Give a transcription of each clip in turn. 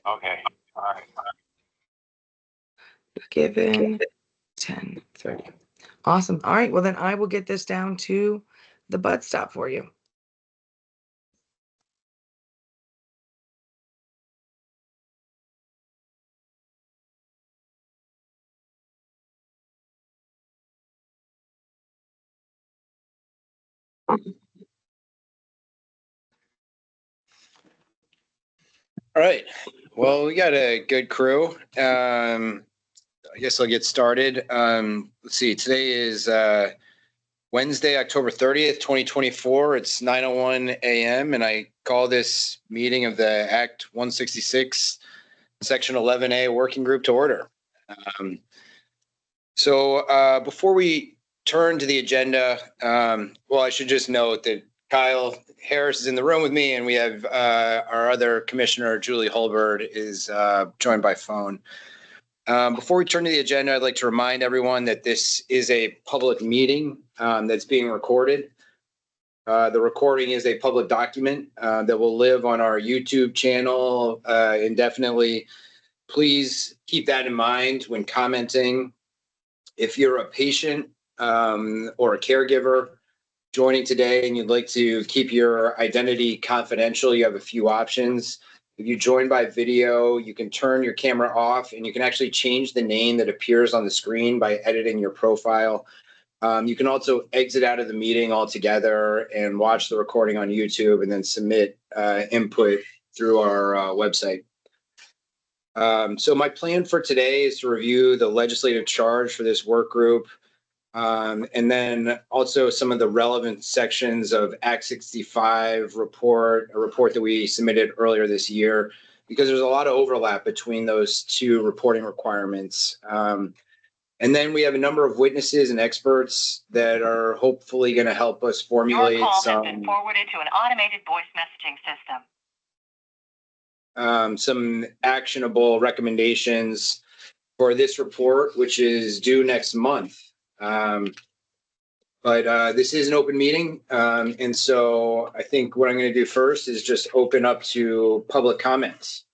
Okay. All right. Given 10:30. Awesome. All right. Well, then I will get this down to the bud stop for you. All right. Well, we got a good crew. I guess I'll get started. Let's see. Today is Wednesday, October 30th, 2024. It's 9:01 a.m. and I call this meeting of the Act 166, Section 11A Working Group to order. So before we turn to the agenda, well, I should just note that Kyle Harris is in the room with me, and we have our other commissioner, Julie Holbert, is joined by phone. Before we turn to the agenda, I'd like to remind everyone that this is a public meeting that's being recorded. The recording is a public document that will live on our YouTube channel indefinitely. Please keep that in mind when commenting. If you're a patient or a caregiver joining today and you'd like to keep your identity confidential, you have a few options. If you join by video, you can turn your camera off and you can actually change the name that appears on the screen by editing your profile. You can also exit out of the meeting altogether and watch the recording on YouTube and then submit input through our website. So my plan for today is to review the legislative charge for this work group, and then also some of the relevant sections of Act 65 report, a report that we submitted earlier this year, because there's a lot of overlap between those two reporting requirements. And then we have a number of witnesses and experts that are hopefully going to help us formulate Your call has been forwarded to an automated voice messaging system. Some actionable recommendations for this report, which is due next month. But this is an open meeting. And so I think what I'm going to do first is just open up to public comments.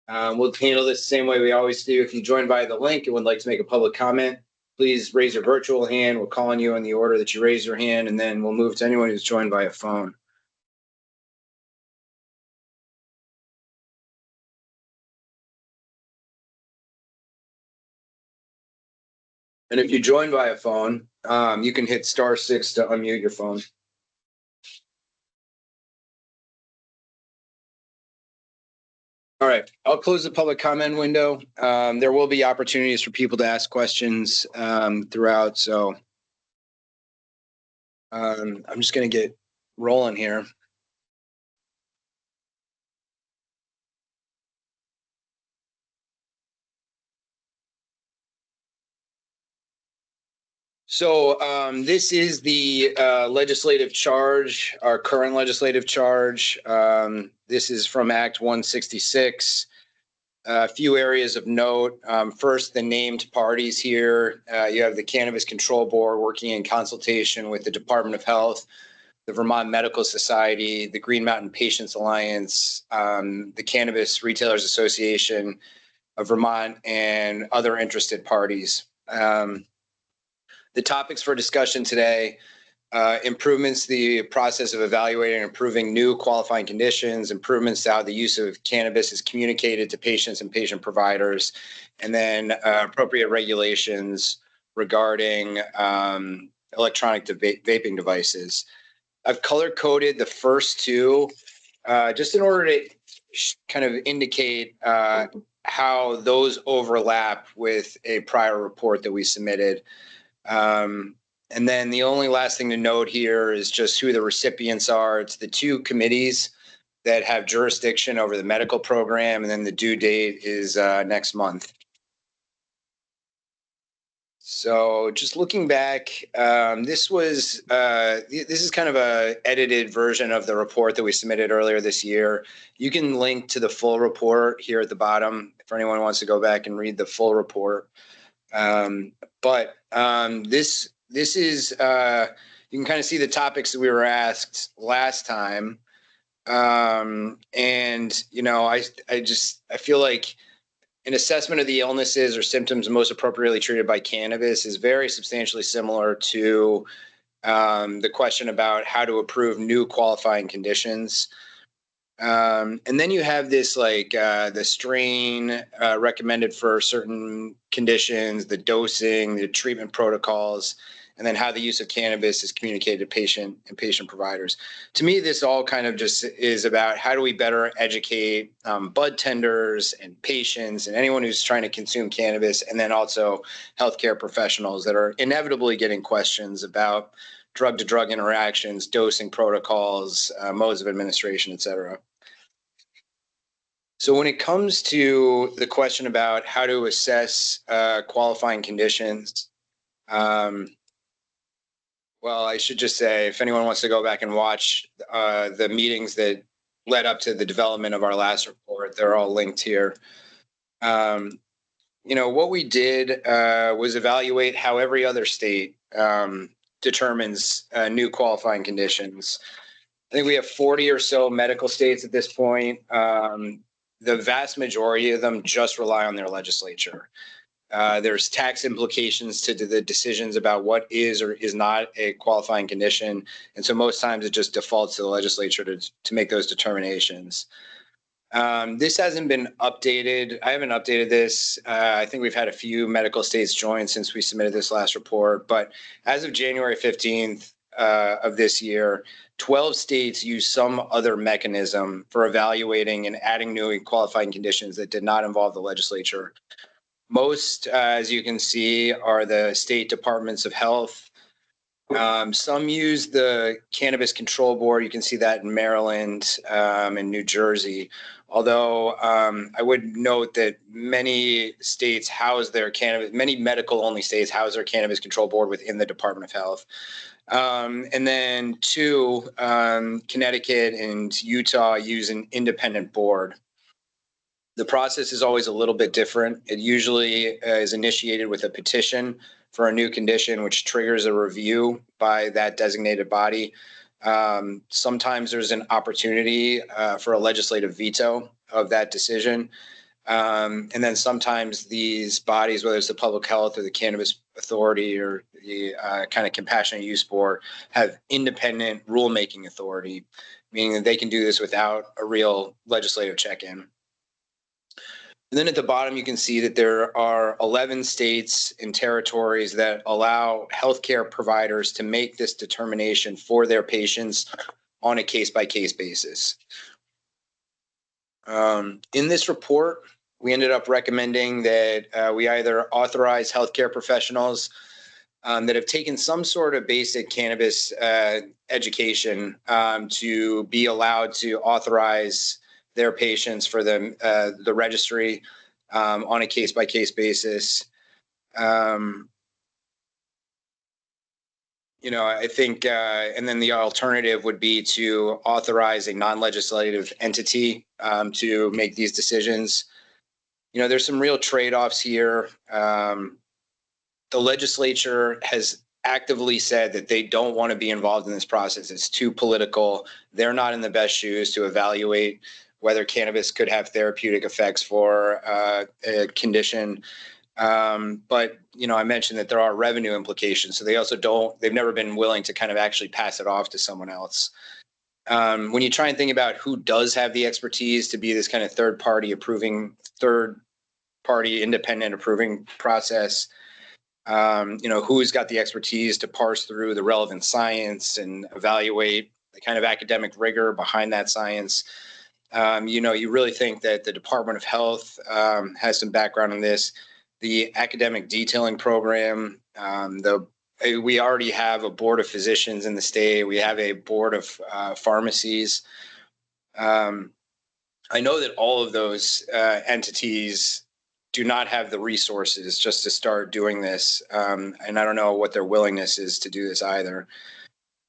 We'll handle this the same way we always do. If you join via the link and would like to make a public comment, please raise your virtual hand. We'll call on you in the order that you raise your hand, and then we'll move to anyone who's joined via phone. And if you join via phone, you can hit *6 to unmute your phone. All right, I'll close the public comment window. There will be opportunities for people to ask questions throughout, so I'm just going to get rolling here. So this is the legislative charge, our current legislative charge. This is from Act 166. A few areas of note. First, the named parties here. You have the Cannabis Control Board working in consultation with the Department of Health, the Vermont Medical Society, the Green Mountain Patients Alliance, the Cannabis Retailers Association of Vermont, and other interested parties. The topics for discussion today: improvements to the process of evaluating and approving new qualifying conditions, improvements to how the use of cannabis is communicated to patients and patient providers, and then appropriate regulations regarding electronic vaping devices. I've color-coded the first two just in order to kind of indicate how those overlap with a prior report that we submitted. And then the only last thing to note here is just who the recipients are. It's the two committees that have jurisdiction over the medical program, and then the due date is next month. So just looking back, this is kind of a edited version of the report that we submitted earlier this year. You can link to the full report here at the bottom if anyone wants to go back and read the full report. But this is, you can kind of see the topics that we were asked last time. And, you know, I feel like an assessment of the illnesses or symptoms most appropriately treated by cannabis is very substantially similar to the question about how to approve new qualifying conditions. And then you have this like the strain recommended for certain conditions, the dosing, the treatment protocols, and then how the use of cannabis is communicated to patient and patient providers. To me, this all kind of just is about how do we better educate bud tenders and patients and anyone who's trying to consume cannabis, and then also healthcare professionals that are inevitably getting questions about drug-to-drug interactions, dosing protocols, modes of administration, et cetera. So when it comes to the question about how to assess qualifying conditions, well, I should just say, if anyone wants to go back and watch the meetings that led up to the development of our last report, they're all linked here. You know, what we did was evaluate how every other state determines new qualifying conditions. I think we have 40 or so medical states at this point. The vast majority of them just rely on their legislature. There's tax implications to the decisions about what is or is not a qualifying condition. And so most times it just defaults to the legislature to make those determinations. This hasn't been updated. I haven't updated this. I think we've had a few medical states join since we submitted this last report. But as of January 15th of this year, 12 states use some other mechanism for evaluating and adding new qualifying conditions that did not involve the legislature. Most, as you can see, are the state departments of health. Some use the Cannabis Control Board. You can see that in Maryland and New Jersey. Although I would note that many states house their cannabis, many medical-only states house their Cannabis Control Board within the Department of Health. And then two, Connecticut and Utah use an independent board. The process is always a little bit different. It usually is initiated with a petition for a new condition, which triggers a review by that designated body. Sometimes there's an opportunity for a legislative veto of that decision. And then sometimes these bodies, whether it's the Public Health or the Cannabis Authority or the kind of Compassionate Use Board, have independent rulemaking authority, meaning that they can do this without a real legislative check-in. And then at the bottom, you can see that there are 11 states and territories that allow healthcare providers to make this determination for their patients on a case-by-case basis. In this report, we ended up recommending that we either authorize healthcare professionals that have taken some sort of basic cannabis education to be allowed to authorize their patients for the registry on a case-by-case basis. You know, I think, and then the alternative would be to authorize a non-legislative entity to make these decisions. You know, there's some real trade-offs here. The legislature has actively said that they don't want to be involved in this process. It's too political. They're not in the best shoes to evaluate whether cannabis could have therapeutic effects for a condition. But, you know, I mentioned that there are revenue implications. So they also they've never been willing to kind of actually pass it off to someone else. When you try and think about who does have the expertise to be this kind of third party independent approving process, you know, who's got the expertise to parse through the relevant science and evaluate the kind of academic rigor behind that science. You know, you really think that the Department of Health has some background in this. The academic detailing program, we already have a board of physicians in the state. We have a board of pharmacies. I know that all of those entities do not have the resources just to start doing this. And I don't know what their willingness is to do this either.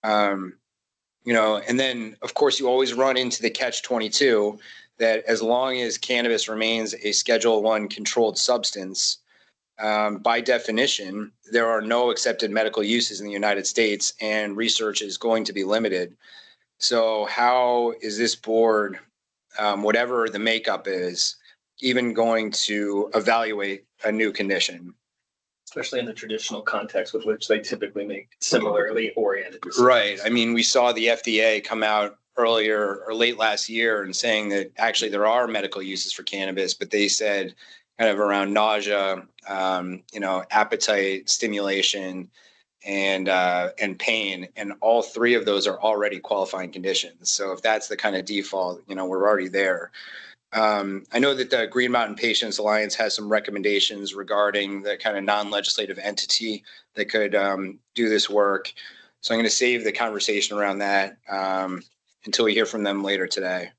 You know, and then, of course, you always run into the catch-22 that as long as cannabis remains a Schedule I controlled substance, by definition, there are no accepted medical uses in the United States, and research is going to be limited. So how is this board, whatever the makeup is, even going to evaluate a new condition? Especially in the traditional context with which they typically make similarly oriented decisions. Right. I mean, we saw the FDA come out earlier or late last year and saying that actually there are medical uses for cannabis, but they said kind of around nausea, appetite stimulation, and pain, and all three of those are already qualifying conditions. So if that's the kind of default, we're already there. I know that the Green Mountain Patients Alliance has some recommendations regarding the kind of non-legislative entity that could do this work. So I'm going to save the conversation around that until we hear from them later today.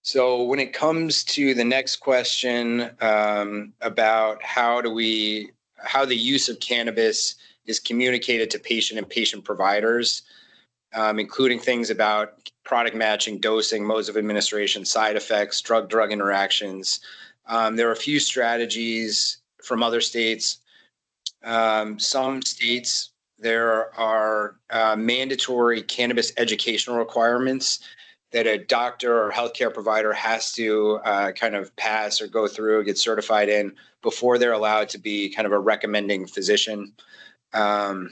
So when it comes to the next question about how the use of cannabis is communicated to patient and patient providers, including things about product matching, dosing, modes of administration, side effects, drug-drug interactions. There are a few strategies from other states. Some states, there are mandatory cannabis educational requirements that a doctor or healthcare provider has to kind of pass or go through or get certified in before they're allowed to be kind of a recommending physician. At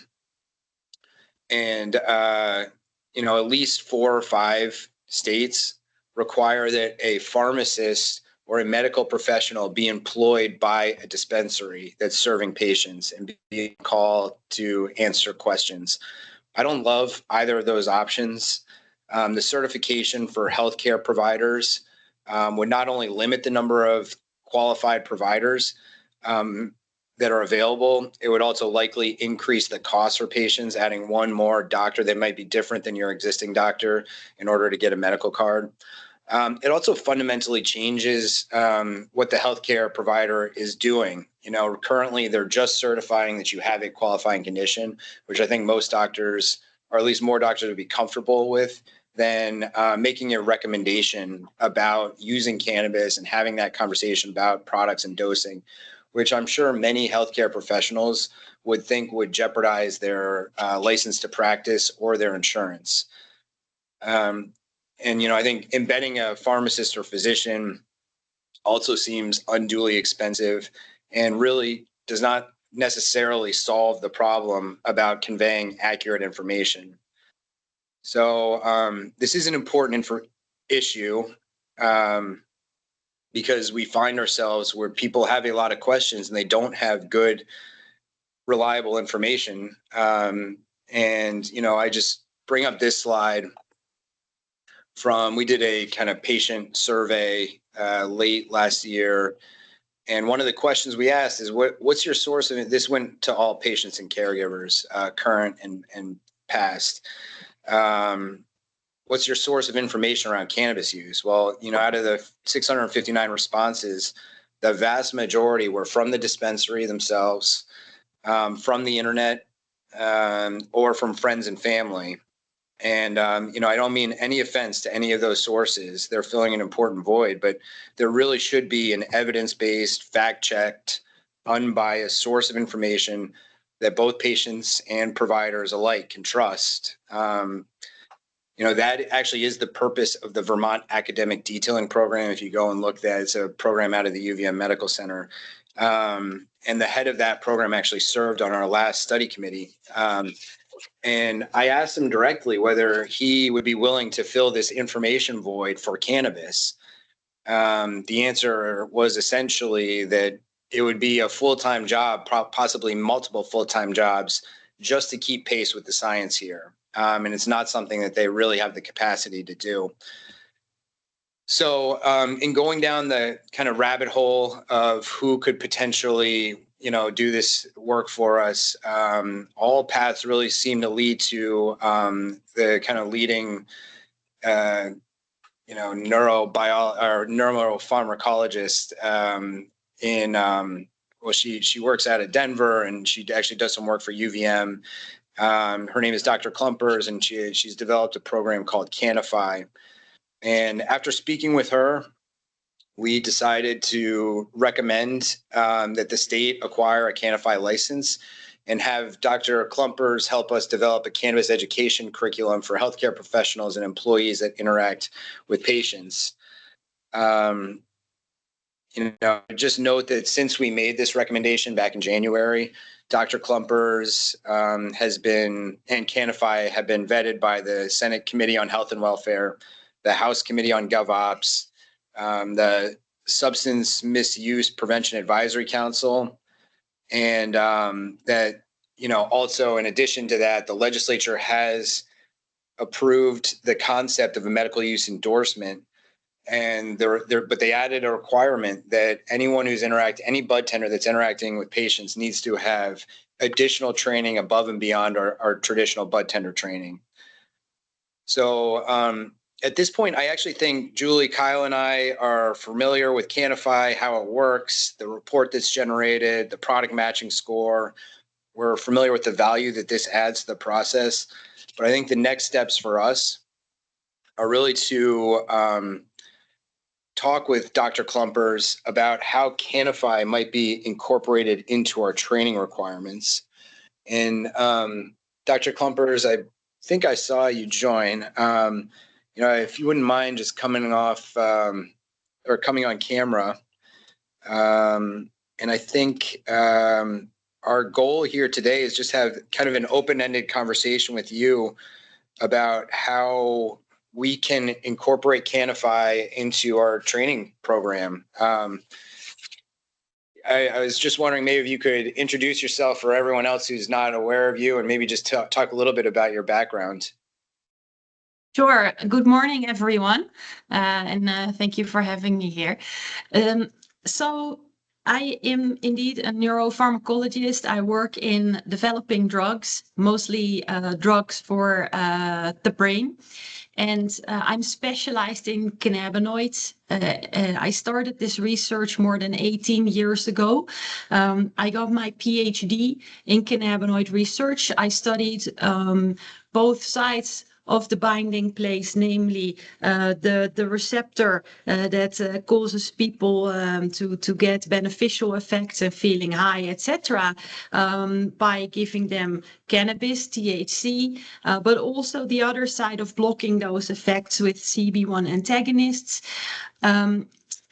least 4 or 5 states require that a pharmacist or a medical professional be employed by a dispensary that's serving patients and be called to answer questions. I don't love either of those options. The certification for healthcare providers would not only limit the number of qualified providers that are available, it would also likely increase the cost for patients, adding one more doctor that might be different than your existing doctor in order to get a medical card. It also fundamentally changes what the healthcare provider is doing. Currently they're just certifying that you have a qualifying condition, which I think most doctors, or at least more doctors, would be comfortable with than making a recommendation about using cannabis and having that conversation about products and dosing, which I'm sure many healthcare professionals would think would jeopardize their license to practice or their insurance. I think embedding a pharmacist or physician also seems unduly expensive and really does not necessarily solve the problem about conveying accurate information. So this is an important issue because we find ourselves where people have a lot of questions and they don't have good, reliable information. I just bring up this slide we did a kind of patient survey late last year. And one of the questions we asked is, what's your source of it? This went to all patients and caregivers, current and past. What's your source of information around cannabis use? Well, out of the 659 responses, the vast majority were from the dispensary themselves, from the internet, or from friends and family. And, I don't mean any offense to any of those sources. They're filling an important void, but there really should be an evidence-based, fact-checked, unbiased source of information that both patients and providers alike can trust. That actually is the purpose of the Vermont Academic Detailing Program. If you go and look at that, it's a program out of the UVM Medical Center. And the head of that program actually served on our last study committee. And I asked him directly whether he would be willing to fill this information void for cannabis. The answer was essentially that it would be a full-time job, possibly multiple full-time jobs, just to keep pace with the science here. And it's not something that they really have the capacity to do. So in going down the kind of rabbit hole of who could potentially do this work for us, all paths really seem to lead to the kind of leading neuropharmacologist she works out of Denver, and she actually does some work for UVM. Her name is Dr. Klumpers, and she's developed a program called Canify. And after speaking with her, we decided to recommend that the state acquire a Canify license. and have Dr. Klumpers help us develop a cannabis education curriculum for healthcare professionals and employees that interact with patients. Just note that since we made this recommendation back in January, Dr. Klumpers has been, and Canify have been vetted by the Senate Committee on Health and Welfare, the House Committee on GovOps, the Substance Misuse Prevention Advisory Council, and that, also in addition to that, the legislature has approved the concept of a medical use endorsement. And but they added a requirement that anyone who's any bud tender that's interacting with patients needs to have additional training above and beyond our traditional bud tender training. So at this point, I actually think Julie, Kyle, and I are familiar with Canify, how it works, the report that's generated, the product matching score. We're familiar with the value that this adds to the process. But I think the next steps for us are really to talk with Dr. Klumpers about how Canify might be incorporated into our training requirements. And Dr. Klumpers, I think I saw you join. If you wouldn't mind just coming off or coming on camera. And I think our goal here today is just have kind of an open-ended conversation with you about how we can incorporate Canify into our training program. I was just wondering maybe if you could introduce yourself for everyone else who's not aware of you, and maybe just talk a little bit about your background. Sure. Good morning, everyone. And thank you for having me here. So I am indeed a neuropharmacologist. I work in developing drugs, mostly drugs for the brain. And I'm specialized in cannabinoids. I started this research more than 18 years ago. I got my PhD in cannabinoid research. I studied both sides of the binding place, namely the receptor that causes people to get beneficial effects and feeling high, etc., by giving them cannabis, THC, but also the other side of blocking those effects with CB1 antagonists.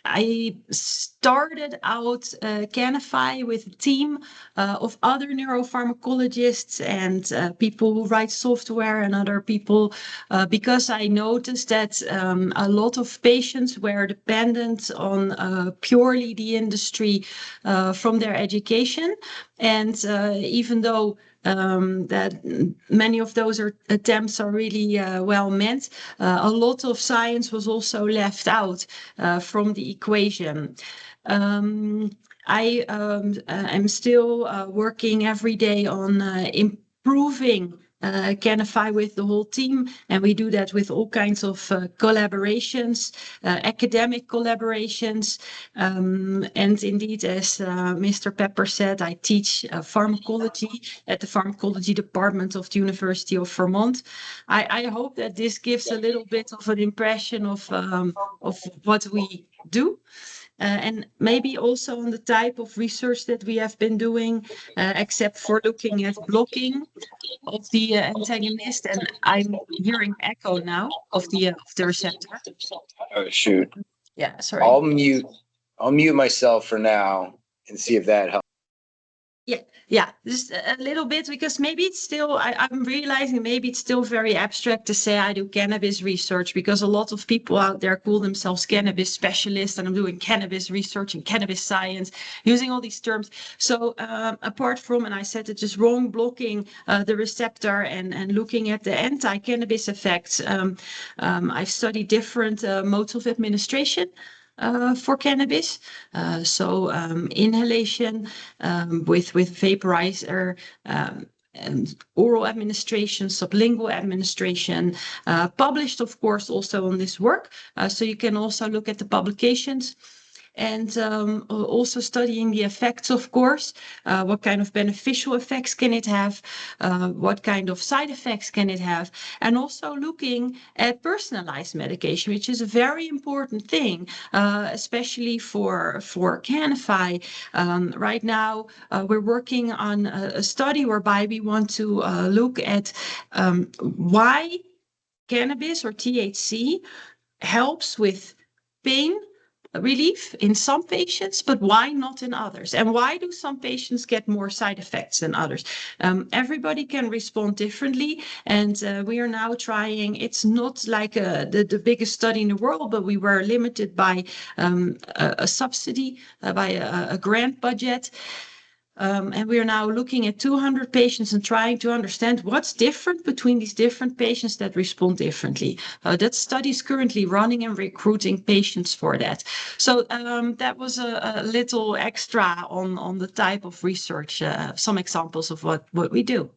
I started out Canify with a team of other neuropharmacologists and people who write software and other people because I noticed that a lot of patients were dependent on purely the industry from their education. And even though that many of those attempts are really well meant, a lot of science was also left out from the equation. I am still working every day on improving Canify with the whole team, and we do that with all kinds of collaborations, academic collaborations, and indeed, as Mr. Pepper said, I teach pharmacology at the pharmacology department of the University of Vermont. I hope that this gives a little bit of an impression of what we do. And maybe also on the type of research that we have been doing, except for looking at blocking of the antagonist. And I'm hearing echo now of the receptor. Oh, shoot. Yeah, sorry. I'll mute myself for now and see if that helps. Yeah, just a little bit, because maybe it's still, I'm realizing maybe it's still very abstract to say I do cannabis research, because a lot of people out there call themselves cannabis specialists, and I'm doing cannabis research and cannabis science, using all these terms. So apart from, and I said it just wrong, blocking the receptor and looking at the anti-cannabis effects, I've studied different modes of administration for cannabis, so inhalation with vaporizer, and oral administration, sublingual administration, published of course also on this work, so you can also look at the publications. and also studying the effects, of course. What kind of beneficial effects can it have? What kind of side effects can it have? And also looking at personalized medication, which is a very important thing, especially for Canify. Right now, we're working on a study whereby we want to look at why cannabis or THC helps with pain relief in some patients, but why not in others? And why do some patients get more side effects than others? Everybody can respond differently, and we are now trying. It's not like the biggest study in the world, but we were limited by a subsidy, by a grant budget. And we are now looking at 200 patients and trying to understand what's different between these different patients that respond differently. That study is currently running and recruiting patients for that. So that was a little extra on the type of research, some examples of what we do.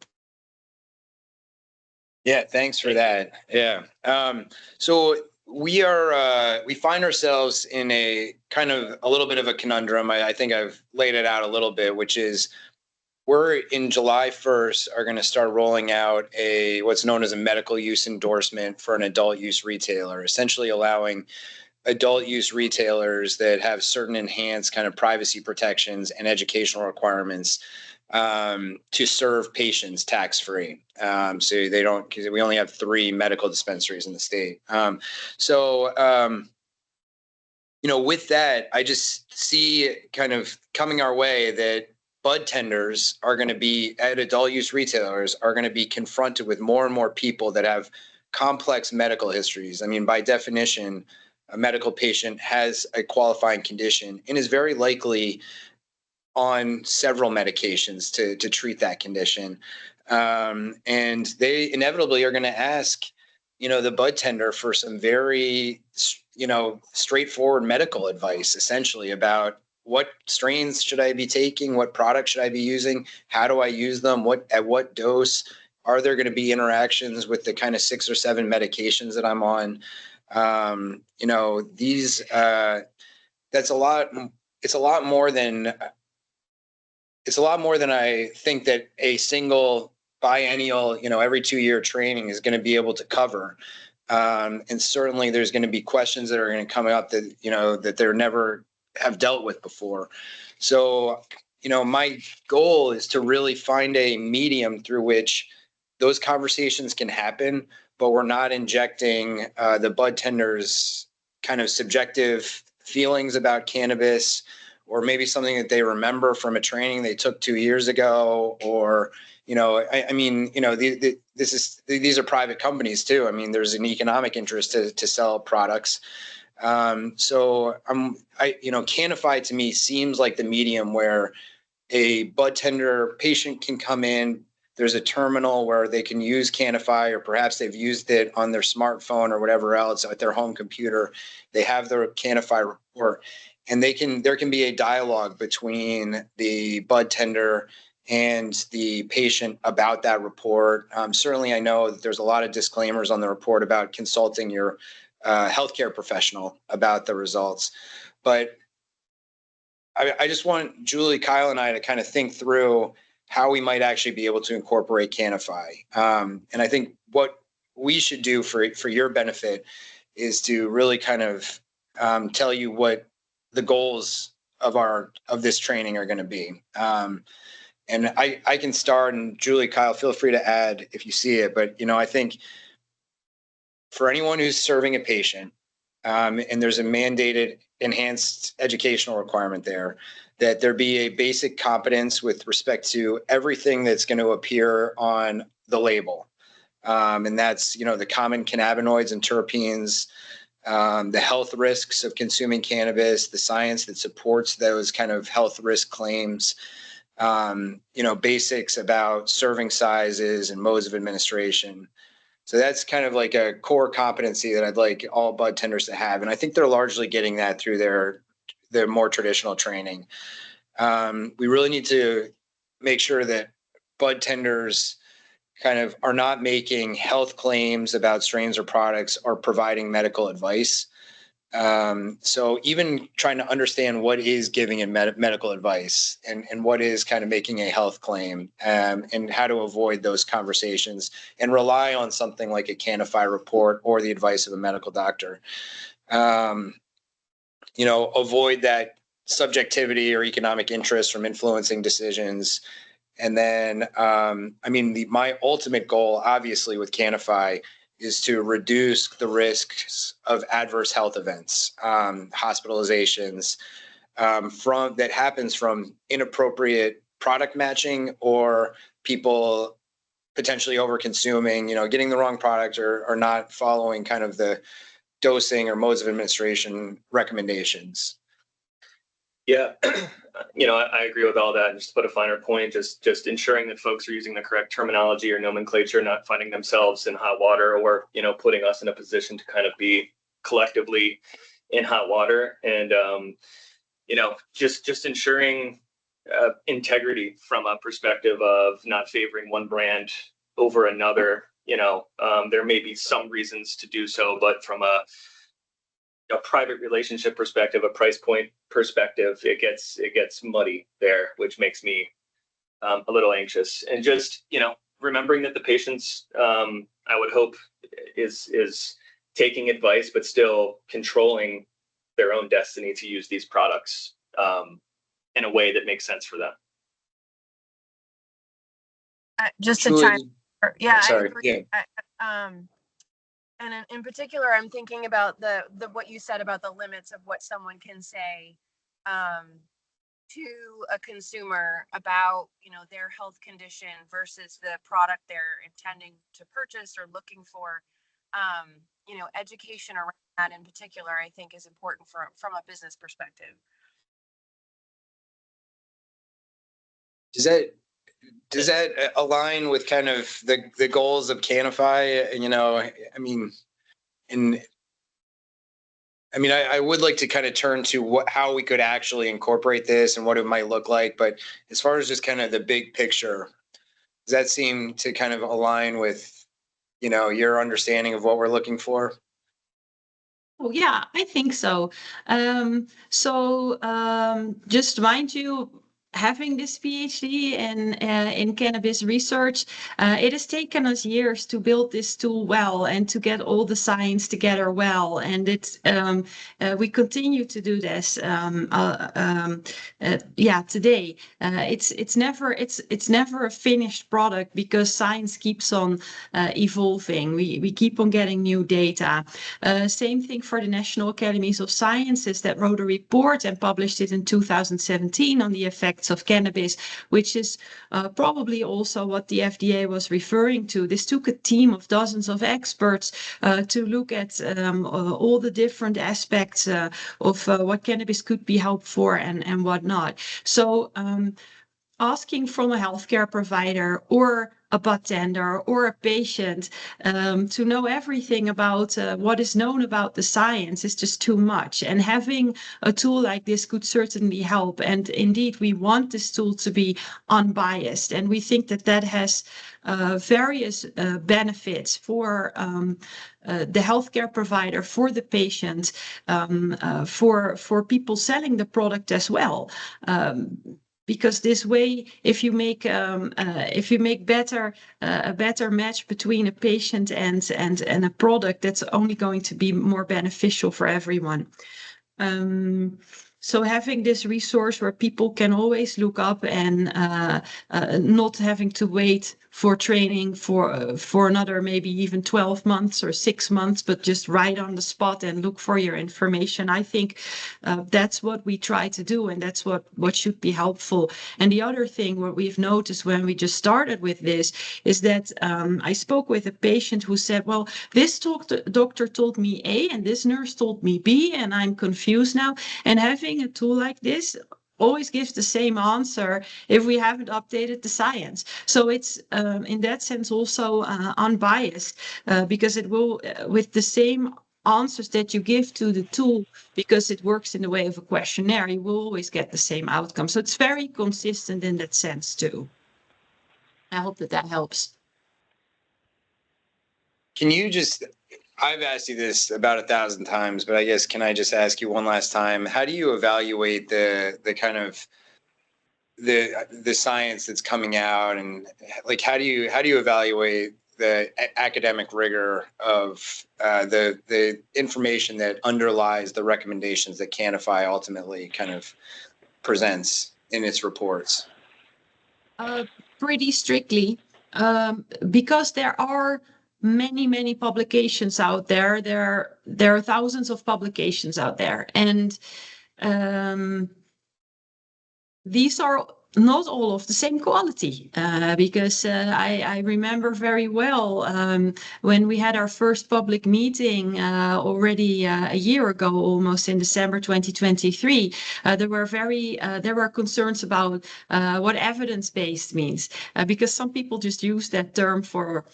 Yeah, thanks for that. Yeah. So we find ourselves in a kind of a little bit of a conundrum. I think I've laid it out a little bit, which is we're in July 1st are going to start rolling out what's known as a medical use endorsement for an adult use retailer, essentially allowing adult use retailers that have certain enhanced kind of privacy protections and educational requirements to serve patients tax-free. So they don't, because we only have 3 medical dispensaries in the state. With that, I just see kind of coming our way that bud tenders are going to be at adult use retailers are going to be confronted with more and more people that have complex medical histories. I mean, by definition, a medical patient has a qualifying condition and is very likely on several medications to treat that condition. And they inevitably are going to ask, the bud tender for some very, straightforward medical advice, essentially about what strains should I be taking? What products should I be using? How do I use them? At what dose? Are there going to be interactions with the kind of 6 or 7 medications that I'm on? That's a lot. It's a lot more than I think that a single biennial, every 2-year training is going to be able to cover. And certainly there's going to be questions that are going to come up that, that they're never have dealt with before. So, my goal is to really find a medium through which those conversations can happen, but we're not injecting the bud tenders' kind of subjective feelings about cannabis, or maybe something that they remember from a training they took 2 years ago, or, these are private companies too. I mean, there's an economic interest to sell products. Canify to me seems like the medium where a bud tender patient can come in. There's a terminal where they can use Canify, or perhaps they've used it on their smartphone or whatever else at their home computer. They have their Canify report, and there can be a dialogue between the bud tender and the patient about that report. Certainly, I know that there's a lot of disclaimers on the report about consulting your healthcare professional about the results. But I just want Julie, Kyle, and I to kind of think through how we might actually be able to incorporate Canify. And I think what we should do for your benefit is to really kind of tell you what the goals of this training are going to be. And I can start, and Julie, Kyle, feel free to add if you see it. But, I think for anyone who's serving a patient, and there's a mandated enhanced educational requirement there, that there be a basic competence with respect to everything that's going to appear on the label. And that's, the common cannabinoids and terpenes, the health risks of consuming cannabis, the science that supports those kind of health risk claims, basics about serving sizes and modes of administration. So that's kind of like a core competency that I'd like all bud tenders to have. And I think they're largely getting that through their more traditional training. We really need to make sure that bud tenders kind of are not making health claims about strains or products or providing medical advice. So even trying to understand what is giving in medical advice and what is kind of making a health claim, and how to avoid those conversations and rely on something like a Canify report or the advice of a medical doctor. Avoid that subjectivity or economic interest from influencing decisions. And then, my ultimate goal, obviously, with Canify is to reduce the risks of adverse health events, hospitalizations, that happens from inappropriate product matching or people potentially over consuming, getting the wrong product or not following kind of the dosing or modes of administration recommendations. Yeah, I agree with all that. And just to put a finer point, just ensuring that folks are using the correct terminology or nomenclature, not finding themselves in hot water, or putting us in a position to kind of be collectively in hot water, and just ensuring integrity from a perspective of not favoring one brand over another. There may be some reasons to do so, but from a private relationship perspective, a price point perspective, it gets muddy there, which makes me a little anxious. And just remembering that the patients, I would hope, is taking advice, but still controlling their own destiny to use these products in a way that makes sense for them. Just to Julie, chime, yeah, I sorry, agree. yeah. And in particular, I'm thinking about the what you said about the limits of what someone can say to a consumer about their health condition versus the product they're intending to purchase or looking for. Education around that in particular, I think, is important from a business perspective. Does that align with kind of the goals of Canify? I would like to kind of turn to how we could actually incorporate this and what it might look like. But as far as just kind of the big picture, does that seem to kind of align with, your understanding of what we're looking for? Oh, yeah, I think so. Just mind you, having this PhD in cannabis research, it has taken us years to build this tool well and to get all the science together well. And we continue to do this. Today it's never a finished product because science keeps on evolving. We keep on getting new data. Same thing for the National Academies of Sciences that wrote a report and published it in 2017 on the effects of cannabis, which is probably also what the FDA was referring to. This took a team of dozens of experts to look at all the different aspects of what cannabis could be helpful for and whatnot. So asking from a healthcare provider or a bartender or a patient to know everything about what is known about the science is just too much. And having a tool like this could certainly help. And indeed, we want this tool to be unbiased. And we think that has various benefits for the healthcare provider, for the patient, for people selling the product as well. Because this way, if you make a better match between a patient and a product, that's only going to be more beneficial for everyone. So having this resource where people can always look up and not having to wait for training for another maybe even 12 months or 6 months, but just right on the spot and look for your information. I think that's what we try to do, and that's what should be helpful. And the other thing what we've noticed when we just started with this is that I spoke with a patient who said, well, this doctor told me A and this nurse told me B, and I'm confused now. And having a tool like this always gives the same answer if we haven't updated the science. So it's in that sense also unbiased because it will, with the same answers that you give to the tool, because it works in the way of a questionnaire, you will always get the same outcome. So it's very consistent in that sense too. I hope that helps. Can you just, I've asked you this about 1,000 times, but I guess can I just ask you one last time? How do you evaluate the kind of the science that's coming out, and like how do you evaluate the academic rigor of the information that underlies the recommendations that Canify ultimately kind of presents in its reports? Pretty strictly, because there are many publications out there. There are thousands of publications out there, and these are not all of the same quality, because I remember very well when we had our first public meeting already a year ago, almost in December 2023. There were concerns about what evidence-based means, because some people just use that term for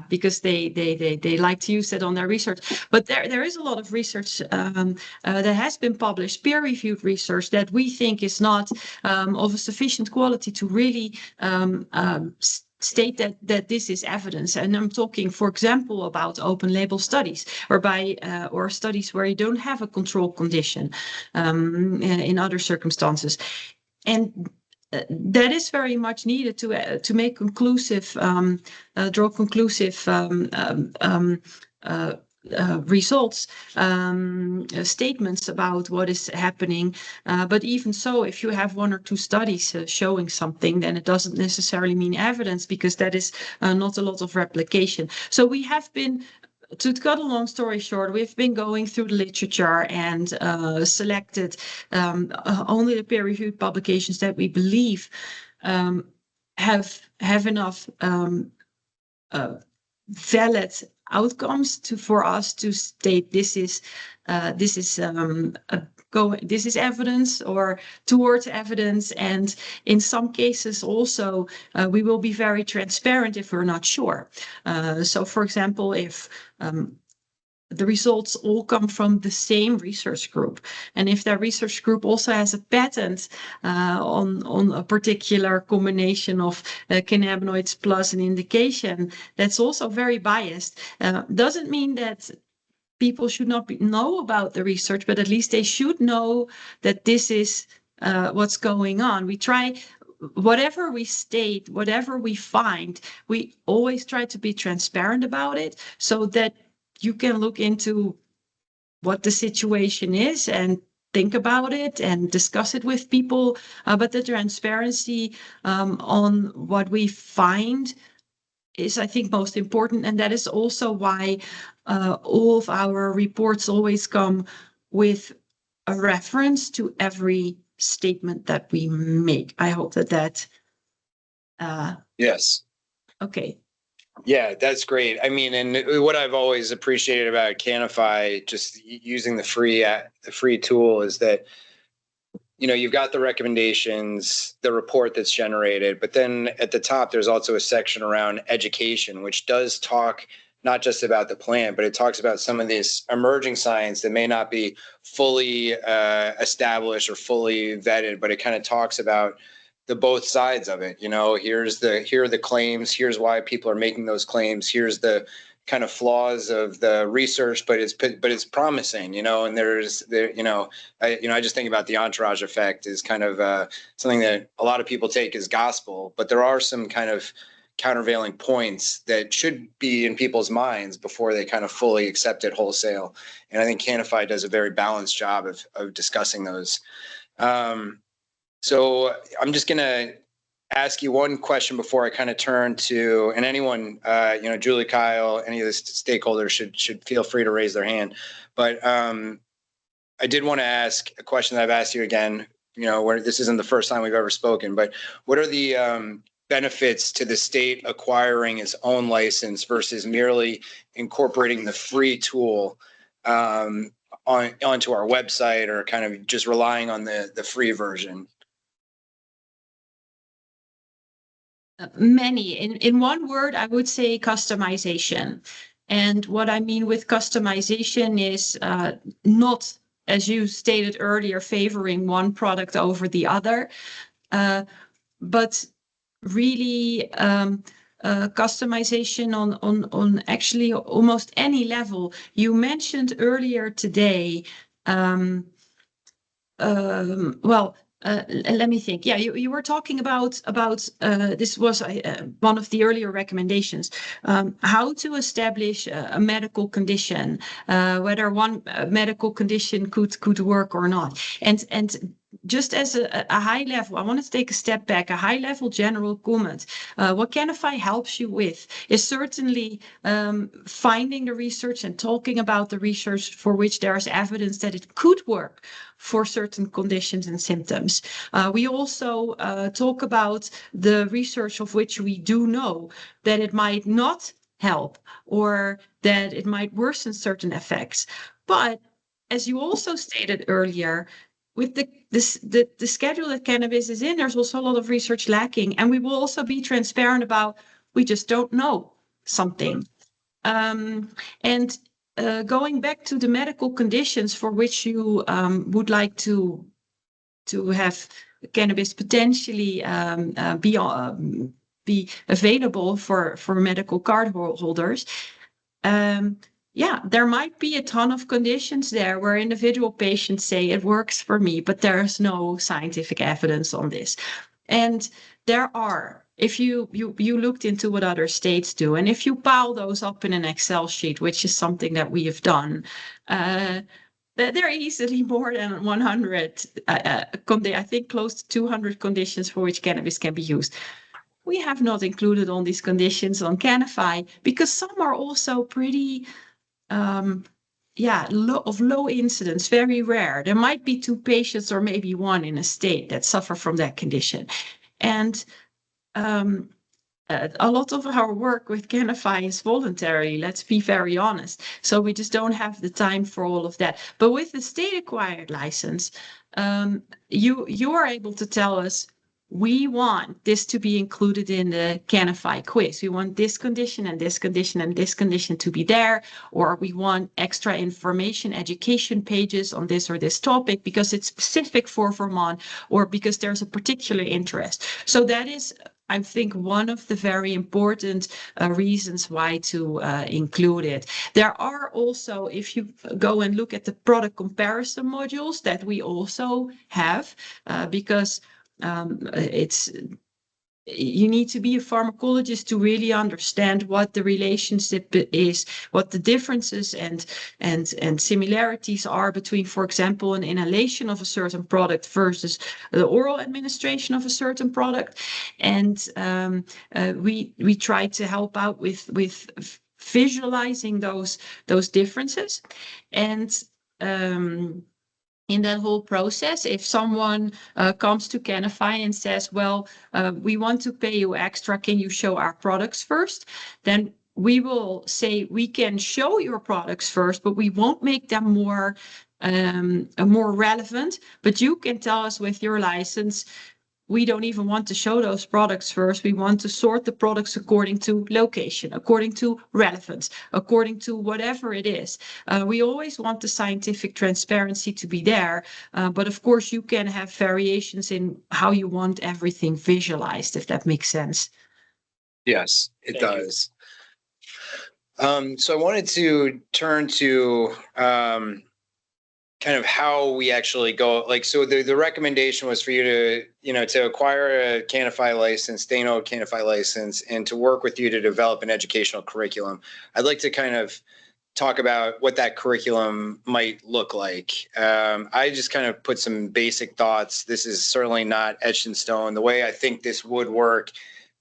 because they like to use it on their research. But there is a lot of research that has been published, peer-reviewed research that we think is not of a sufficient quality to really state that this is evidence. And I'm talking, for example, about open label studies or studies where you don't have a control condition in other circumstances. And that is very much needed to make conclusive, draw conclusive results, statements about what is happening. But even so, if you have one or two studies showing something, then it doesn't necessarily mean evidence, because that is not a lot of replication. So we have been, to cut a long story short, we've been going through the literature and selected only the peer-reviewed publications that we believe have enough valid outcomes for us to state this is evidence or towards evidence. And in some cases also we will be very transparent if we're not sure. So for example, if the results all come from the same research group, and if that research group also has a patent on a particular combination of cannabinoids plus an indication that's also very biased, doesn't mean that people should not know about the research, but at least they should know that this is what's going on. We try, whatever we state, whatever we find, we always try to be transparent about it, so that you can look into what the situation is and think about it and discuss it with people. But the transparency on what we find is, I think, most important. And that is also why all of our reports always come with a reference to every statement that we make. I hope that Yes. Okay. Yeah, that's great. I mean, and what I've always appreciated about Canify, just using the free tool, is that, you know, you've got the recommendations, the report that's generated, but then at the top, there's also a section around education, which does talk not just about the plant, but it talks about some of this emerging science that may not be fully established or fully vetted, but it kind of talks about the both sides of it. You know, here are the claims, here's why people are making those claims, here's the kind of flaws of the research, but it's promising, you know. And I just think about the entourage effect is kind of something that a lot of people take as gospel, but there are some kind of countervailing points that should be in people's minds before they kind of fully accept it wholesale. And I think Canify does a very balanced job of discussing those. So I'm just going to ask you one question before I kind of turn to, and anyone, Julie, Kyle, any of the stakeholders should feel free to raise their hand. But I did want to ask a question that I've asked you again, where this isn't the first time we've ever spoken, but what are the benefits to the state acquiring its own license versus merely incorporating the free tool onto our website, or kind of just relying on the free version? Many. In one word, I would say customization. And what I mean with customization is not, as you stated earlier, favoring one product over the other, but really customization on actually almost any level. You mentioned earlier today, well, let me think. Yeah, you were talking about this was one of the earlier recommendations, how to establish a medical condition, whether one medical condition could work or not, and just as a high level, I want to take a step back, a high level general comment. What Canify helps you with is certainly finding the research and talking about the research for which there is evidence that it could work for certain conditions and symptoms. We also talk about the research of which we do know that it might not help or that it might worsen certain effects. But as you also stated earlier, with the schedule that cannabis is in, there's also a lot of research lacking, and we will also be transparent about we just don't know something. And going back to the medical conditions for which you would like to have cannabis potentially be available for medical card holders. Yeah, there might be a ton of conditions there where individual patients say it works for me, but there's no scientific evidence on this. And there are, if you looked into what other states do, and if you pile those up in an Excel sheet, which is something that we have done, there are easily more than 100, I think close to 200 conditions for which cannabis can be used. We have not included all these conditions on Canify because some are also pretty low incidence, very rare. There might be 2 patients or maybe 1 in a state that suffer from that condition. And a lot of our work with Canify is voluntary, let's be very honest. So we just don't have the time for all of that. But with the state-acquired license, you are able to tell us, we want this to be included in the Canify quiz. We want this condition and this condition and this condition to be there, or we want extra information, education pages on this or this topic because it's specific for Vermont or because there's a particular interest. So that is, I think, one of the very important reasons why to include it. There are also, if you go and look at the product comparison modules that we also have, because you need to be a pharmacologist to really understand what the relationship is, what the differences and similarities are between, for example, an inhalation of a certain product versus the oral administration of a certain product. And we try to help out with visualizing those differences. And in that whole process, if someone comes to Canify and says, well, we want to pay you extra, can you show our products first? Then we will say, we can show your products first, but we won't make them more relevant. But you can tell us with your license, we don't even want to show those products first. We want to sort the products according to location, according to relevance, according to whatever it is. We always want the scientific transparency to be there. But of course, you can have variations in how you want everything visualized, if that makes sense. Yes, it does. So I wanted to turn to kind of how we actually go, like, so the recommendation was for you to, to acquire a Canify license, Dano Canify license, and to work with you to develop an educational curriculum. I'd like to kind of talk about what that curriculum might look like. I just kind of put some basic thoughts. This is certainly not etched in stone. The way I think this would work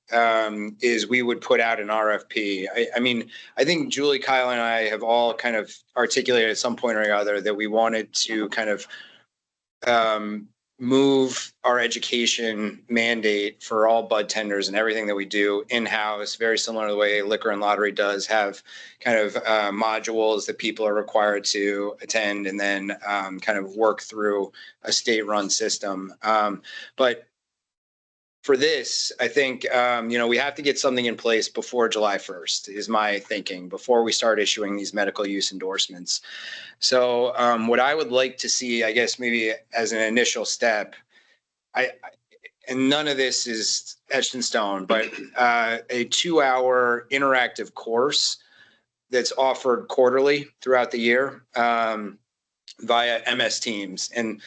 is we would put out an RFP. I mean, I think Julie, Kyle, and I have all kind of articulated at some point or other that we wanted to kind of move our education mandate for all bud tenders and everything that we do in-house, very similar to the way liquor and lottery does have kind of modules that people are required to attend and then kind of work through a state-run system. But for this, I think, we have to get something in place before July 1st is my thinking, before we start issuing these medical use endorsements. So what I would like to see, I guess, maybe as an initial step, and none of this is etched in stone, but a 2-hour interactive course that's offered quarterly throughout the year via MS Teams. And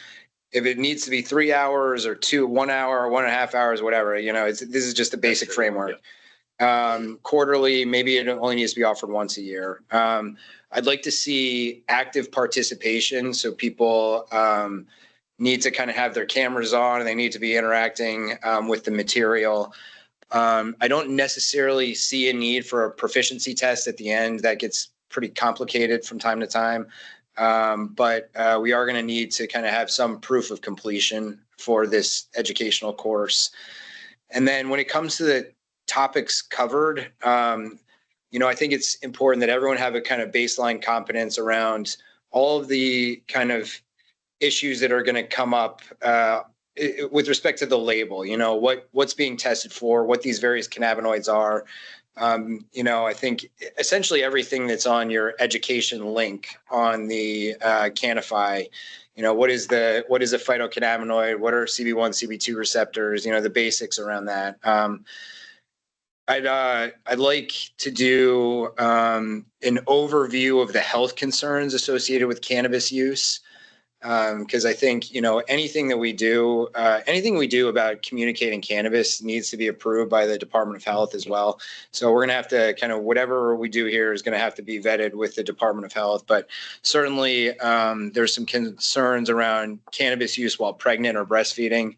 if it needs to be 3 hours or 1 hour, 1.5 hours, whatever, this is just a basic framework. Quarterly, maybe it only needs to be offered once a year. I'd like to see active participation. So people need to kind of have their cameras on and they need to be interacting with the material. I don't necessarily see a need for a proficiency test at the end. That gets pretty complicated from time to time. But we are going to need to kind of have some proof of completion for this educational course. And then when it comes to the topics covered, I think it's important that everyone have a kind of baseline competence around all of the kind of issues that are going to come up with respect to the label, what's being tested for, what these various cannabinoids are. I think essentially everything that's on your education link on the Canify, what is a phytocannabinoid, what are CB1, CB2 receptors, the basics around that. I'd like to do an overview of the health concerns associated with cannabis use. Because I think, anything we do about communicating cannabis needs to be approved by the Department of Health as well. So we're going to have to kind of, whatever we do here is going to have to be vetted with the Department of Health. But certainly there's some concerns around cannabis use while pregnant or breastfeeding.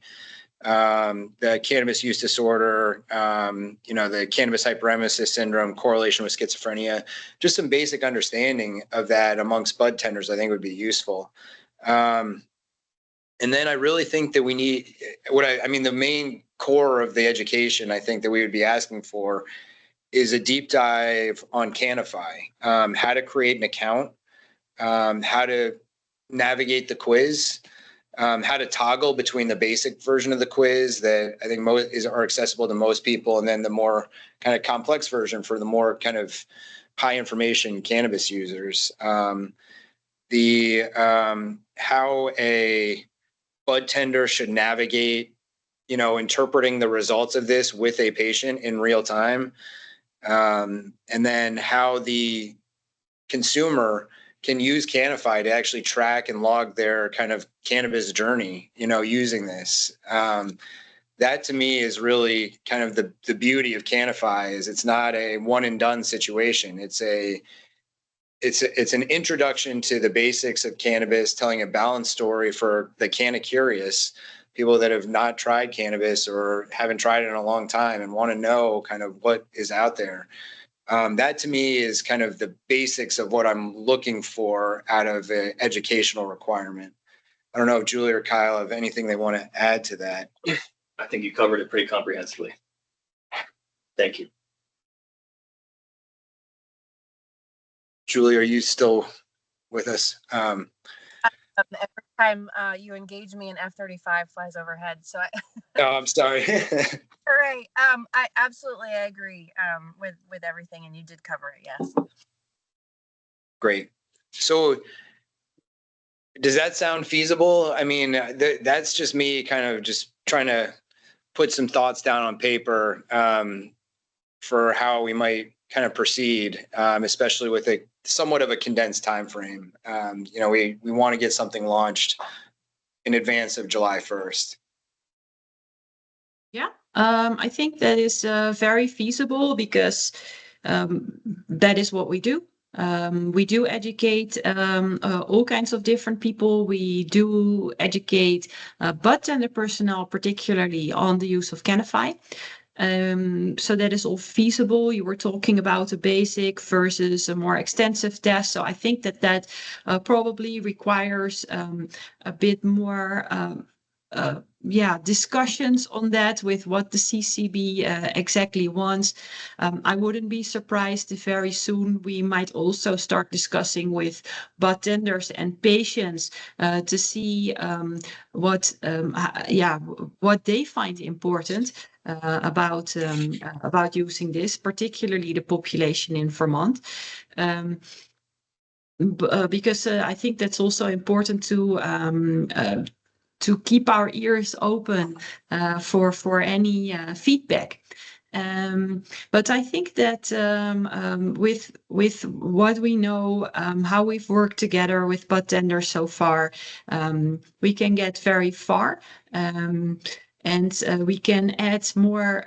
The cannabis use disorder, the cannabis hyperemesis syndrome, correlation with schizophrenia, just some basic understanding of that amongst bud tenders, I think would be useful. And then I really think that we need the main core of the education I think that we would be asking for is a deep dive on Canify, how to create an account, how to navigate the quiz, how to toggle between the basic version of the quiz that I think are accessible to most people, and then the more kind of complex version for the more kind of high information cannabis users. How a bud tender should navigate, interpreting the results of this with a patient in real time. And then how the consumer can use Canify to actually track and log their kind of cannabis journey, using this. That to me is really kind of the beauty of Canify is it's not a one and done situation. It's an introduction to the basics of cannabis, telling a balanced story for the canna curious, people that have not tried cannabis or haven't tried it in a long time and want to know kind of what is out there. That to me is kind of the basics of what I'm looking for out of an educational requirement. I don't know if Julie or Kyle have anything they want to add to that. I think you covered it pretty comprehensively. Thank you. Julie, are you still with us? Every time you engage me, an F-35 flies overhead. So I'm sorry. All right. I absolutely agree with everything, and you did cover it. Yes. Great. So does that sound feasible? I mean, that's just me kind of just trying to put some thoughts down on paper for how we might kind of proceed, especially with a somewhat of a condensed time frame. We want to get something launched in advance of July 1st. Yeah, I think that is very feasible because that is what we do. We do educate all kinds of different people. We do educate bud tender personnel, particularly on the use of Canify. So that is all feasible. You were talking about a basic versus a more extensive test. So I think that probably requires a bit more discussions on that with what the CCB exactly wants. I wouldn't be surprised if very soon we might also start discussing with bud tenders and patients to see what they find important about using this, particularly the population in Vermont. Because I think that's also important to to keep our ears open for any feedback. But I think that with what we know, how we've worked together with bud tenders so far, we can get very far, and we can add more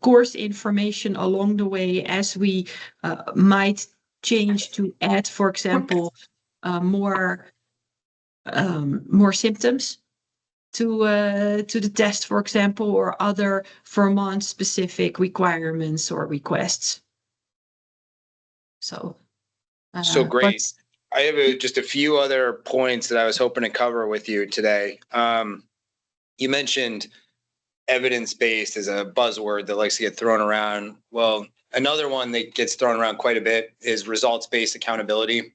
course information along the way as we might change to add, for example, more symptoms to the test, for example, or other Vermont specific requirements or requests. So great. I have just a few other points that I was hoping to cover with you today. You mentioned evidence-based as a buzzword that likes to get thrown around. Well, another one that gets thrown around quite a bit is results-based accountability.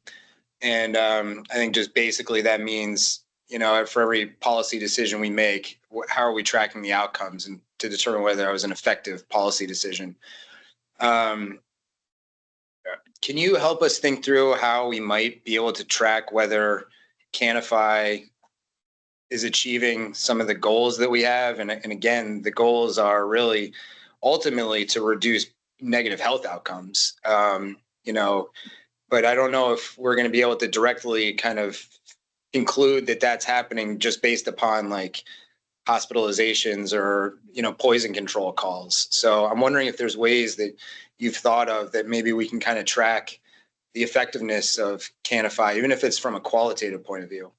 And I think just basically that means, for every policy decision we make, how are we tracking the outcomes and to determine whether that was an effective policy decision? Can you help us think through how we might be able to track whether Canify is achieving some of the goals that we have? And again, the goals are really ultimately to reduce negative health outcomes, but I don't know if we're going to be able to directly kind of conclude that that's happening just based upon like hospitalizations or, poison control calls. So I'm wondering if there's ways that you've thought of that maybe we can kind of track the effectiveness of Canify, even if it's from a qualitative point of view.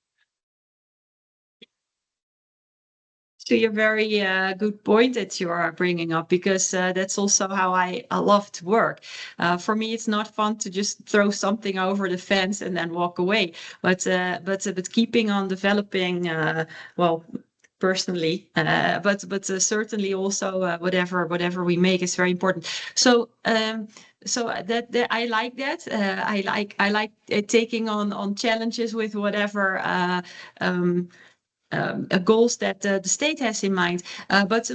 actually a very good point that you are bringing up, because that's also how I love to work. For me, it's not fun to just throw something over the fence and then walk away. But keeping on developing, well, personally, but certainly also whatever we make is very important. So that I like that. I like taking on challenges with whatever goals that the state has in mind. But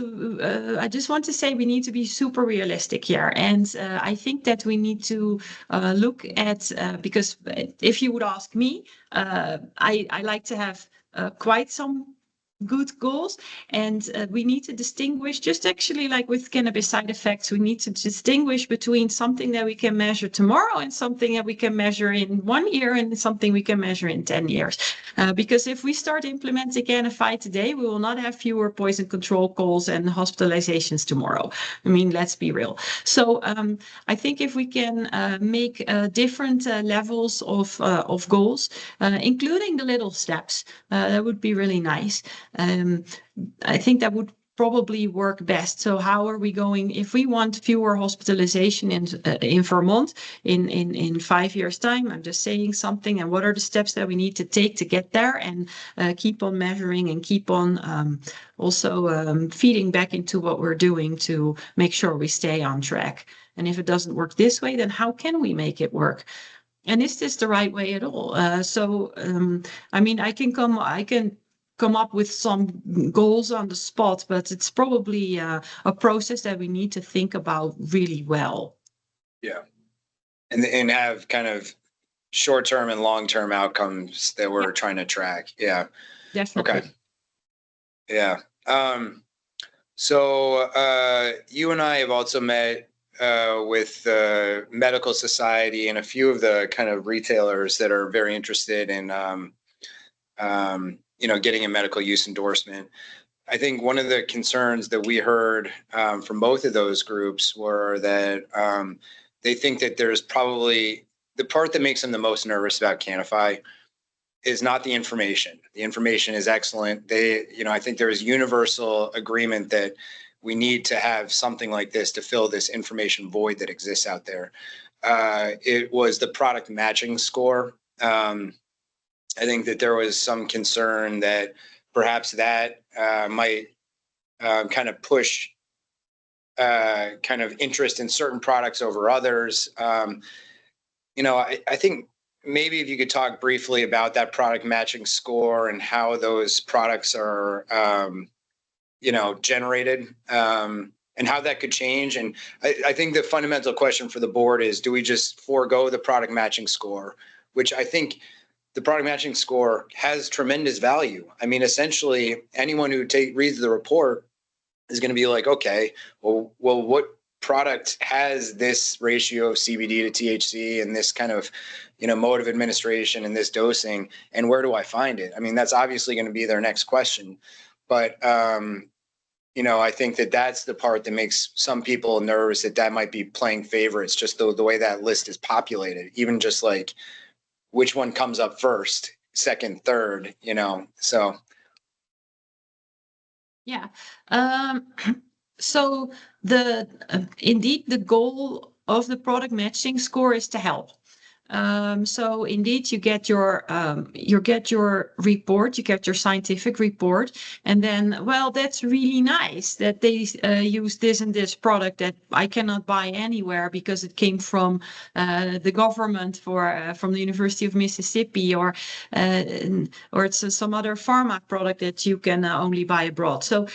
I just want to say we need to be super realistic here. And I think that we need to look at, because if you would ask me, I like to have quite some good goals, and we need to distinguish, just actually like with cannabis side effects, we need to distinguish between something that we can measure tomorrow and something that we can measure in 1 year and something we can measure in 10 years. Because if we start implementing Canify today, we will not have fewer poison control calls and hospitalizations tomorrow. I mean, let's be real. So I think if we can make different levels of goals, including the little steps, that would be really nice. I think that would probably work best. So how are we going, if we want fewer hospitalization in Vermont in 5 years time, I'm just saying something, and what are the steps that we need to take to get there, and keep on measuring and keep on also feeding back into what we're doing to make sure we stay on track. And if it doesn't work this way, then how can we make it work? And is this the right way at all? I mean, I can come up with some goals on the spot, but it's probably a process that we need to think about really well. Yeah. And have kind of short-term and long-term outcomes that we're trying to track. Yeah. Definitely. Okay. Yeah. So you and I have also met with the medical society and a few of the kind of retailers that are very interested in getting a medical use endorsement. I think one of the concerns that we heard from both of those groups were that they think that there's probably the part that makes them the most nervous about Canify is not the information. The information is excellent. I think there is universal agreement that we need to have something like this to fill this information void that exists out there. It was the product matching score. I think that there was some concern that perhaps that might kind of push kind of interest in certain products over others. I think maybe if you could talk briefly about that product matching score and how those products are, generated and how that could change. And I think the fundamental question for the board is, do we just forego the product matching score, which I think the product matching score has tremendous value. I mean, essentially, anyone who reads the report is going to be like, okay, well, what product has this ratio of CBD to THC and this kind of, mode of administration and this dosing, and where do I find it? I mean, that's obviously going to be their next question. But, I think that that's the part that makes some people nervous, that might be playing favorites, just the way that list is populated, even just like which one comes up first, second, third, so. Yeah. So indeed the goal of the product matching score is to help. So indeed you get your report, you get your scientific report, and then, well, that's really nice that they use this and this product that I cannot buy anywhere because it came from the government from the University of Mississippi, or it's some other pharma product that you can only buy abroad. So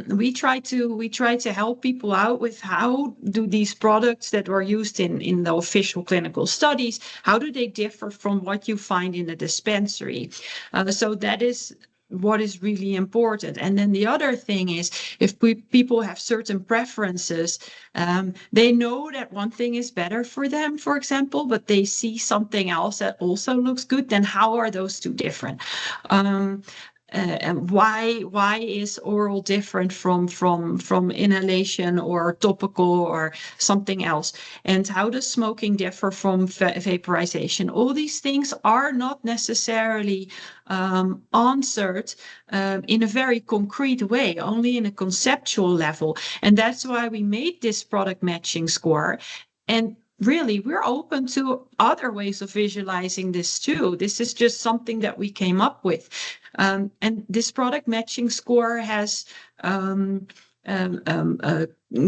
we try to help people out with how do these products that were used in the official clinical studies, how do they differ from what you find in the dispensary? So that is what is really important. And then the other thing is, if people have certain preferences, they know that one thing is better for them, for example, but they see something else that also looks good, then how are those two different? And why is oral different from inhalation or topical or something else? And how does smoking differ from vaporization? All these things are not necessarily answered in a very concrete way, only in a conceptual level. And that's why we made this product matching score. And really, we're open to other ways of visualizing this too. This is just something that we came up with. And this product matching score has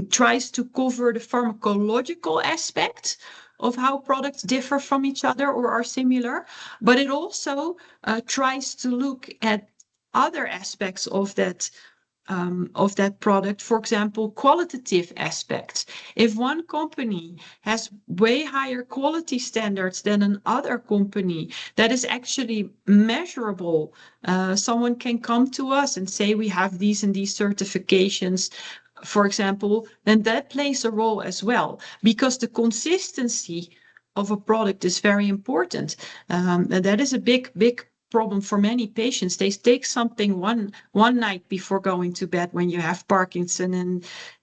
tries to cover the pharmacological aspect of how products differ from each other or are similar, but it also tries to look at other aspects of that product, for example, qualitative aspects. If one company has way higher quality standards than another company, that is actually measurable. Someone can come to us and say, we have these and these certifications, for example, then that plays a role as well, because the consistency of a product is very important. And that is a big problem for many patients. They take something one night before going to bed when you have Parkinson,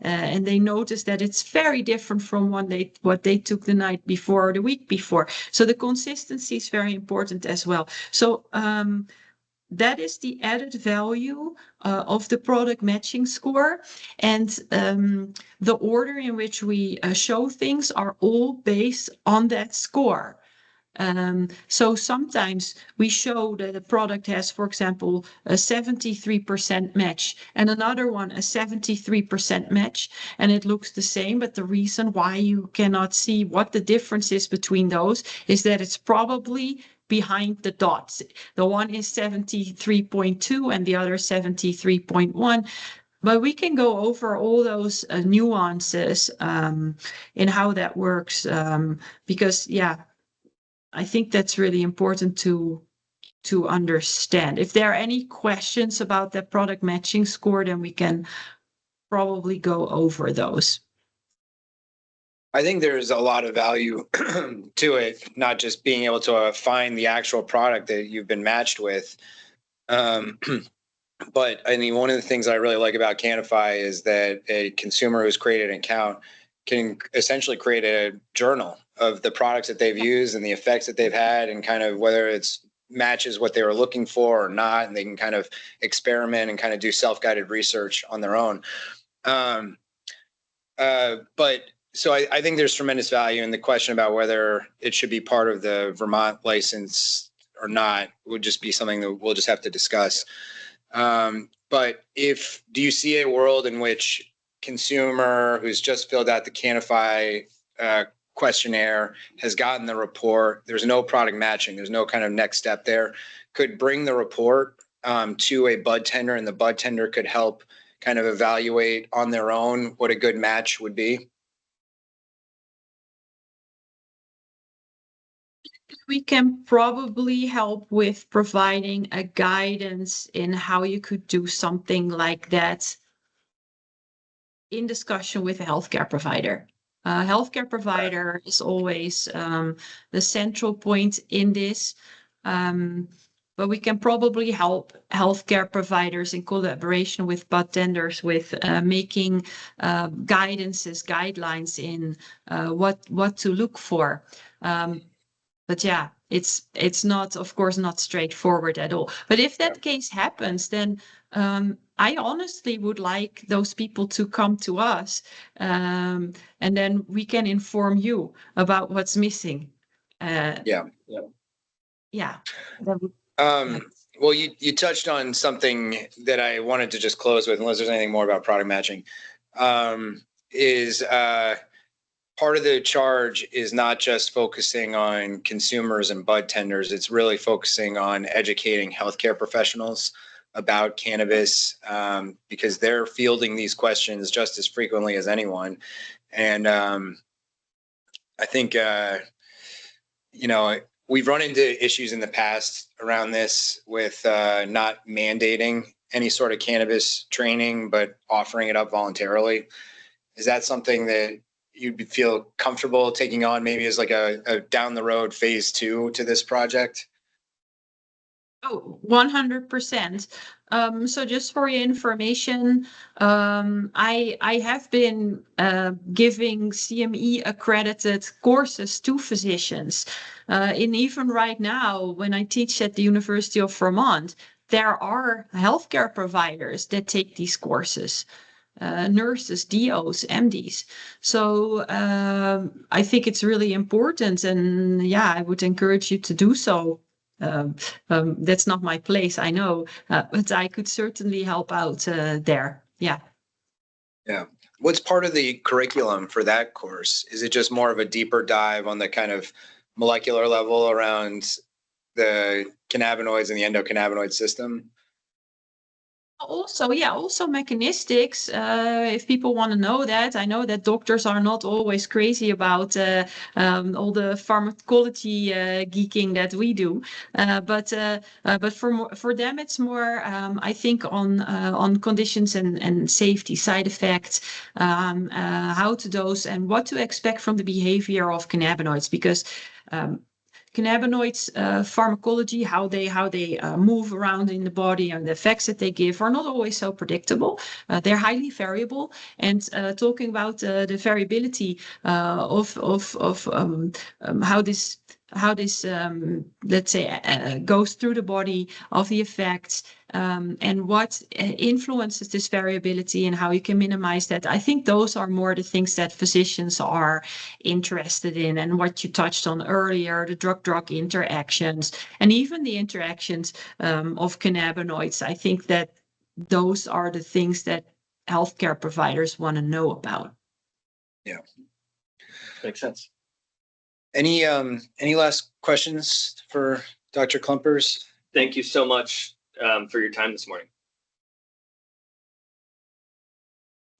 and they notice that it's very different from what they took the night before or the week before. So the consistency is very important as well. So that is the added value of the product matching score. And the order in which we show things are all based on that score. So sometimes we show that a product has, for example, a 73% match and another one a 73% match, and it looks the same. But the reason why you cannot see what the difference is between those is that it's probably behind the dots. The one is 73.2 and the other 73.1. But we can go over all those nuances in how that works, because, yeah, I think that's really important to understand. If there are any questions about the product matching score, then we can probably go over those. I think there's a lot of value to it, not just being able to find the actual product that you've been matched with. But I mean, one of the things I really like about Canify is that a consumer who's created an account can essentially create a journal of the products that they've used and the effects that they've had, and kind of whether it's matches what they were looking for or not, and they can kind of experiment and kind of do self-guided research on their own. But so I think there's tremendous value in the question about whether it should be part of the Vermont license or not would just be something that we'll just have to discuss. But do you see a world in which consumer who's just filled out the Canify questionnaire, has gotten the report, there's no product matching, there's no kind of next step there, could bring the report to a bud tender, and the bud tender could help kind of evaluate on their own what a good match would be? We can probably help with providing a guidance in how you could do something like that in discussion with a healthcare provider. A healthcare provider is always the central point in this. But we can probably help healthcare providers in collaboration with bartenders with making guidelines in what to look for. But yeah, it's not, of course, not straightforward at all. But if that case happens, then I honestly would like those people to come to us, and then we can inform you about what's missing. Yeah. Yeah. That would, Well, you touched on something that I wanted to just close with, unless there's anything more about product matching, is part of the charge is not just focusing on consumers and bud tenders. It's really focusing on educating healthcare professionals about cannabis, because they're fielding these questions just as frequently as anyone. And I think, we've run into issues in the past around this with not mandating any sort of cannabis training, but offering it up voluntarily. Is that something that you'd feel comfortable taking on maybe as like a down the road phase 2 to this project? Oh, 100%. So just for your information, I have been giving CME accredited courses to physicians. And even right now, when I teach at the University of Vermont, there are healthcare providers that take these courses. Nurses, DOs, MDs. So I think it's really important, and yeah, I would encourage you to do so. That's not my place, I know, but I could certainly help out there. Yeah. Yeah. What's part of the curriculum for that course? Is it just more of a deeper dive on the kind of molecular level around the cannabinoids and the endocannabinoid system? Also mechanistics. If people want to know that, I know that doctors are not always crazy about all the pharmacology geeking that we do, but for them it's more, I think, on conditions and safety, side effects, how to dose, and what to expect from the behavior of cannabinoids, because cannabinoids pharmacology, how they move around in the body and the effects that they give are not always so predictable. They're highly variable. And talking about the variability of how this let's say goes through the body, of the effects, and what influences this variability and how you can minimize that. I think those are more the things that physicians are interested in, and what you touched on earlier, the drug-drug interactions, and even the interactions of cannabinoids. I think that those are the things that healthcare providers want to know about. Yeah. Makes sense. Any last questions for Dr. Klumpers? Thank you so much for your time this morning.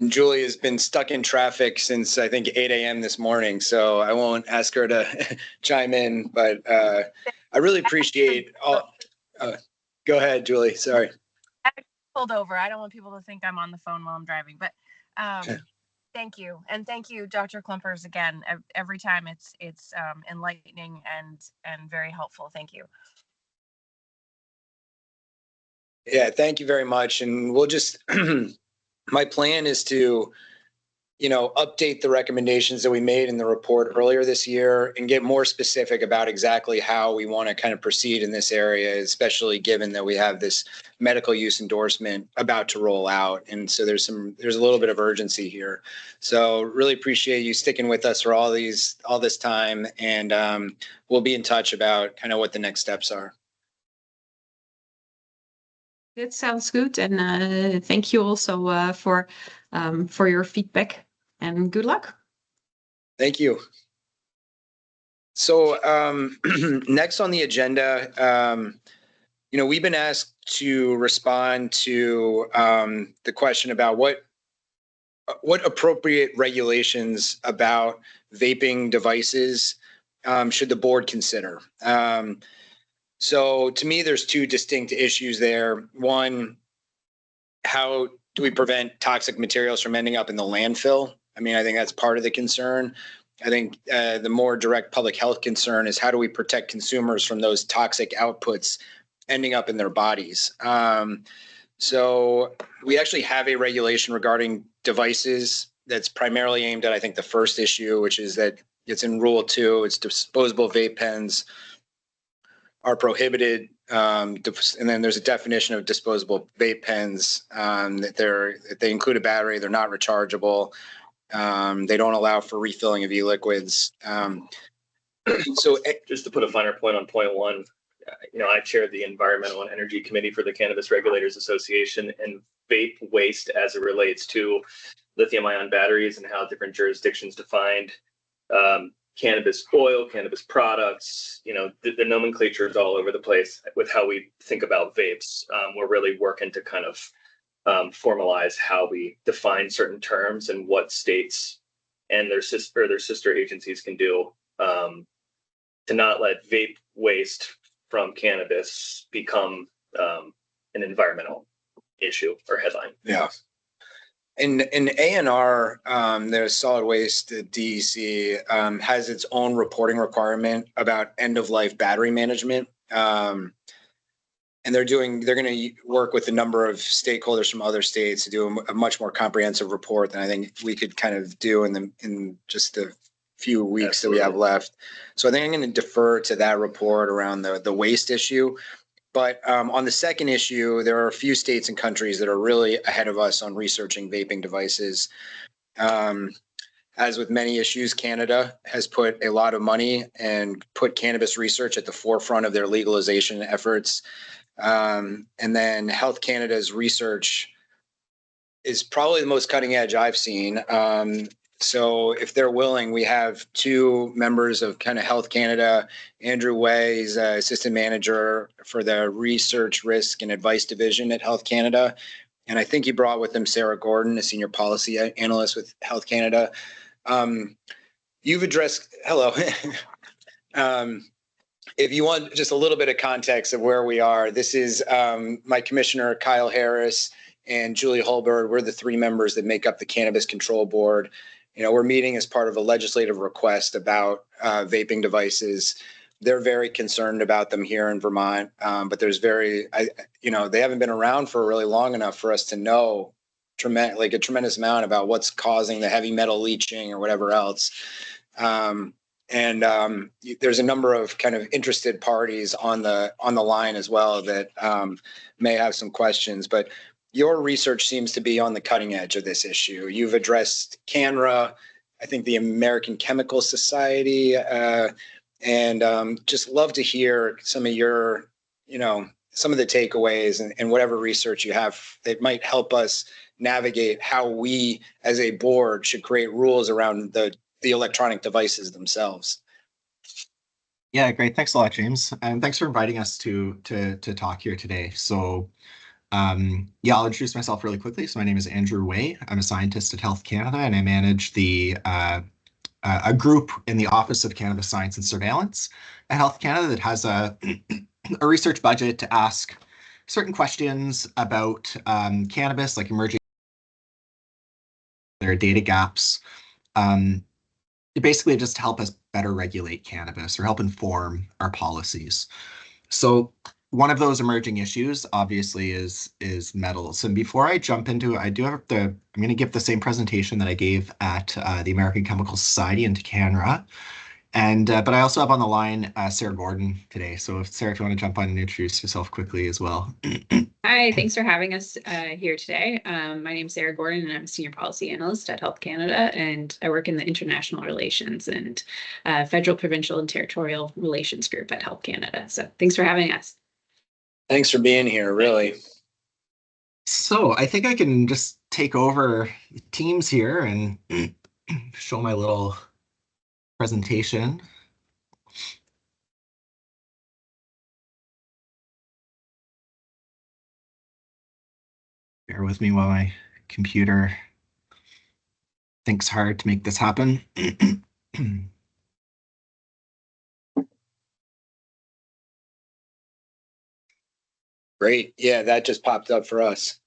Julie has been stuck in traffic since I think 8 a.m. this morning, so I won't ask her to chime in, but I really appreciate all. Go ahead, Julie. Sorry. I pulled over. I don't want people to think I'm on the phone while I'm driving, but thank you. And thank you, Dr. Klumpers, again. Every time it's enlightening and very helpful. Thank you. Yeah, thank you very much. And we'll just, my plan is to, update the recommendations that we made in the report earlier this year and get more specific about exactly how we want to kind of proceed in this area, especially given that we have this medical use endorsement about to roll out. And so there's a little bit of urgency here. So really appreciate you sticking with us for all this time. And we'll be in touch about kind of what the next steps are. That sounds good. And thank you also for your feedback, and good luck. Thank you. So next on the agenda, we've been asked to respond to the question about what appropriate regulations about vaping devices should the board consider? So to me, there's two distinct issues there. One, how do we prevent toxic materials from ending up in the landfill? I mean, I think that's part of the concern. I think the more direct public health concern is how do we protect consumers from those toxic outputs ending up in their bodies? So we actually have a regulation regarding devices that's primarily aimed at, I think, the first issue, which is that it's in Rule 2. It's disposable vape pens are prohibited. And then there's a definition of disposable vape pens that they include a battery. They're not rechargeable. They don't allow for refilling of e-liquids. So just to put a finer point on point one, I chair the Environmental and Energy Committee for the Cannabis Regulators Association, and vape waste as it relates to lithium-ion batteries and how different jurisdictions defined cannabis oil, cannabis products, the nomenclature is all over the place with how we think about vapes. We're really working to kind of formalize how we define certain terms and what states and their sister agencies can do to not let vape waste from cannabis become an environmental issue or headline. Yeah. In ANR, the solid waste DEC has its own reporting requirement about end-of-life battery management. And they're going to work with a number of stakeholders from other states to do a much more comprehensive report than I think we could kind of do in just the few weeks that we have left. So I think I'm going to defer to that report around the waste issue. But on the second issue, there are a few states and countries that are really ahead of us on researching vaping devices. As with many issues, Canada has put a lot of money and put cannabis research at the forefront of their legalization efforts. And then Health Canada's research is probably the most cutting edge I've seen. So if they're willing, we have two members of kind of Health Canada. Andrew Way is assistant manager for the research, risk, and advice division at Health Canada. And I think he brought with him Sarah Gordon, a senior policy analyst with Health Canada. You've addressed, hello. If you want just a little bit of context of where we are, this is my commissioner, Kyle Harris, and Julie Holberg. We're the three members that make up the Cannabis Control Board. We're meeting as part of a legislative request about vaping devices. They're very concerned about them here in Vermont, but they haven't been around for really long enough for us to know a tremendous amount about what's causing the heavy metal leaching or whatever else. And there's a number of kind of interested parties on the line as well that may have some questions, but your research seems to be on the cutting edge of this issue. You've addressed CANRA, I think the American Chemical Society, and just love to hear some of your, some of the takeaways and whatever research you have that might help us navigate how we as a board should create rules around the electronic devices themselves. Yeah, great. Thanks a lot, James. And thanks for inviting us to talk here today. So I'll introduce myself really quickly. So my name is Andrew Way. I'm a scientist at Health Canada, and I manage a group in the Office of Cannabis Science and Surveillance at Health Canada that has a research budget to ask certain questions about cannabis, like emerging there are data gaps. Basically just to help us better regulate cannabis or help inform our policies. So one of those emerging issues obviously is metals. And before I jump into it, I'm going to give the same presentation that I gave at the American Chemical Society and to CANRA. But I also have on the line Sarah Gordon today. So Sarah, if you want to jump on and introduce yourself quickly as well. Hi, thanks for having us here today. My name is Sarah Gordon, and I'm a senior policy analyst at Health Canada, and I work in the international relations and federal, provincial, and territorial relations group at Health Canada. So thanks for having us. Thanks for being here, really. So I think I can just take over Teams here and show my little presentation. Bear with me while my computer thinks hard to make this happen. Great. Yeah, that just popped up for us.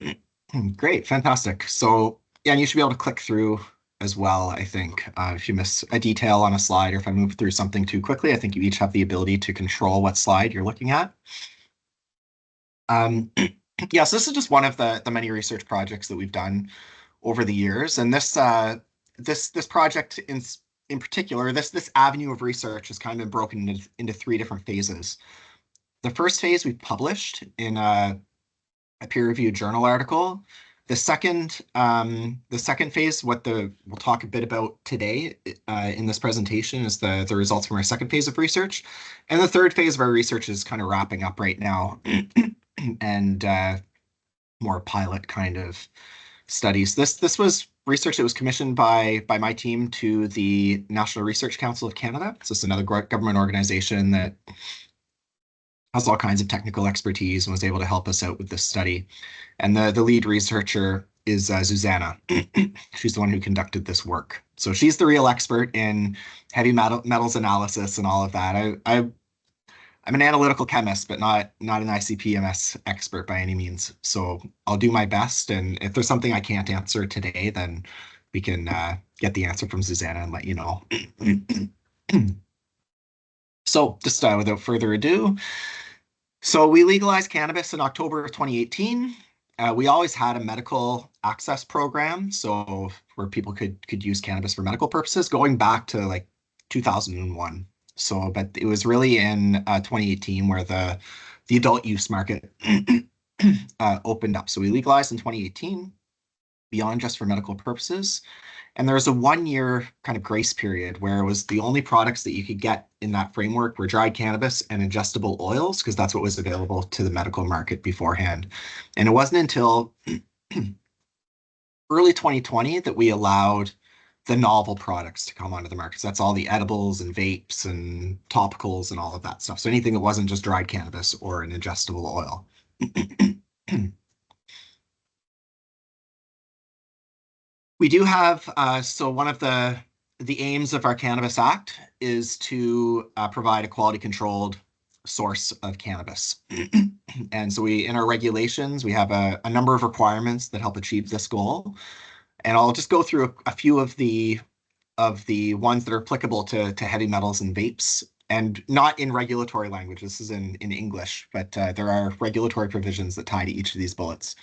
Great, fantastic. So yeah, and you should be able to click through as well, I think. If you miss a detail on a slide or if I move through something too quickly, I think you each have the ability to control what slide you're looking at. Yeah, so this is just one of the many research projects that we've done over the years. And this project in particular, this avenue of research has kind of been broken into three different phases. The first phase we published in a peer-reviewed journal article. The second phase, we'll talk a bit about today in this presentation, is the results from our second phase of research. And the third phase of our research is kind of wrapping up right now and more pilot kind of studies. This was research that was commissioned by my team to the National Research Council of Canada. So it's another government organization that has all kinds of technical expertise and was able to help us out with this study. And the lead researcher is Susanna. She's the one who conducted this work. So she's the real expert in heavy metals analysis and all of that. I'm an analytical chemist, but not an ICP-MS expert by any means. So I'll do my best. And if there's something I can't answer today, then we can get the answer from Susanna and let you know. So just without further ado, so we legalized cannabis in October of 2018. We always had a medical access program, so where people could use cannabis for medical purposes, going back to like 2001. So, but it was really in 2018 where the adult use market opened up. So we legalized in 2018 beyond just for medical purposes. And there was a 1-year kind of grace period where it was the only products that you could get in that framework were dried cannabis and ingestible oils, because that's what was available to the medical market beforehand. And it wasn't until early 2020 that we allowed the novel products to come onto the market. So that's all the edibles and vapes and topicals and all of that stuff. So anything that wasn't just dried cannabis or an ingestible oil. We do have, so one of the aims of our Cannabis Act is to provide a quality controlled source of cannabis. And so in our regulations, we have a number of requirements that help achieve this goal. And I'll just go through a few of the ones that are applicable to heavy metals and vapes, and not in regulatory language. This is in English, but there are regulatory provisions that tie to each of these bullets.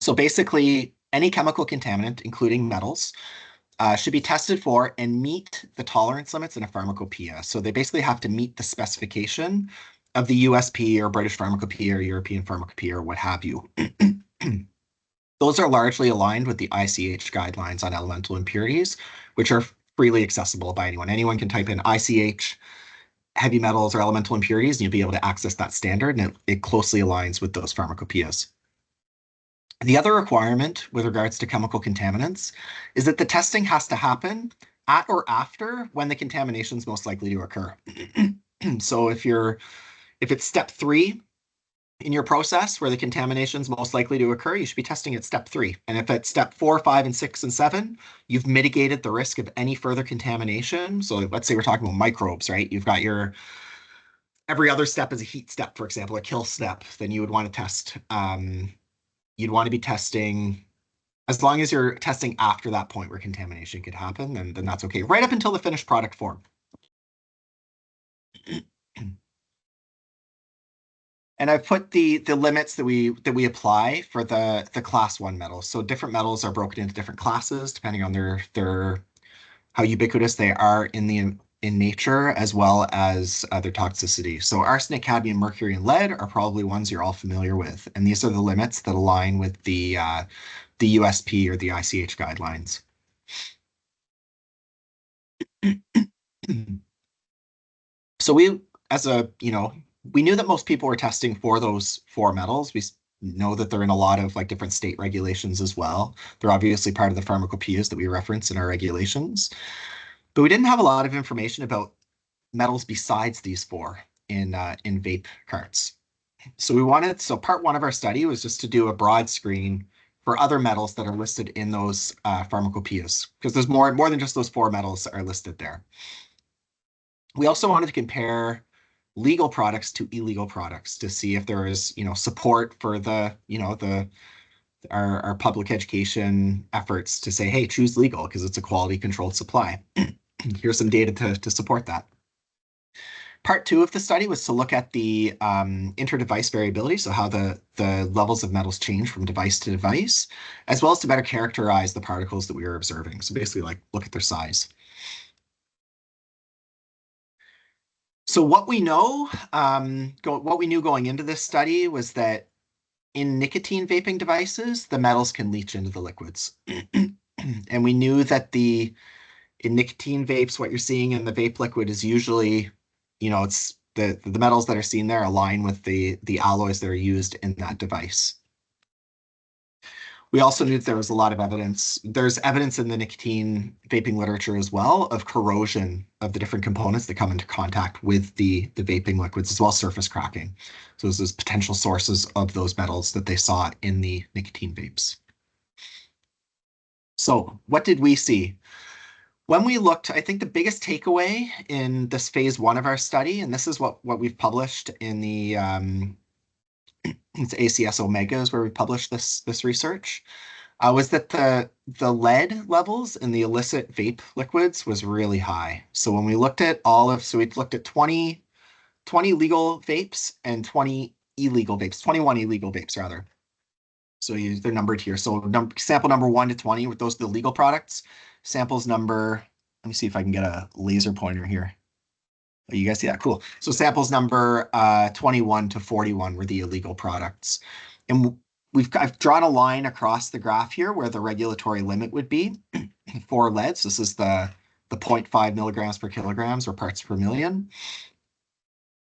So basically, any chemical contaminant, including metals, should be tested for and meet the tolerance limits in a pharmacopoeia. So they basically have to meet the specification of the USP or British Pharmacopoeia or European Pharmacopoeia or what have you. Those are largely aligned with the ICH guidelines on elemental impurities, which are freely accessible by anyone. Anyone can type in ICH, heavy metals or elemental impurities, and you'll be able to access that standard, and it closely aligns with those pharmacopoeias. The other requirement with regards to chemical contaminants is that the testing has to happen at or after when the contamination is most likely to occur. So if it's step 3 in your process where the contamination is most likely to occur, you should be testing at step 3. And if it's step 4, 5, and 6, and 7, you've mitigated the risk of any further contamination. So let's say we're talking about microbes, right? You've got every other step is a heat step, for example, a kill step. Then you would want to test. You'd want to be testing, as long as you're testing after that point where contamination could happen, then that's okay, right up until the finished product form. And I've put the limits that we apply for the class 1 metals. So different metals are broken into different classes depending on their how ubiquitous they are in nature, as well as their toxicity. So arsenic, cadmium, mercury, and lead are probably ones you're all familiar with. And these are the limits that align with the USP or the ICH guidelines. So we knew that most people were testing for those 4 metals. We know that they're in a lot of like different state regulations as well. They're obviously part of the pharmacopoeias that we reference in our regulations. But we didn't have a lot of information about metals besides these 4 in vape carts. So part 1 of our study was just to do a broad screen for other metals that are listed in those pharmacopoeias, because there's more than just those 4 metals that are listed there. We also wanted to compare legal products to illegal products to see if there is, support for our public education efforts to say, hey, choose legal because it's a quality controlled supply. Here's some data to support that. Part 2 of the study was to look at the inter-device variability, so how the levels of metals change from device to device, as well as to better characterize the particles that we were observing. So basically, like, look at their size. So what we know, what we knew going into this study was that in nicotine vaping devices, the metals can leach into the liquids. And we knew that in nicotine vapes, what you're seeing in the vape liquid is usually, it's the metals that are seen there align with the alloys that are used in that device. We also knew that there was a lot of evidence. There's evidence in the nicotine vaping literature as well of corrosion of the different components that come into contact with the vaping liquids, as well as surface cracking. So this is potential sources of those metals that they saw in the nicotine vapes. So what did we see? When we looked, I think the biggest takeaway in this phase 1 of our study, and this is what we've published in the it's ACS Omegas where we published this research, was that the lead levels in the illicit vape liquids was really high. So when we looked at we looked at 20 legal vapes and 20 illegal vapes, 21 illegal vapes rather. So they're numbered here. So sample number 1 to 20, with those are the legal products. Samples number, let me see if I can get a laser pointer here. Oh, you guys see that? Cool. So samples number 21 to 41 were the illegal products. And I've drawn a line across the graph here where the regulatory limit would be for lead. So this is the 0.5 milligrams per kilograms or parts per million.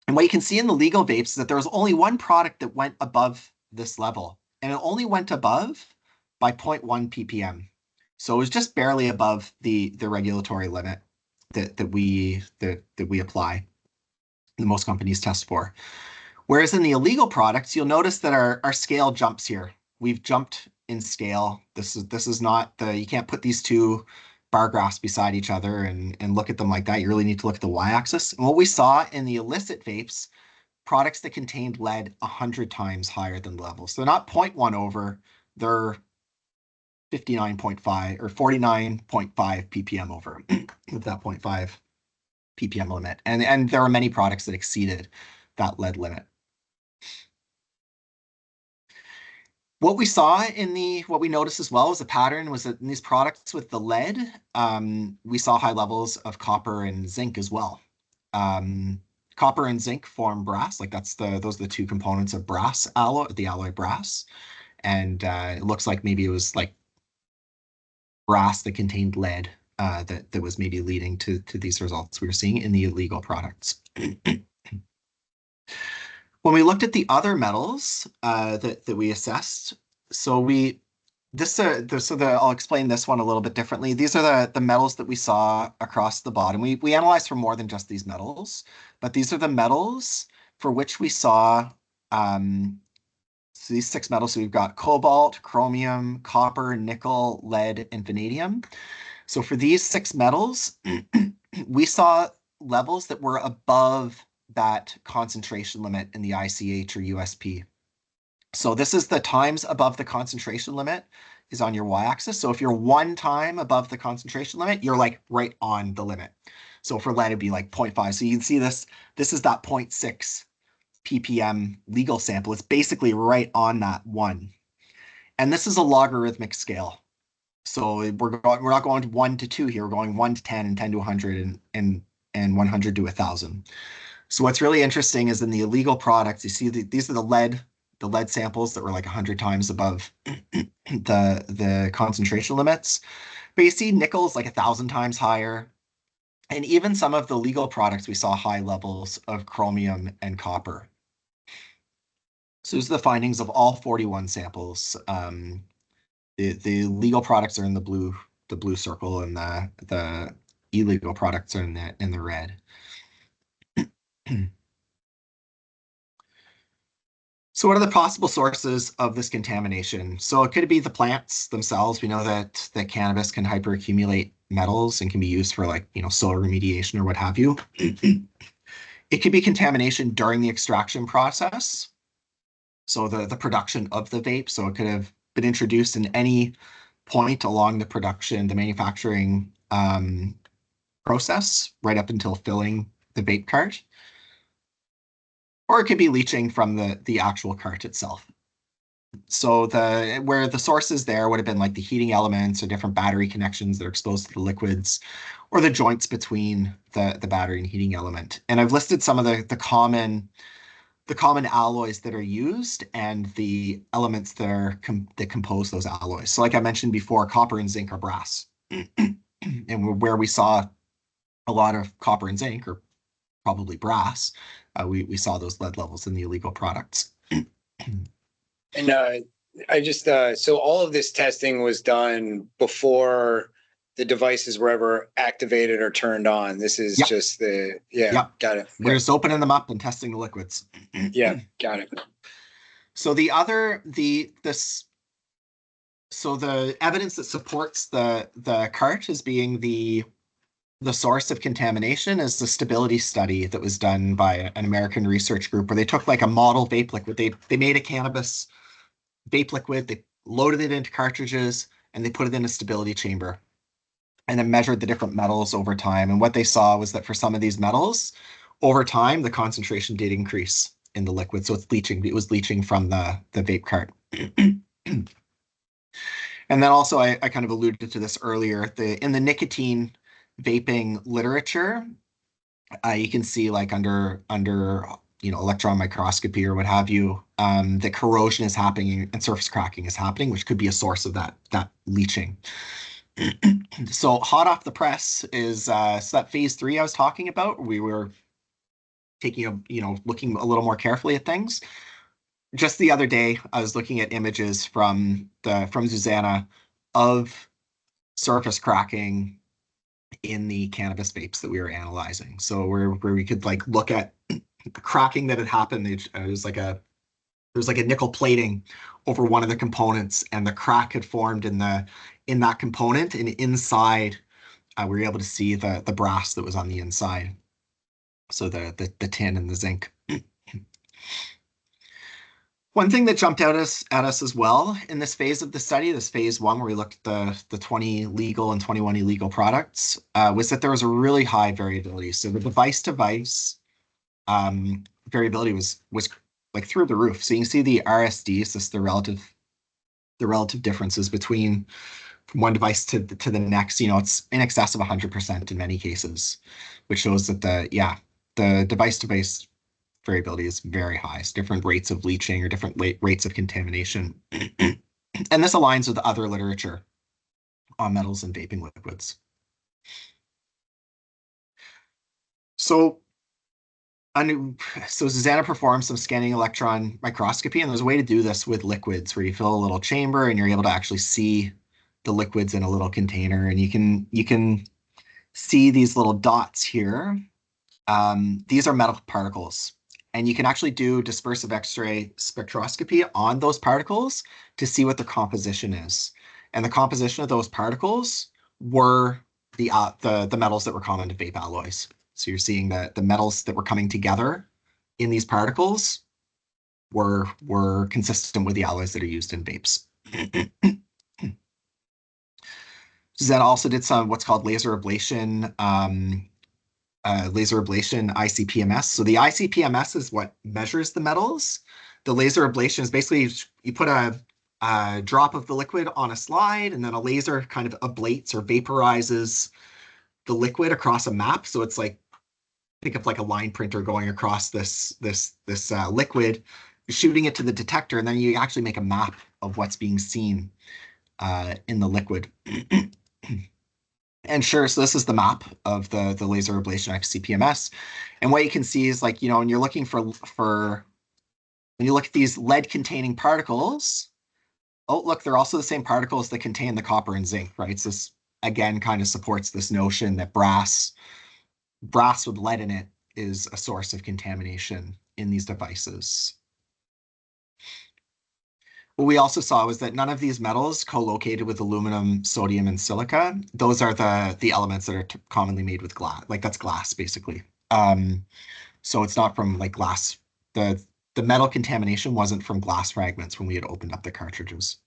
And what you can see in the legal vapes is that there was only one product that went above this level, and it only went above by 0.1 ppm. So it was just barely above the regulatory limit that we apply, that most companies test for. Whereas in the illegal products, you'll notice that our scale jumps here. We've jumped in scale. This is not you can't put these two bar graphs beside each other and look at them like that. You really need to look at the y-axis. And what we saw in the illicit vapes, products that contained lead 100 times higher than the levels. So they're not 0.1 over, they're 59.5 or 49.5 ppm over with that 0.5 ppm limit. And there are many products that exceeded that lead limit. What we saw what we noticed as well as a pattern was that in these products with the lead, we saw high levels of copper and zinc as well. Copper and zinc form brass, like those are the two components of brass alloy, the alloy brass. And it looks like maybe it was like brass that contained lead that was maybe leading to these results we were seeing in the illegal products. When we looked at the other metals that we assessed, so I'll explain this one a little bit differently. These are the metals that we saw across the bottom. We analyzed for more than just these metals, but these are the metals for which we saw so these 6 metals. So we've got cobalt, chromium, copper, nickel, lead, and vanadium. So for these 6 metals, we saw levels that were above that concentration limit in the ICH or USP. So this is the times above the concentration limit is on your y-axis. So if you're 1 time above the concentration limit, you're like right on the limit. So for lead, it'd be like 0.5. So you can see this is that 0.6 ppm legal sample. It's basically right on that 1. And this is a logarithmic scale. So we're not going to 1 to 2 here. We're going 1 to 10 and 10 to 100 and 100 to 1,000. So what's really interesting is in the illegal products, you see these are the lead samples that were like 100 times above the concentration limits. But you see nickel's like 1,000 times higher. And even some of the legal products, we saw high levels of chromium and copper. So these are the findings of all 41 samples. The legal products are in the blue circle, and the illegal products are in the red. So what are the possible sources of this contamination? So it could be the plants themselves. We know that cannabis can hyperaccumulate metals and can be used for soil remediation or what have you. It could be contamination during the extraction process. So the production of the vape. So it could have been introduced in any point along the production, the manufacturing process, right up until filling the vape cart. Or it could be leaching from the actual cart itself. So where the sources there would have been like the heating elements or different battery connections that are exposed to the liquids, or the joints between the battery and heating element. And I've listed some of the common alloys that are used and the elements that compose those alloys. So like I mentioned before, copper and zinc are brass. And where we saw a lot of copper and zinc, or probably brass, we saw those lead levels in the illegal products. And I just, so all of this testing was done before the devices were ever activated or turned on. This is just got it. We're just opening them up and testing the liquids. Yeah, got it. So the evidence that supports the cart as being the source of contamination is the stability study that was done by an American research group, where they took like a model vape liquid. They made a cannabis vape liquid, they loaded it into cartridges, and they put it in a stability chamber, and then measured the different metals over time. And what they saw was that for some of these metals, over time, the concentration did increase in the liquid. So it's leaching. It was leaching from the vape cart. And then also, I kind of alluded to this earlier, in the nicotine vaping literature, you can see like under electron microscopy or what have you, that corrosion is happening and surface cracking is happening, which could be a source of that leaching. So hot off the press is so that phase 3 I was talking about. We were taking looking a little more carefully at things. Just the other day, I was looking at images from Susanna of surface cracking in the cannabis vapes that we were analyzing. So where we could like look at the cracking that had happened. It was like a nickel plating over one of the components, and the crack had formed in that component, and inside we were able to see the brass that was on the inside. So the tin and the zinc. One thing that jumped out at us as well in this phase of the study, this phase 1, where we looked at the 20 legal and 21 illegal products, was that there was a really high variability. So the device-to-device variability was like through the roof. So you can see the RSDs, this the relative differences between from one device to the next. It's in excess of 100% in many cases, which shows that the device-to-device variability is very high. It's different rates of leaching or different rates of contamination. And this aligns with other literature on metals and vaping liquids. So Susanna performed some scanning electron microscopy, and there's a way to do this with liquids where you fill a little chamber and you're able to actually see the liquids in a little container, and you can see these little dots here. These are metal particles, and you can actually do dispersive X-ray spectroscopy on those particles to see what the composition is. And the composition of those particles were the metals that were common to vape alloys. So you're seeing that the metals that were coming together in these particles were consistent with the alloys that are used in vapes. Susanna also did some what's called laser ablation ICP-MS. So the ICP-MS is what measures the metals. The laser ablation is basically you put a drop of the liquid on a slide, and then a laser kind of ablates or vaporizes the liquid across a map. So it's like, think of like a line printer going across this liquid, shooting it to the detector, and then you actually make a map of what's being seen in the liquid. And sure, so this is the map of the laser ablation ICP-MS. And what you can see is, like, when you're looking for when you look at these lead-containing particles, oh, look, they're also the same particles that contain the copper and zinc, right? So this, again, kind of supports this notion that brass with lead in it is a source of contamination in these devices. What we also saw was that none of these metals co-located with aluminum, sodium, and silica. Those are the elements that are commonly made with glass. Like, that's glass, basically. So it's not from like glass. The metal contamination wasn't from glass fragments when we had opened up the cartridges.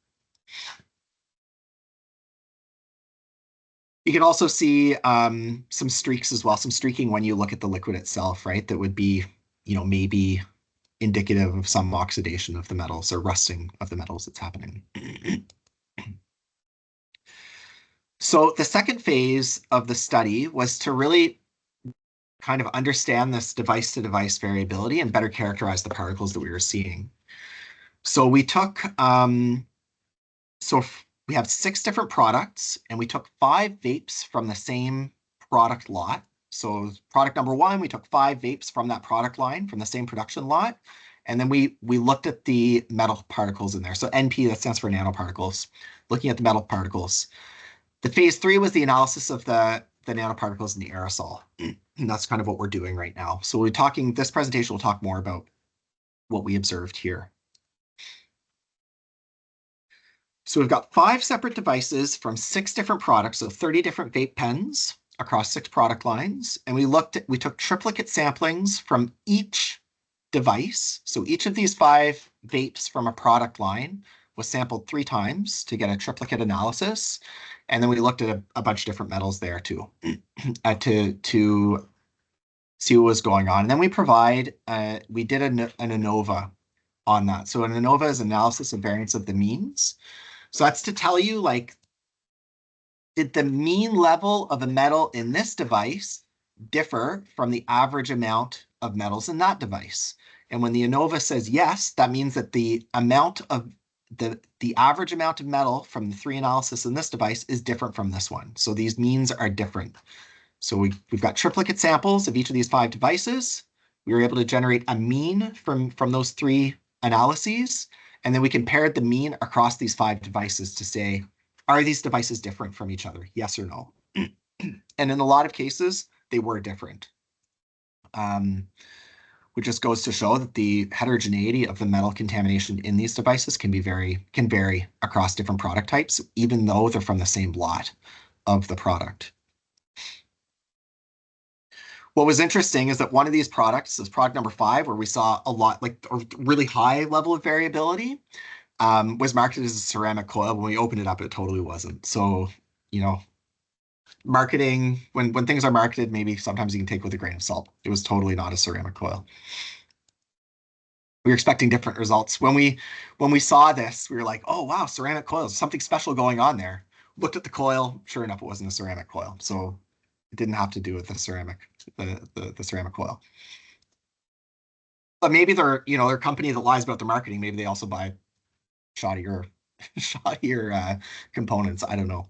You can also see some streaks as well, some streaking when you look at the liquid itself, right? That would be, maybe indicative of some oxidation of the metals or rusting of the metals that's happening. So the second phase of the study was to really kind of understand this device-to-device variability and better characterize the particles that we were seeing. So we took, we have 6 different products, and we took 5 vapes from the same product lot. So product number 1, we took 5 vapes from that product line, from the same production lot. And then we looked at the metal particles in there. So NP, that stands for nanoparticles, looking at the metal particles. The phase 3 was the analysis of the nanoparticles in the aerosol. And that's kind of what we're doing right now. So this presentation will talk more about what we observed here. So we've got 5 separate devices from 6 different products, so 30 different vape pens across 6 product lines. And we took triplicate samplings from each device. So each of these 5 vapes from a product line was sampled 3 times to get a triplicate analysis. And then we looked at a bunch of different metals there too, to see what was going on. And then we did an ANOVA on that. So an ANOVA is analysis of variance of the means. So that's to tell you, like, did the mean level of a metal in this device differ from the average amount of metals in that device? And when the ANOVA says yes, that means that the amount of the average amount of metal from the 3 analysis in this device is different from this one. So these means are different. So we've got triplicate samples of each of these 5 devices. We were able to generate a mean from those 3 analyses. And then we compared the mean across these 5 devices to say, are these devices different from each other? Yes or no? And in a lot of cases, they were different. Which just goes to show that the heterogeneity of the metal contamination in these devices can vary across different product types, even though they're from the same lot of the product. What was interesting is that one of these products, this product number 5, where we saw a lot, like a really high level of variability, was marketed as a ceramic coil. When we opened it up, it totally wasn't. So, marketing, when things are marketed, maybe sometimes you can take with a grain of salt. It was totally not a ceramic coil. We were expecting different results. When we saw this, we were like, oh, wow, ceramic coils, something special going on there. Looked at the coil, sure enough, it wasn't a ceramic coil. So it didn't have to do with the ceramic coil. But maybe they're a company that lies about their marketing. Maybe they also buy shoddier components. I don't know.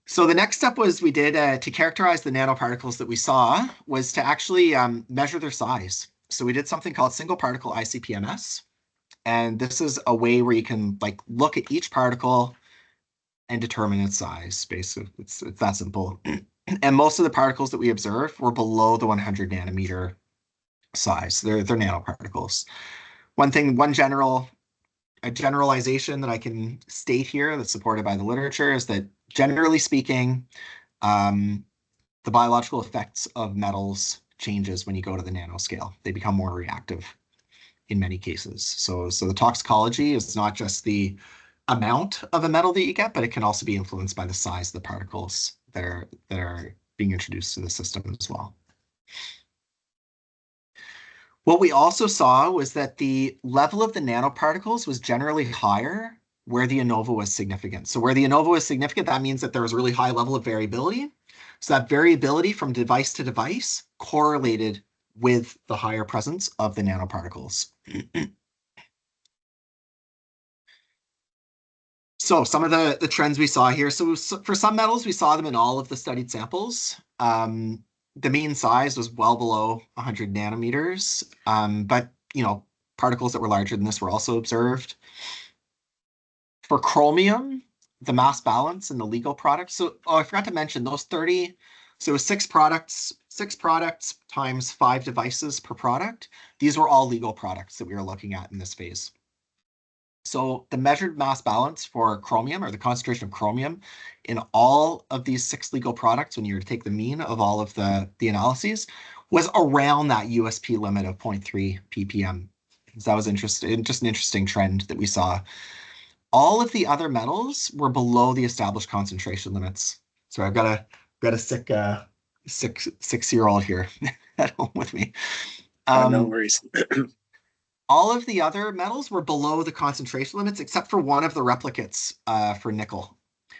So the next step was we did to characterize the nanoparticles that we saw was to actually measure their size. So we did something called single particle ICP-MS. And this is a way where you can look at each particle and determine its size. Basically, it's that simple. And most of the particles that we observed were below the 100 nanometer size. They're nanoparticles. A generalization that I can state here that's supported by the literature is that generally speaking, the biological effects of metals changes when you go to the nanoscale. They become more reactive in many cases. So the toxicology is not just the amount of a metal that you get, but it can also be influenced by the size of the particles that are being introduced to the system as well. What we also saw was that the level of the nanoparticles was generally higher where the ANOVA was significant. So where the ANOVA was significant, that means that there was a really high level of variability. So that variability from device to device correlated with the higher presence of the nanoparticles. So some of the trends we saw here. So for some metals, we saw them in all of the studied samples. The mean size was well below 100 nanometers, but particles that were larger than this were also observed. For chromium, the mass balance in the legal products. So, I forgot to mention those 30. So it was 6 products times 5 devices per product. These were all legal products that we were looking at in this phase. So the measured mass balance for chromium, or the concentration of chromium in all of these 6 legal products, when you were to take the mean of all of the analyses, was around that USP limit of 0.3 ppm. So that was interesting, just an interesting trend that we saw. All of the other metals were below the established concentration limits. So I've got a sick 6-year-old here at home with me. No worries. All of the other metals were below the concentration limits, except for one of the replicates for nickel,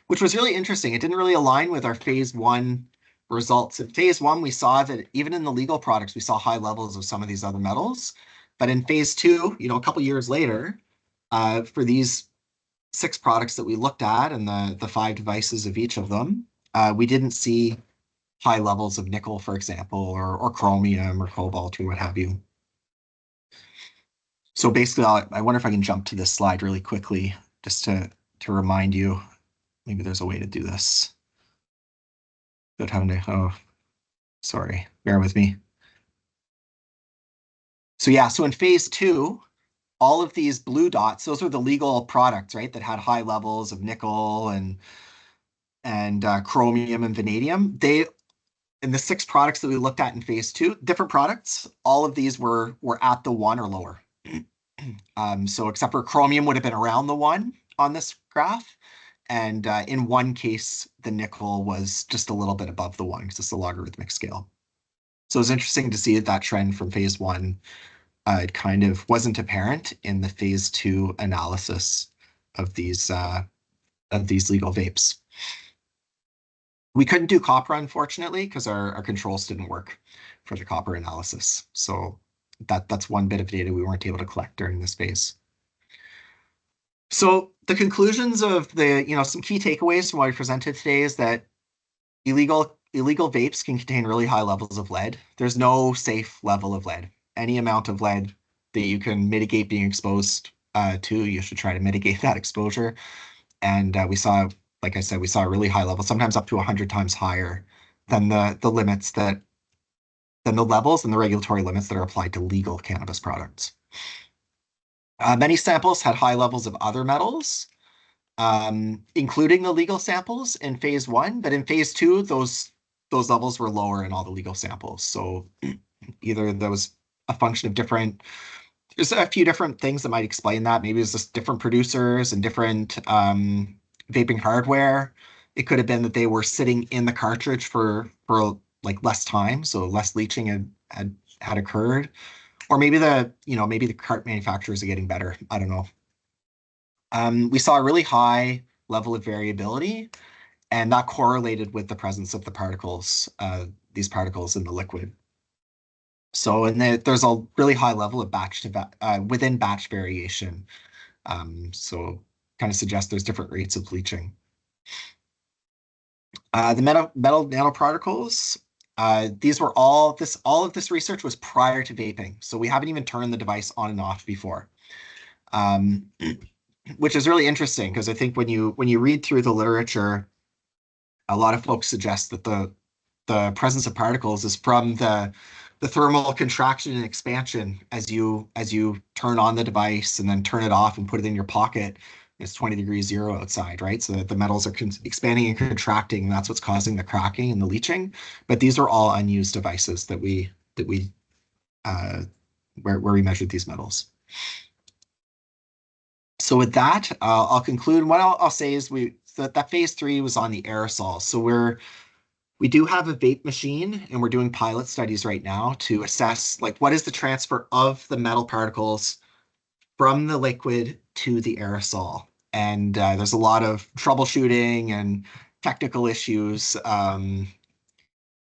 which was really interesting. It didn't really align with our phase 1 results. In phase 1, we saw that even in the legal products, we saw high levels of some of these other metals. But in phase 2, a couple years later, for these 6 products that we looked at and the 5 devices of each of them, we didn't see high levels of nickel, for example, or chromium or cobalt or what have you. So basically, I wonder if I can jump to this slide really quickly, just to remind you. Maybe there's a way to do this without having to, oh, sorry, bear with me. So yeah, so in phase 2, all of these blue dots, those are the legal products, right, that had high levels of nickel and chromium and vanadium. In the 6 products that we looked at in phase 2, different products, all of these were at the 1 or lower. So except for chromium would have been around the 1 on this graph. And in one case, the nickel was just a little bit above the 1 because it's a logarithmic scale. So it's interesting to see that trend from phase 1. It kind of wasn't apparent in the phase 2 analysis of these legal vapes. We couldn't do copper, unfortunately, because our controls didn't work for the copper analysis. So that's one bit of data we weren't able to collect during this phase. So the conclusions of some key takeaways from what I presented today is that illegal vapes can contain really high levels of lead. There's no safe level of lead. Any amount of lead that you can mitigate being exposed to, you should try to mitigate that exposure. And we saw, like I said, we saw a really high level, sometimes up to 100 times higher than the limits than the levels and the regulatory limits that are applied to legal cannabis products. Many samples had high levels of other metals, including the legal samples in phase 1, but in phase 2, those levels were lower in all the legal samples. So either that was a function of there's a few different things that might explain that. Maybe it's just different producers and different vaping hardware. It could have been that they were sitting in the cartridge for like less time, so less leaching had occurred. Or maybe the cart manufacturers are getting better. I don't know. We saw a really high level of variability, and that correlated with the presence of the particles, these particles in the liquid. So, there's a really high level of within batch variation. So kind of suggests there's different rates of leaching. The metal nanoparticles, all of this research was prior to vaping. So we haven't even turned the device on and off before. Which is really interesting because I think when you read through the literature, a lot of folks suggest that the presence of particles is from the thermal contraction and expansion as you turn on the device and then turn it off and put it in your pocket. It's 20 degrees zero outside, right? So the metals are expanding and contracting, and that's what's causing the cracking and the leaching. But these are all unused devices that we where we measured these metals. So with that, I'll conclude. What I'll say is that phase 3 was on the aerosol. So we do have a vape machine, and we're doing pilot studies right now to assess what is the transfer of the metal particles from the liquid to the aerosol. And there's a lot of troubleshooting and technical issues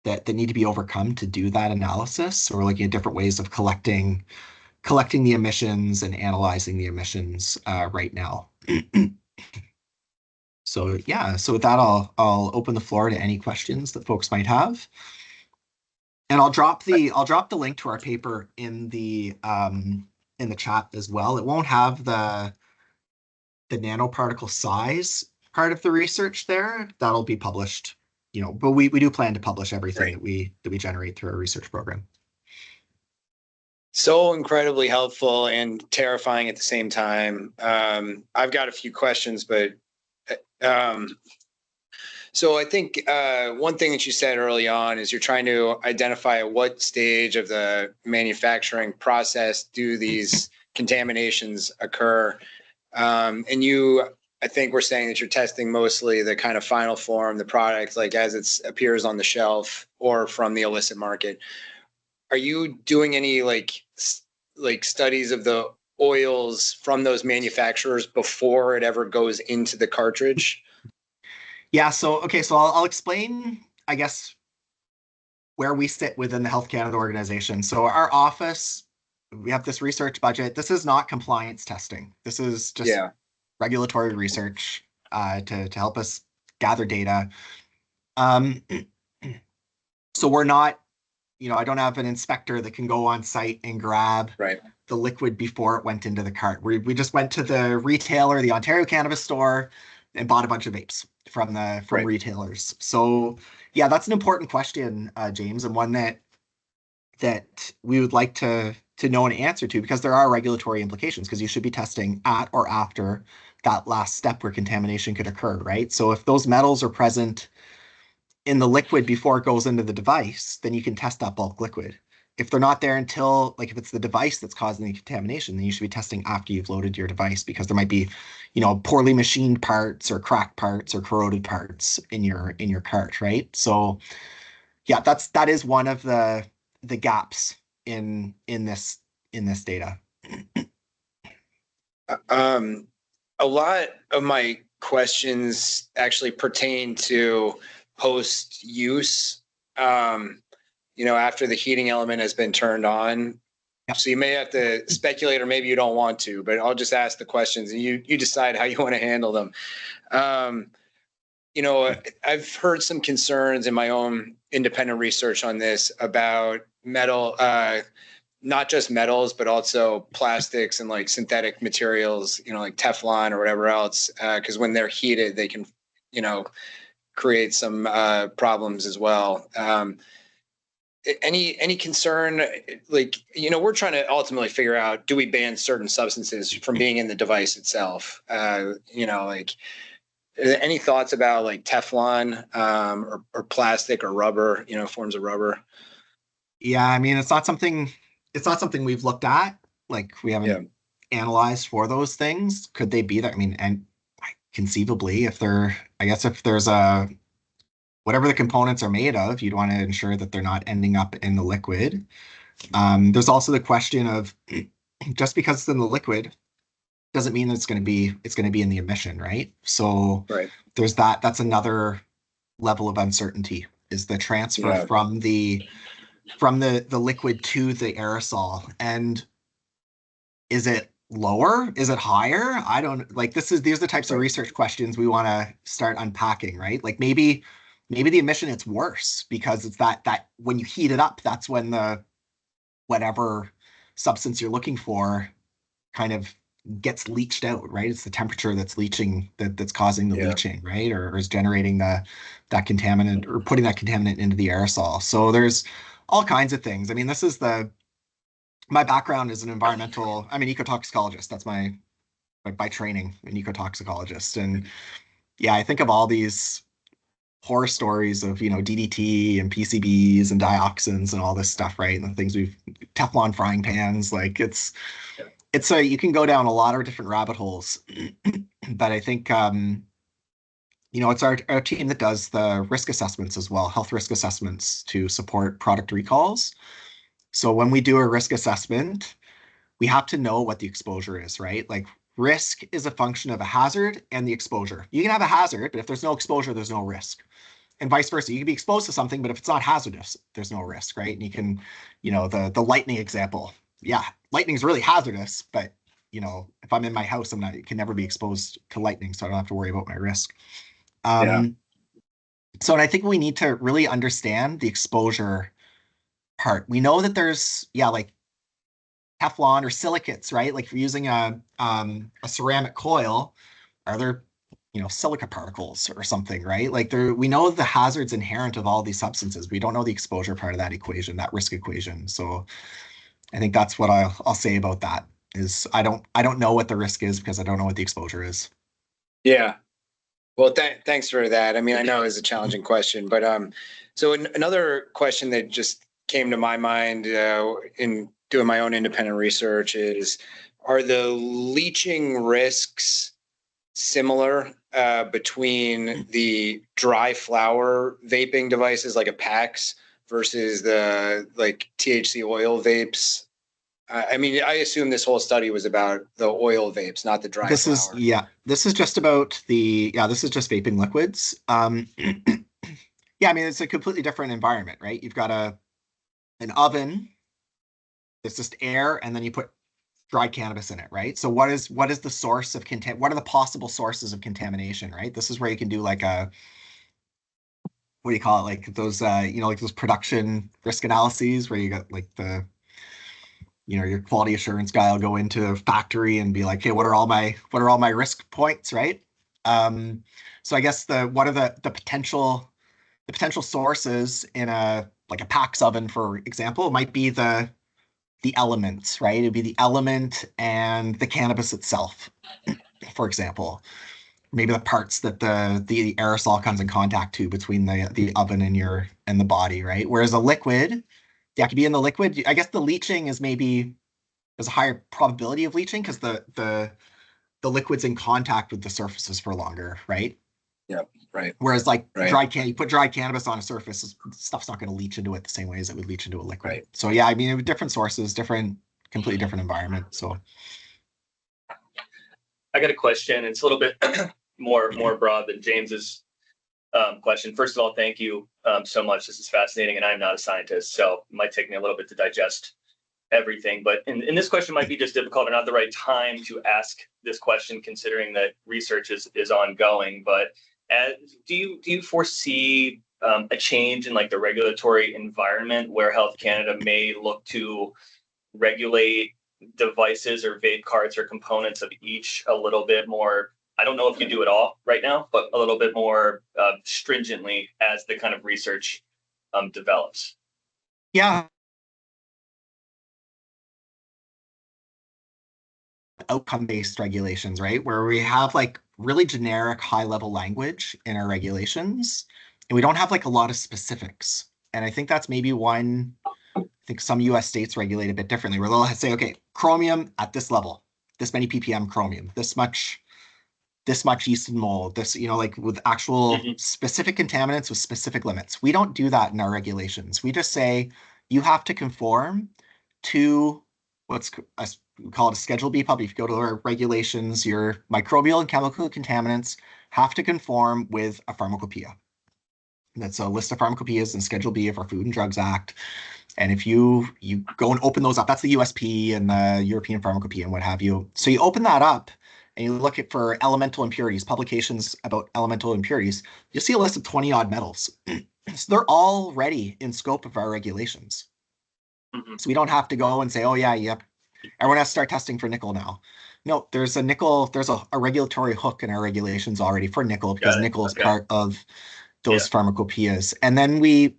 that need to be overcome to do that analysis. So we're looking at different ways of collecting the emissions and analyzing the emissions right now. So yeah, so with that, I'll open the floor to any questions that folks might have. And I'll drop the link to our paper in the chat as well. It won't have the nanoparticle size part of the research there. That'll be published, but we do plan to publish everything that we generate through our research program. So incredibly helpful and terrifying at the same time. I've got a few questions, but so I think one thing that you said early on is you're trying to identify at what stage of the manufacturing process do these contaminations occur. And you, I think we're saying that you're testing mostly the kind of final form, the product, like as it appears on the shelf or from the illicit market. Are you doing any like studies of the oils from those manufacturers before it ever goes into the cartridge? Yeah, so okay, so I'll explain, I guess, where we sit within the Health Canada organization. So our office, we have this research budget. This is not compliance testing. This is just regulatory research to help us gather data. So we're not, I don't have an inspector that can go on site and grab the liquid before it went into the cart. We just went to the retailer, the Ontario Cannabis Store, and bought a bunch of vapes from retailers. So yeah, that's an important question, James, and one that we would like to know an answer to, because there are regulatory implications, because you should be testing at or after that last step where contamination could occur, right? So if those metals are present in the liquid before it goes into the device, then you can test that bulk liquid. If they're not there until, like if it's the device that's causing the contamination, then you should be testing after you've loaded your device, because there might be, poorly machined parts or cracked parts or corroded parts in your cart, right? So yeah, that is one of the gaps in this data. A lot of my questions actually pertain to post-use, after the heating element has been turned on. Yep. So you may have to speculate, or maybe you don't want to, but I'll just ask the questions and you decide how you want to handle them. I've heard some concerns in my own independent research on this about metal, not just metals, but also plastics and like synthetic materials, like Teflon or whatever else, because when they're heated, they can, create some problems as well. Any concern, like, we're trying to ultimately figure out, do we ban certain substances from being in the device itself? Like, any thoughts about like Teflon or plastic or rubber, forms of rubber? Yeah, I mean, it's not something we've looked at. Like, we haven't analyzed for those things. Could they be there? I mean, and conceivably, if there's whatever the components are made of, you'd want to ensure that they're not ending up in the liquid. There's also the question of, just because it's in the liquid doesn't mean that it's going to be in the emission, right? So there's that's another level of uncertainty, is the transfer from the liquid to the aerosol. And is it lower? Is it higher? I don't, like, these are the types of research questions we want to start unpacking, right? Like maybe the emission, it's worse because it's that when you heat it up, that's when the whatever substance you're looking for kind of gets leached out, right? It's the temperature that's leaching, that's causing the leaching, right? Or is generating that contaminant, or putting that contaminant into the aerosol. So there's all kinds of things. I mean, my background is I'm an ecotoxicologist. That's by training, an ecotoxicologist. And yeah, I think of all these horror stories of, DDT and PCBs and dioxins and all this stuff, right? And the things Teflon frying pans, like it's you can go down a lot of different rabbit holes. But I think, it's our team that does the risk assessments as well, health risk assessments to support product recalls. So when we do a risk assessment, we have to know what the exposure is, right? Like, risk is a function of a hazard and the exposure. You can have a hazard, but if there's no exposure, there's no risk. And vice versa. You can be exposed to something, but if it's not hazardous, there's no risk, right? And you can, the lightning example. Yeah, lightning's really hazardous, but, if I'm in my house, can never be exposed to lightning, so I don't have to worry about my risk. So, and I think we need to really understand the exposure part. We know that there's, like Teflon or silicates, right? Like, if you're using a ceramic coil, are there, silica particles or something, right? Like, we know the hazards inherent of all these substances. We don't know the exposure part of that equation, that risk equation. So I think that's what I'll say about that is I don't know what the risk is because I don't know what the exposure is. Yeah. Well, thanks for that. I mean, I know it's a challenging question, but so another question that just came to my mind in doing my own independent research is, are the leaching risks similar between the dry flower vaping devices like a PAX versus the like THC oil vapes? I mean, I assume this whole study was about the oil vapes, not the dry This flower. this is just about this is just vaping liquids. Yeah, I mean, it's a completely different environment, right? You've got an oven, it's just air, and then you put dried cannabis in it, right? So what is the source of what are the possible sources of contamination, right? This is where you can do like a, what do you call it? Like those like those production risk analyses where you got like the, your quality assurance guy will go into a factory and be like, hey, what are all my risk points, right? So I guess what are the potential sources in a like a PAX oven, for example, might be the elements, right? It'd be the element and the cannabis itself, for example. Maybe the parts that the aerosol comes in contact to between the oven and the body, right? Whereas a liquid, yeah, could be in the liquid. I guess the leaching is maybe there's a higher probability of leaching because the liquid's in contact with the surfaces for longer, right? Yeah, right. Whereas like Right. you put dry cannabis on a surface, stuff's not going to leach into it the same way as it would leach into a liquid. Right. So yeah, I mean, different sources, completely different environment. So I got a question. It's a little bit more broad than James's question. First of all, thank you so much. This is fascinating, and I'm not a scientist, so it might take me a little bit to digest everything. But and this question might be just difficult or not the right time to ask this question, considering that research is ongoing. But do you foresee a change in like the regulatory environment where Health Canada may look to regulate devices or vape carts or components of each a little bit more? I don't know if you do it all right now, but a little bit more stringently as the kind of research develops. yeah, outcome-based regulations, right? Where we have like really generic high-level language in our regulations, and we don't have like a lot of specifics. And I think that's maybe one. I think some US states regulate a bit differently, where they'll say, okay, chromium at this level, this many ppm chromium, this much yeast and mold, this, like with actual specific contaminants with specific limits. We don't do that in our regulations. We just say you have to conform to we call it a Schedule B pub. If you go to our regulations, your microbial and chemical contaminants have to conform with a pharmacopoeia. That's a list of pharmacopoeias in Schedule B of our Food and Drugs Act. And if you go and open those up, that's the USP and the European Pharmacopoeia and what have you. So you open that up and you look at for elemental impurities, publications about elemental impurities, you'll see a list of 20 odd metals. So they're already in scope of our regulations. So we don't have to go and say, oh yeah, yep, everyone has to start testing for nickel now. No, there's a regulatory hook in our regulations already for nickel because nickel is part of those pharmacopoeias. And then we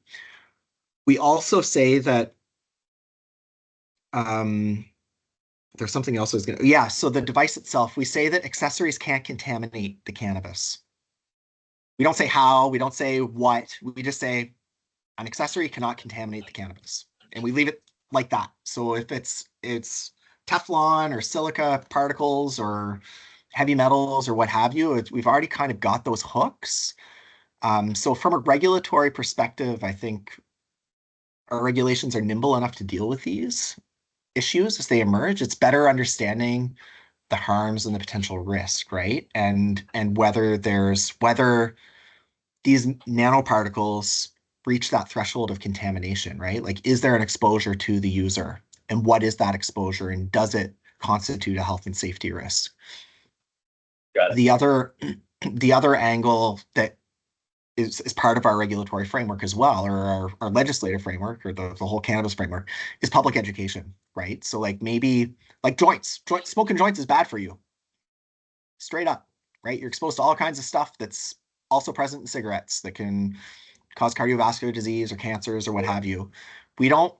also say that there's something else I was gonna, so the device itself, we say that accessories can't contaminate the cannabis. We don't say how, we don't say what, we just say an accessory cannot contaminate the cannabis. And we leave it like that. So if it's Teflon or silica particles or heavy metals or what have you, we've already kind of got those hooks. So from a regulatory perspective, I think our regulations are nimble enough to deal with these issues as they emerge. It's better understanding the harms and the potential risk, right? And whether these nanoparticles reach that threshold of contamination, right? Like, is there an exposure to the user? And what is that exposure? And does it constitute a health and safety risk? Got it. The other angle that is part of our regulatory framework as well, or our legislative framework, or the whole cannabis framework, is public education, right? So like maybe like smoking joints is bad for you. Straight up, right? You're exposed to all kinds of stuff that's also present in cigarettes that can cause cardiovascular disease or cancers or what have you. We don't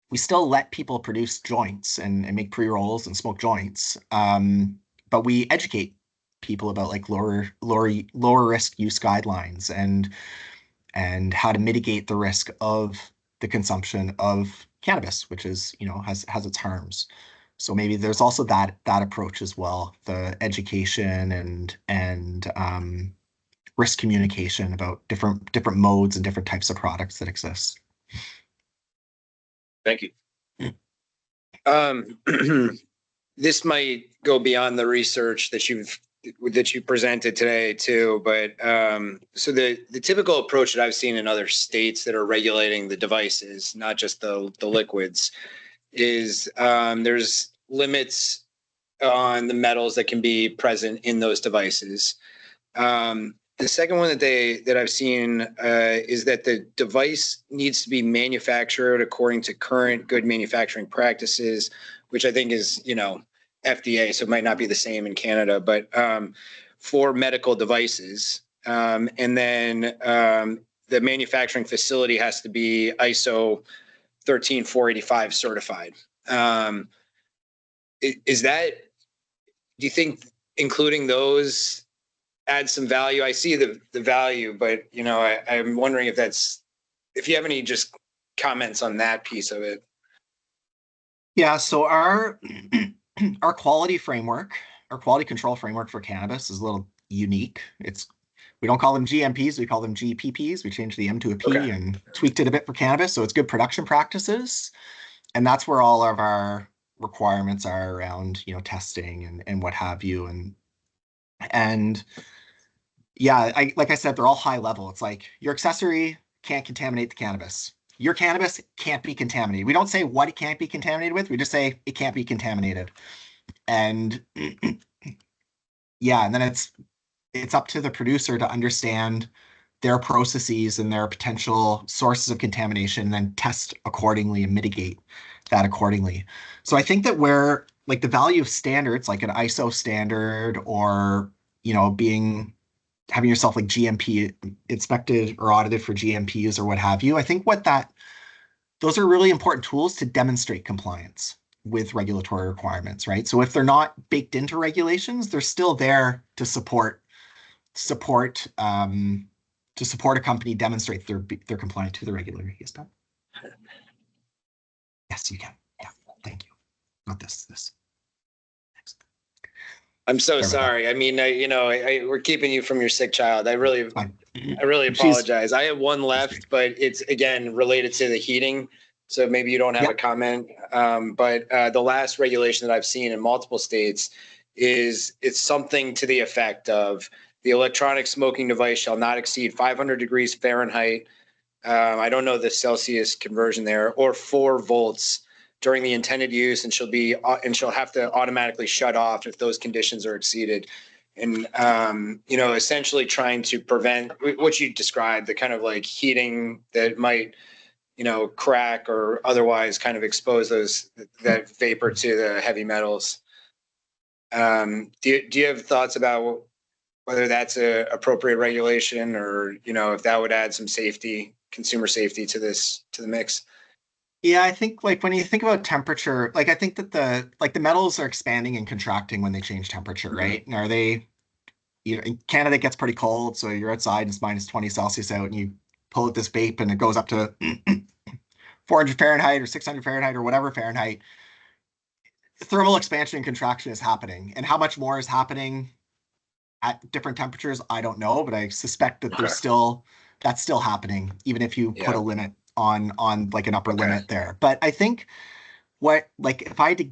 we still let people produce joints and make pre-rolls and smoke joints. But we educate people about like lower risk use guidelines and how to mitigate the risk of the consumption of cannabis, which is, has its harms. So maybe there's also that approach as well, the education and risk communication about different modes and different types of products that exist. Thank you. This might go beyond the research that you presented today too, but so the typical approach that I've seen in other states that are regulating the devices, not just the liquids, is there's limits on the metals that can be present in those devices. The second one that I've seen is that the device needs to be manufactured according to current good manufacturing practices, which I think is, FDA, so it might not be the same in Canada, but for medical devices. And then the manufacturing facility has to be ISO 13485 certified. Is that, do you think including those add some value? I see the value, but I'm wondering if you have any just comments on that piece of it. Yeah, so our quality framework, our quality control framework for cannabis is a little unique. We don't call them GMPs, we call them GPPs. We changed the M to a P and tweaked it a bit for cannabis. So it's good production practices. And that's where all of our requirements are around, testing and what have you. And yeah, like I said, they're all high level. It's like your accessory can't contaminate the cannabis. Your cannabis can't be contaminated. We don't say what it can't be contaminated with. We just say it can't be contaminated. And yeah, and then it's up to the producer to understand their processes and their potential sources of contamination, and then test accordingly and mitigate that accordingly. So I think that where like the value of standards, like an ISO standard, or having yourself like GMP inspected or audited for GMPs or what have you, I think those are really important tools to demonstrate compliance with regulatory requirements, right? So if they're not baked into regulations, they're still there to support a company demonstrate they're compliant to the regulatory. Yes, Ben? Yes, you can. Yeah, thank you. Not this. I'm so sorry. I mean, we're keeping you from your sick child. I really apologize. I have one left, but it's again related to the heating. So maybe you don't have a comment. But the last regulation that I've seen in multiple states it's something to the effect of the electronic smoking device shall not exceed 500 degrees Fahrenheit. I don't know the Celsius conversion there, or 4 volts during the intended use, and she'll have to automatically shut off if those conditions are exceeded. And essentially trying to prevent what you described, the kind of like heating that might crack or otherwise kind of expose that vapor to the heavy metals. Do you have thoughts about whether that's a appropriate regulation, or if that would add some consumer safety to the mix? Yeah, I think like when you think about temperature, like I think that the metals are expanding and contracting when they change temperature, right? And are they, in Canada it gets pretty cold, so you're outside and it's minus 20 Celsius out, and you pull out this vape and it goes up to 400 Fahrenheit or 600 Fahrenheit or whatever Fahrenheit. Thermal expansion and contraction is happening, and how much more is happening at different temperatures, I don't know, but I suspect that that's still happening, even if you put a limit on like an upper limit there. But I think if I had to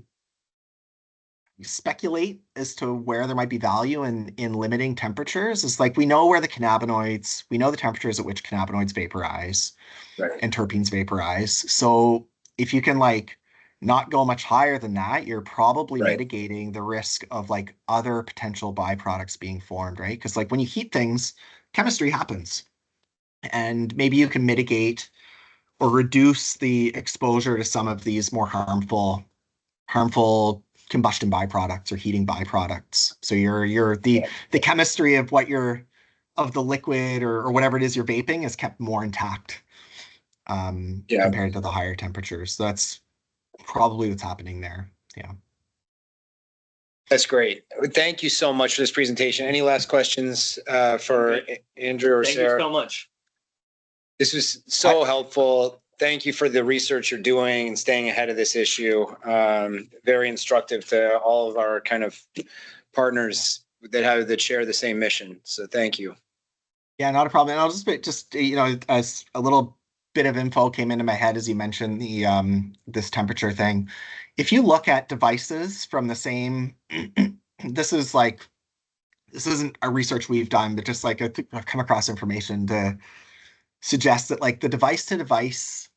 speculate as to where there might be value in limiting temperatures, is like we know the temperatures at which cannabinoids vaporize and terpenes vaporize. So if you can like not go much higher than that, you're probably mitigating the risk of like other potential byproducts being formed, right? Because like when you heat things, chemistry happens, and maybe you can mitigate or reduce the exposure to some of these more harmful combustion byproducts or heating byproducts. So the chemistry of of the liquid or whatever it is you're vaping is kept more intact compared to the higher temperatures. So probably what's happening there. Yeah. That's great. Thank you so much for this presentation. Any last questions for Andrew or Thank you Sarah? so much. This was so helpful. Thank you for the research you're doing and staying ahead of this issue. Very instructive to all of our kind of partners that share the same mission. So thank you. Yeah, not a problem. And I'll just you know, as a little bit of info came into my head as you mentioned the this temperature thing. If you look at devices from the same, this isn't a research we've done, but just like I've come across information to suggest that like the device to device,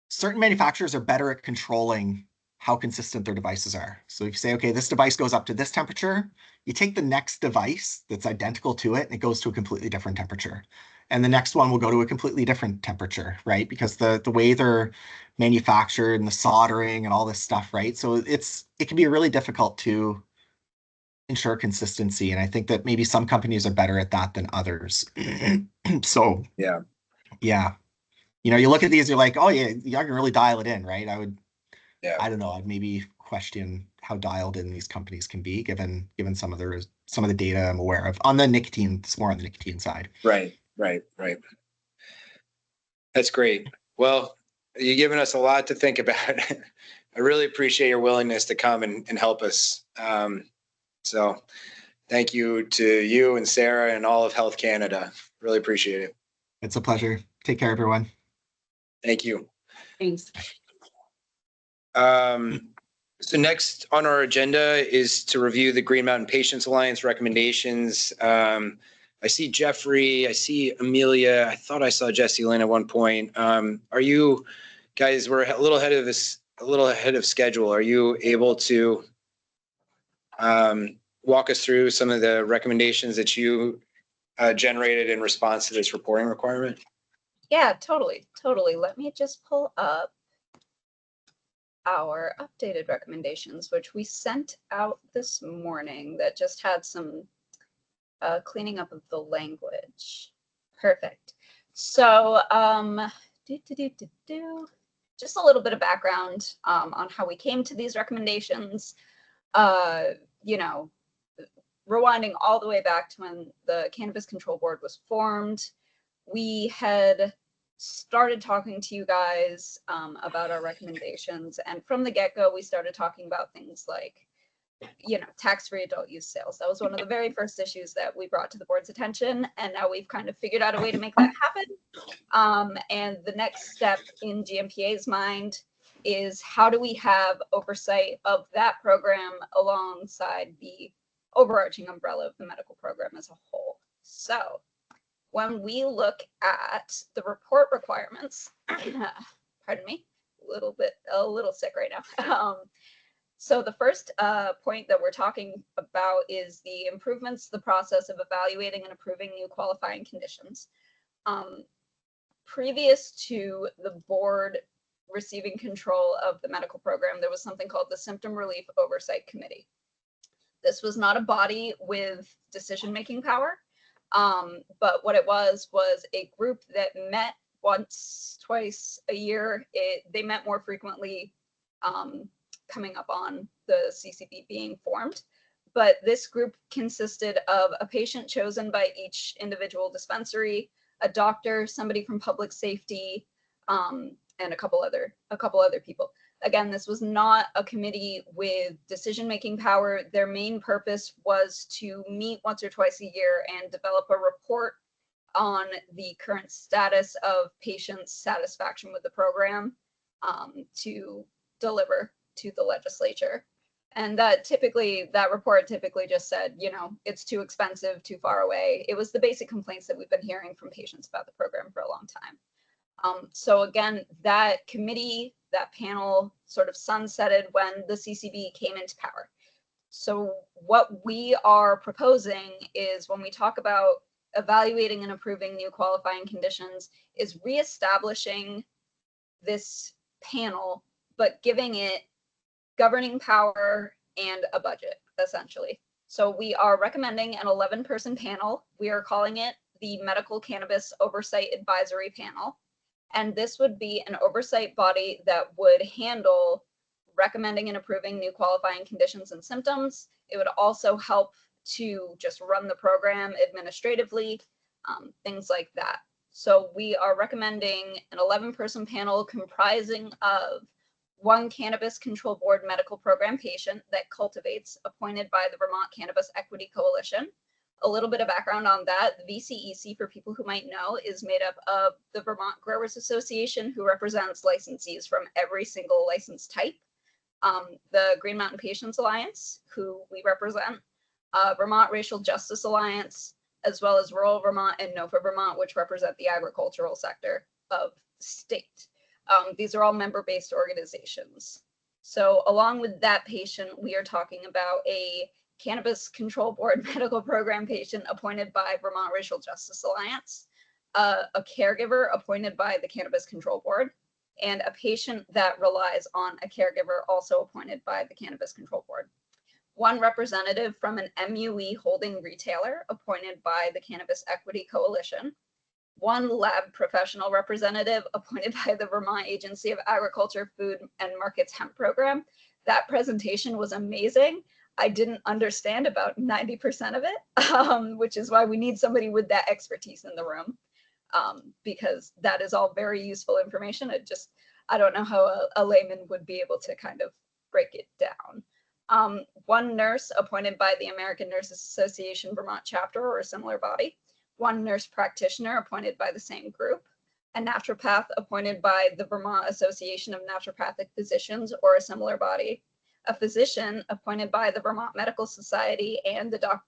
certain manufacturers are better at controlling how consistent their devices are. So if you say, okay, this device goes up to this temperature, you take the next device that's identical to it and it goes to a completely different temperature. And the next one will go to a completely different temperature, right? Because the way they're manufactured and the soldering and all this stuff, right? So it can be really difficult to ensure consistency. And I think that maybe some companies are better at that than others. So Yeah. You know, you look at these, you're like, oh yeah, you can really dial it in, right? Yeah. I don't know, I'd maybe question how dialed in these companies can be given some of the data I'm aware of on the nicotine. It's more on the nicotine side. Right. That's great. Well, you've given us a lot to think about. I really appreciate your willingness to come and help us. So thank you to you and Sarah and all of Health Canada. Really appreciate it. It's a pleasure. Take care, everyone. Thank you. Thanks. So next on our agenda is to review the Green Mountain Patients Alliance recommendations. I see Jeffrey, I see Amelia. I thought I saw Jesse Lynn at one point. Are you guys, we're a little ahead of schedule. Are you able to walk us through some of the recommendations that you generated in response to this reporting requirement? Yeah, totally. Let me just pull up our updated recommendations, which we sent out this morning that just had some cleaning up of the language. Perfect. So just a little bit of background on how we came to these recommendations. You know, rewinding all the way back to when the Cannabis Control Board was formed, we had started talking to you guys about our recommendations, and from the get-go we started talking about things like, you know, tax-free adult use sales. That was one of the very first issues that we brought to the board's attention, and now we've kind of figured out a way to make that happen. And the next step in GMPA's mind is how do we have oversight of that program alongside the overarching umbrella of the medical program as a whole. So when we look at the report requirements, pardon me, a little sick right now. So the first point that we're talking about is the improvements to the process of evaluating and approving new qualifying conditions. Previous to the board receiving control of the medical program, there was something called the Symptom Relief Oversight Committee. This was not a body with decision-making power. But what it was a group that met once, twice a year. They met more frequently, coming up on the CCB being formed. But this group consisted of a patient chosen by each individual dispensary, a doctor, somebody from public safety, and a couple other people. Again, this was not a committee with decision-making power. Their main purpose was to meet once or twice a year and develop a report on the current status of patients' satisfaction with the program to deliver to the legislature. And that report typically just said, you know, it's too expensive, too far away. It was the basic complaints that we've been hearing from patients about the program for a long time. So again, that committee, that panel sort of sunsetted when the CCB came into power. So what we are proposing is, when we talk about evaluating and approving new qualifying conditions, is reestablishing this panel, but giving it governing power and a budget, essentially. So we are recommending an 11-person panel. We are calling it the Medical Cannabis Oversight Advisory Panel. And this would be an oversight body that would handle recommending and approving new qualifying conditions and symptoms. It would also help to just run the program administratively, things like that. So we are recommending an 11-person panel comprising of 1 Cannabis Control Board medical program patient that cultivates, appointed by the Vermont Cannabis Equity Coalition. A little bit of background on that, the VCEC, for people who might know, is made up of the Vermont Growers Association, who represents licensees from every single license type, the Green Mountain Patients Alliance, who we represent, Vermont Racial Justice Alliance, as well as Rural Vermont and NOFA Vermont, which represent the agricultural sector of the state. These are all member-based organizations. So along with that patient, we are talking about a Cannabis Control Board medical program patient appointed by Vermont Racial Justice Alliance, a caregiver appointed by the Cannabis Control Board, and a patient that relies on a caregiver also appointed by the Cannabis Control Board. 1 representative from an MUE holding retailer appointed by the Cannabis Equity Coalition, 1 lab professional representative appointed by the Vermont Agency of Agriculture, Food and Markets Hemp Program. That presentation was amazing. I didn't understand about 90% of it, which is why we need somebody with that expertise in the room, because that is all very useful information. I don't know how a layman would be able to kind of break it down. 1 nurse appointed by the American Nurses Association Vermont chapter or a similar body, 1 nurse practitioner appointed by the same group, a naturopath appointed by the Vermont Association of Naturopathic Physicians or a similar body, a physician appointed by the Vermont Medical Society and the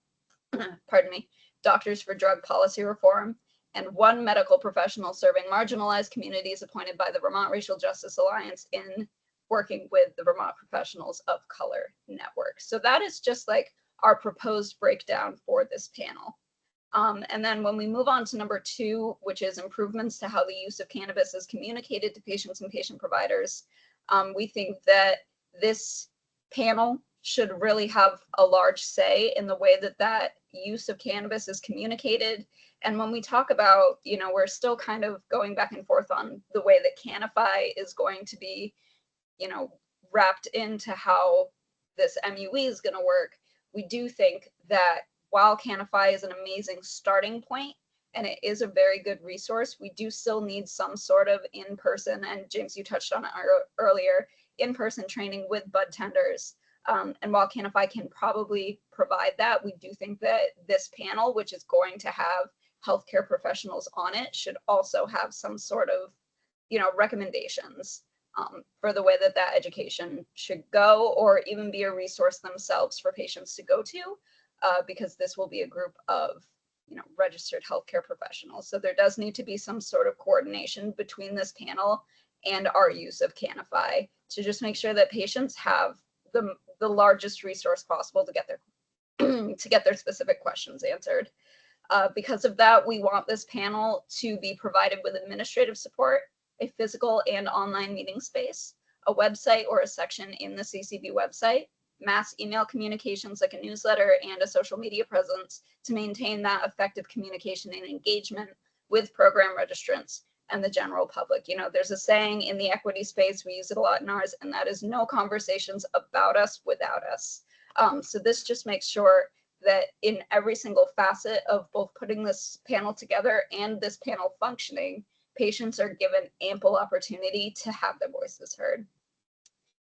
Doctors for Drug Policy Reform, and 1 medical professional serving marginalized communities appointed by the Vermont Racial Justice Alliance in working with the Vermont Professionals of Color Network. So that is just like our proposed breakdown for this panel. And then when we move on to number 2, which is improvements to how the use of cannabis is communicated to patients and patient providers, we think that this panel should really have a large say in the way that that use of cannabis is communicated. And when we talk about, we're still kind of going back and forth on the way that Canify is going to be, wrapped into how this MUE is going to work. We do think that while Canify is an amazing starting point and it is a very good resource, we do still need some sort of in-person, and James, you touched on it earlier, in-person training with bud tenders. And while Canify can probably provide that, we do think that this panel, which is going to have healthcare professionals on it, should also have some sort of, recommendations for the way that that education should go, or even be a resource themselves for patients to go to, because this will be a group of, registered healthcare professionals. So there does need to be some sort of coordination between this panel and our use of Canify to just make sure that patients have the largest resource possible to get their specific questions answered. Because of that, we want this panel to be provided with administrative support, a physical and online meeting space, a website or a section in the CCB website, mass email communications like a newsletter, and a social media presence to maintain that effective communication and engagement with program registrants and the general public. There's a saying in the equity space, we use it a lot in ours, and that is no conversations about us without us. So this just makes sure that in every single facet of both putting this panel together and this panel functioning, patients are given ample opportunity to have their voices heard.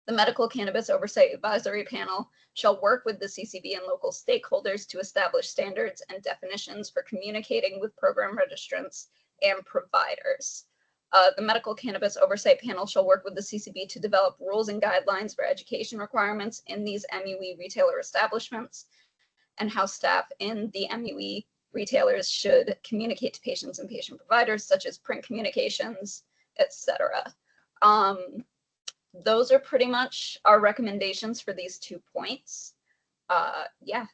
The Medical Cannabis Oversight Advisory Panel shall work with the CCB and local stakeholders to establish standards and definitions for communicating with program registrants and providers. The Medical Cannabis Oversight Panel shall work with the CCB to develop rules and guidelines for education requirements in these MUE retailer establishments, and how staff in the MUE retailers should communicate to patients and patient providers, such as print communications, etc. Those are pretty much our recommendations for these 2 points. Yeah,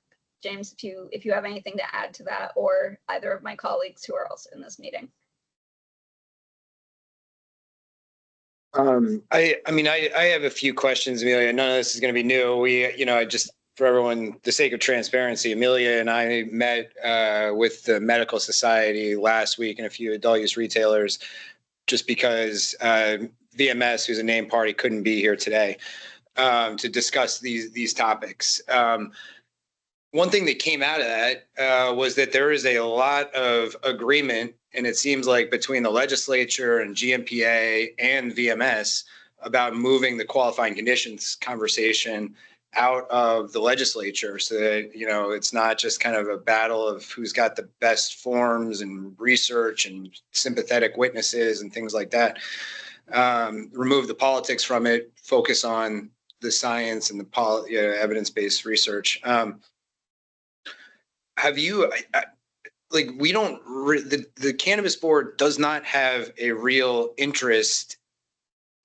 James, if you have anything to add to that, or either of my colleagues who are also in this meeting. I have a few questions, Amelia. None of this is going to be new. Just for everyone, the sake of transparency, Amelia and I met with the Medical Society last week and a few adult use retailers just because VMS, who's a named party, couldn't be here today to discuss these topics. One thing that came out of that was that there is a lot of agreement, and it seems like between the legislature and GMPA and VMS about moving the qualifying conditions conversation out of the legislature so that, you know, it's not just kind of a battle of who's got the best forms and research and sympathetic witnesses and things like that. Remove the politics from it, focus on the science and the evidence-based research. Have you, like, we don't, the Cannabis Board does not have a real interest,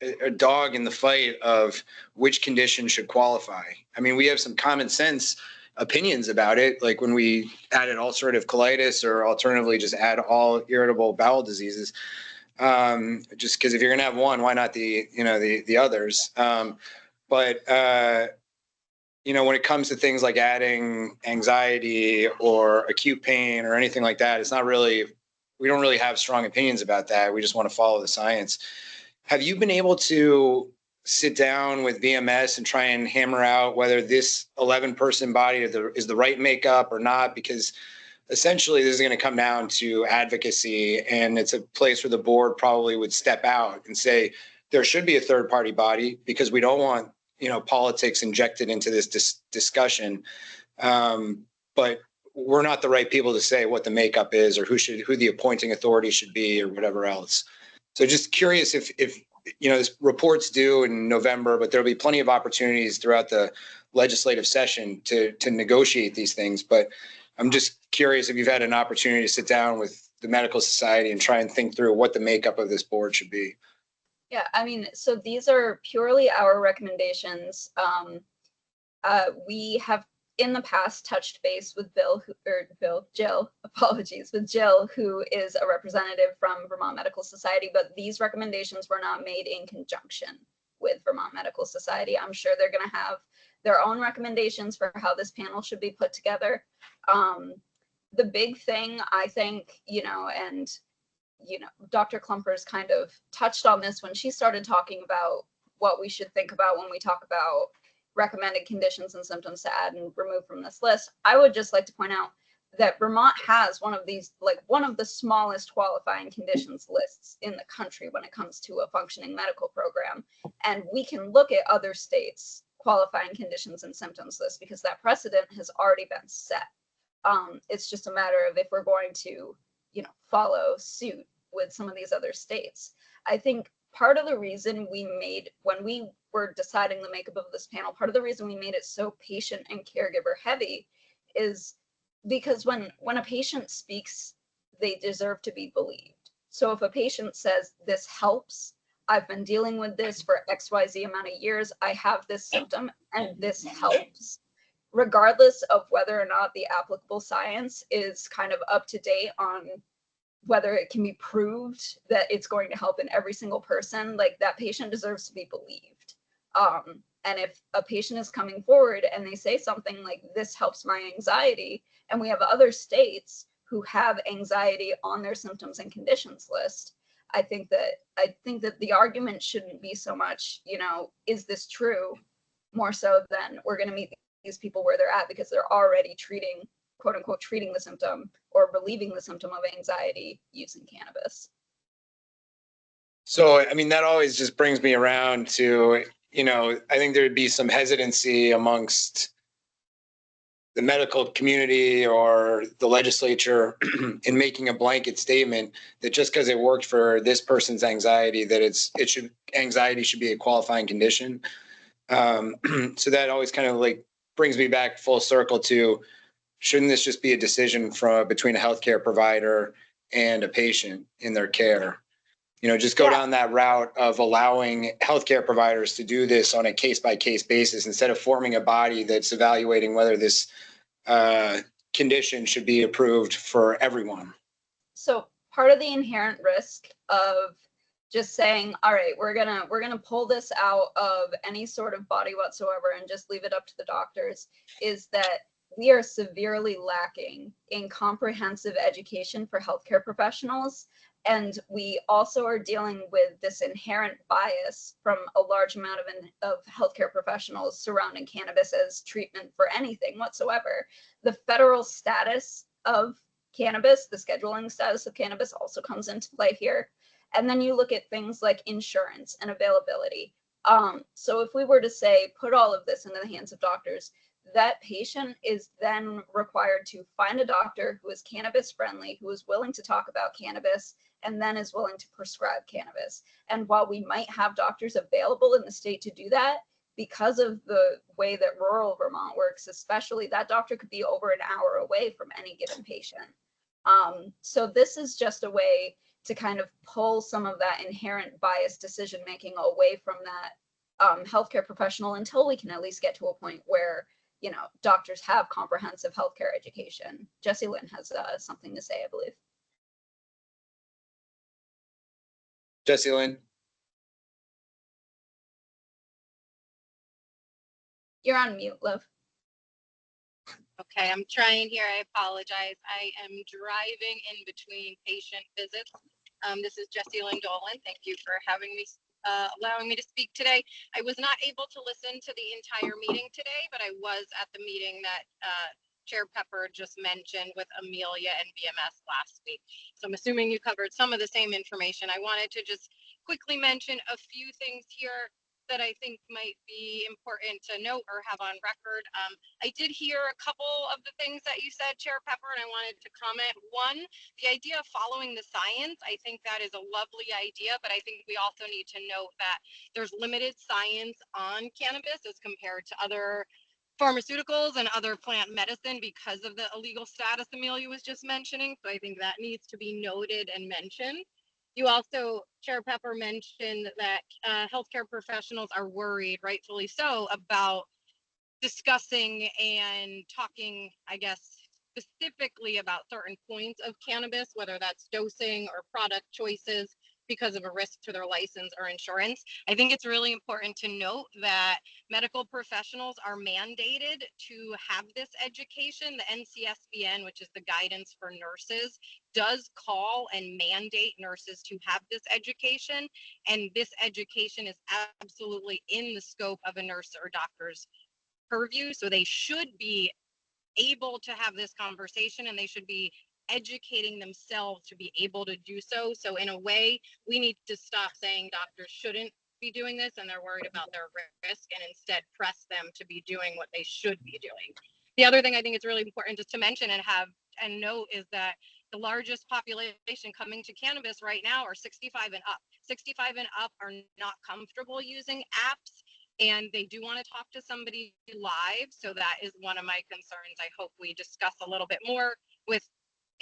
a dog in the fight of which condition should qualify. I mean, we have some common sense opinions about it, like when we added ulcerative colitis, or alternatively just add all irritable bowel diseases. Just because if you're gonna have one, why not the others? You know, when it comes to things like adding anxiety or acute pain or anything like that, it's not really, we don't really have strong opinions about that. We just want to follow the science. Have you been able to sit down with VMS and try and hammer out whether this 11-person body is the right makeup or not? Because essentially this is going to come down to advocacy, and it's a place where the board probably would step out and say there should be a third-party body because we don't want, you know, politics injected into this discussion. But we're not the right people to say what the makeup is or who the appointing authority should be or whatever else. So just curious if you know, this report's due in November, but there'll be plenty of opportunities throughout the legislative session to negotiate these things. But I'm just curious if you've had an opportunity to sit down with the medical society and try and think through what the makeup of this board should be. Yeah, I mean, so these are purely our recommendations. We have in the past touched base with Jill, who is a representative from Vermont Medical Society, but these recommendations were not made in conjunction with Vermont Medical Society. I'm sure they're going to have their own recommendations for how this panel should be put together. The big thing, I think, you know, and you know, Dr. Klumpers kind of touched on this when she started talking about what we should think about when we talk about recommended conditions and symptoms to add and remove from this list. I would just like to point out that Vermont has one of these, like one of the smallest qualifying conditions lists in the country when it comes to a functioning medical program. And we can look at other states' qualifying conditions and symptoms list because that precedent has already been set. It's just a matter of if we're going to, you know, follow suit with some of these other states. I think part of the reason when we were deciding the makeup of this panel, part of the reason we made it so patient and caregiver heavy is because when a patient speaks, they deserve to be believed. So if a patient says, this helps, I've been dealing with this for XYZ amount of years, I have this symptom and this helps, regardless of whether or not the applicable science is kind of up to date on whether it can be proved that it's going to help in every single person, like that patient deserves to be believed. And if a patient is coming forward and they say something like, this helps my anxiety, and we have other states who have anxiety on their symptoms and conditions list, I think that the argument shouldn't be so much, you know, is this true, more so than we're going to meet these people where they're at because they're already treating, quote unquote, treating the symptom or relieving the symptom of anxiety using cannabis. So, I mean, that always just brings me around to, you know, I think there'd be some hesitancy amongst the medical community or the legislature in making a blanket statement that just because it worked for this person's anxiety, that anxiety should be a qualifying condition. So that always kind of like brings me back full circle to, shouldn't this just be a decision between a healthcare provider and a patient in their care? You know, just go down that route of allowing healthcare providers to do this on a case-by-case basis instead of forming a body that's evaluating whether this condition should be approved for everyone. So part of the inherent risk of just saying, all right, we're gonna pull this out of any sort of body whatsoever and just leave it up to the doctors is that we are severely lacking in comprehensive education for healthcare professionals And we also are dealing with this inherent bias from a large amount of healthcare professionals surrounding cannabis as treatment for anything whatsoever. The federal status of cannabis, the scheduling status of cannabis also comes into play here. And then you look at things like insurance and availability. So if we were to say, put all of this into the hands of doctors, that patient is then required to find a doctor who is cannabis friendly, who is willing to talk about cannabis, and then is willing to prescribe cannabis. And while we might have doctors available in the state to do that, because of the way that rural Vermont works, especially, that doctor could be over an hour away from any given patient. So this is just a way to kind of pull some of that inherent bias decision making away from that healthcare professional until we can at least get to a point where, you know, doctors have comprehensive healthcare education. Jessie Lynn has something to say, I believe. Jessie Lynn. You're on mute, love. Okay, I'm trying here. I apologize. I am driving in between patient visits. This is Jessie Lynn Dolan. Thank you for having me, allowing me to speak today. I was not able to listen to the entire meeting today, but I was at the meeting that Chair Pepper just mentioned with Amelia and BMS last week. So I'm assuming you covered some of the same information. I wanted to just quickly mention a few things here that I think might be important to note or have on record. I did hear a couple of the things that you said, Chair Pepper, and I wanted to comment. One, the idea of following the science, I think that is a lovely idea, but I think we also need to note that there's limited science on cannabis as compared to other pharmaceuticals and other plant medicine because of the illegal status Amelia was just mentioning. So I think that needs to be noted and mentioned. You also, Chair Pepper, mentioned that healthcare professionals are worried, rightfully so, about discussing and talking, I guess, specifically about certain points of cannabis, whether that's dosing or product choices, because of a risk to their license or insurance. I think it's really important to note that medical professionals are mandated to have this education. The NCSBN, which is the guidance for nurses, does call and mandate nurses to have this education. And this education is absolutely in the scope of a nurse or doctor's purview. So they should be able to have this conversation, and they should be educating themselves to be able to do so. So in a way, we need to stop saying doctors shouldn't be doing this and they're worried about their risk, and instead press them to be doing what they should be doing. The other thing I think it's really important just to mention and note is that the largest population coming to cannabis right now are 65 and up. 65 and up are not comfortable using apps, and they do want to talk to somebody live. So that is one of my concerns. I hope we discuss a little bit more with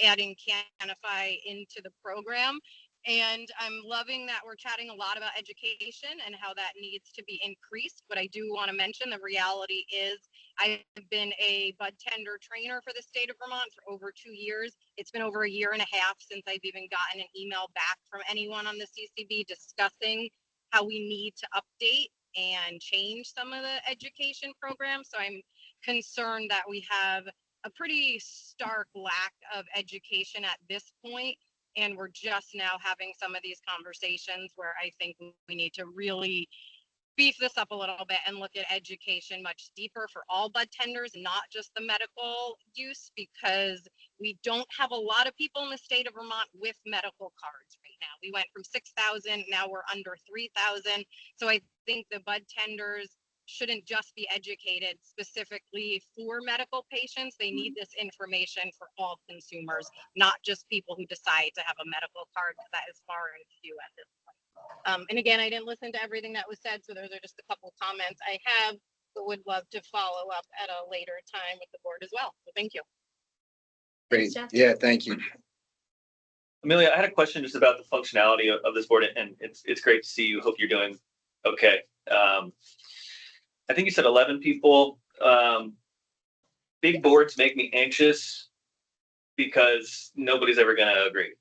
adding Canify into the program. And I'm loving that we're chatting a lot about education and how that needs to be increased. But I do want to mention the reality is I've been a bud tender trainer for the state of Vermont for over 2 years. It's been over a year and a half since I've even gotten an email back from anyone on the CCB discussing how we need to update and change some of the education programs. So I'm concerned that we have a pretty stark lack of education at this point, and we're just now having some of these conversations where I think we need to really beef this up a little bit and look at education much deeper for all bud tenders, not just the medical use, because we don't have a lot of people in the state of Vermont with medical cards right now. We went from 6,000, now we're under 3,000. So I think the bud tenders shouldn't just be educated specifically for medical patients. They need this information for all consumers, not just people who decide to have a medical card, because that is far and few at this point. And again, I didn't listen to everything that was said, so those are just a couple of comments I have, but would love to follow up at a later time with the board as well. So thank you. Great. Thanks, Yeah, thank you. Amelia, I had a question just about the functionality of this board, and it's great to see you. Hope you're doing okay. I think you said 11 people. Big boards make me anxious because nobody's ever going to agree.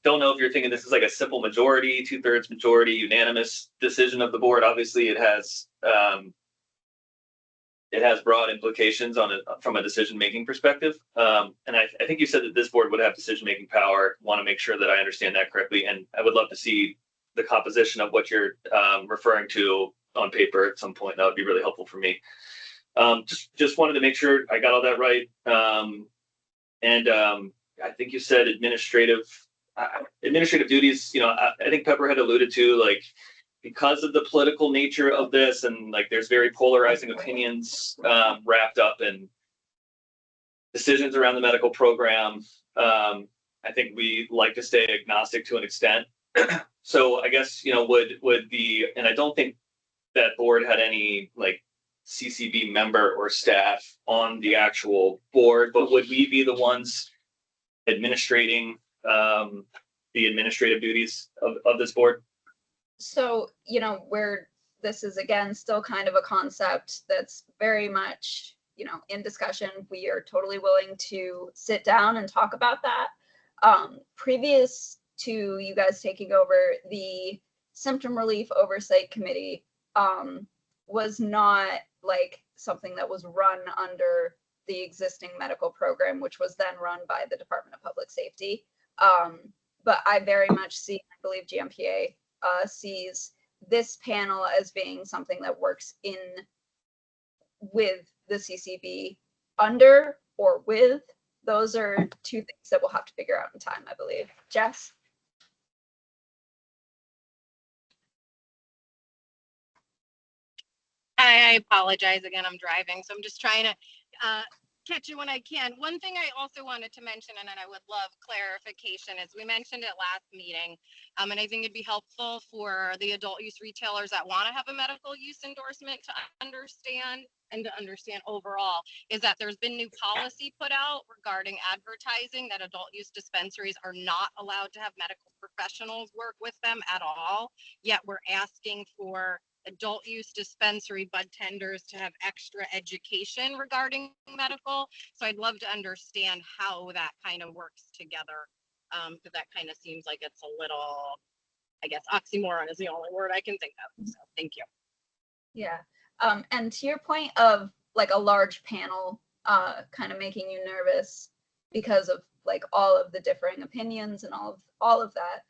Don't know if you're thinking this is like a simple majority, 2/3 majority, unanimous decision of the board. Obviously, it has it has broad implications on it from a decision-making perspective. And I think you said that this board would have decision-making power. Want to make sure that I understand that correctly. And I would love to see the composition of what you're referring to on paper at some point. That would be really helpful for me. Just wanted to make sure I got all that right. I think you said administrative duties. You know, I think Pepper had alluded to, like, because of the political nature of this, and like there's very polarizing opinions wrapped up in decisions around the medical program. I think we like to stay agnostic to an extent. So I guess, you know, and I don't think that board had any like CCB member or staff on the actual board, but would we be the ones administrating the administrative duties of this board? So, you know, this is again still kind of a concept that's very much, you know, in discussion. We are totally willing to sit down and talk about that. Previous to you guys taking over, the Symptom Relief Oversight Committee was not like something that was run under the existing medical program, which was then run by the Department of Public Safety. But I very much see, I believe GMPA sees this panel as being something that works in with the CCB under or with. Those are two things that we'll have to figure out in time, I believe. Jess? I apologize again, I'm driving, so I'm just trying to catch you when I can. One thing I also wanted to mention, and then I would love clarification, is we mentioned it last meeting, and I think it'd be helpful for the adult use retailers that want to have a medical use endorsement to understand overall, is that there's been new policy put out regarding advertising that adult use dispensaries are not allowed to have medical professionals work with them at all, yet we're asking for adult use dispensary bud tenders to have extra education regarding medical. So I'd love to understand how that kind of works together, because that kind of seems like it's a little, I guess, oxymoron is the only word I can think of. So thank you. Yeah. And to your point of like a large panel kind of making you nervous because of like all of the differing opinions and all of that,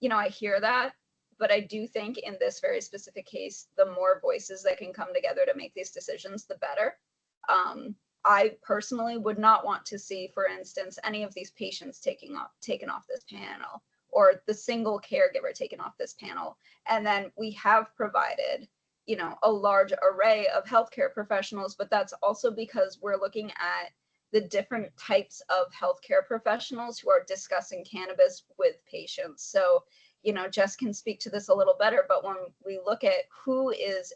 you know, I hear that. But I do think in this very specific case, the more voices that can come together to make these decisions, the better. I personally would not want to see, for instance, any of these patients taken off this panel, or the single caregiver taken off this panel. And then we have provided, you know, a large array of healthcare professionals, but that's also because we're looking at the different types of healthcare professionals who are discussing cannabis with patients. So, you know, Jess can speak to this a little better, but when we look at who is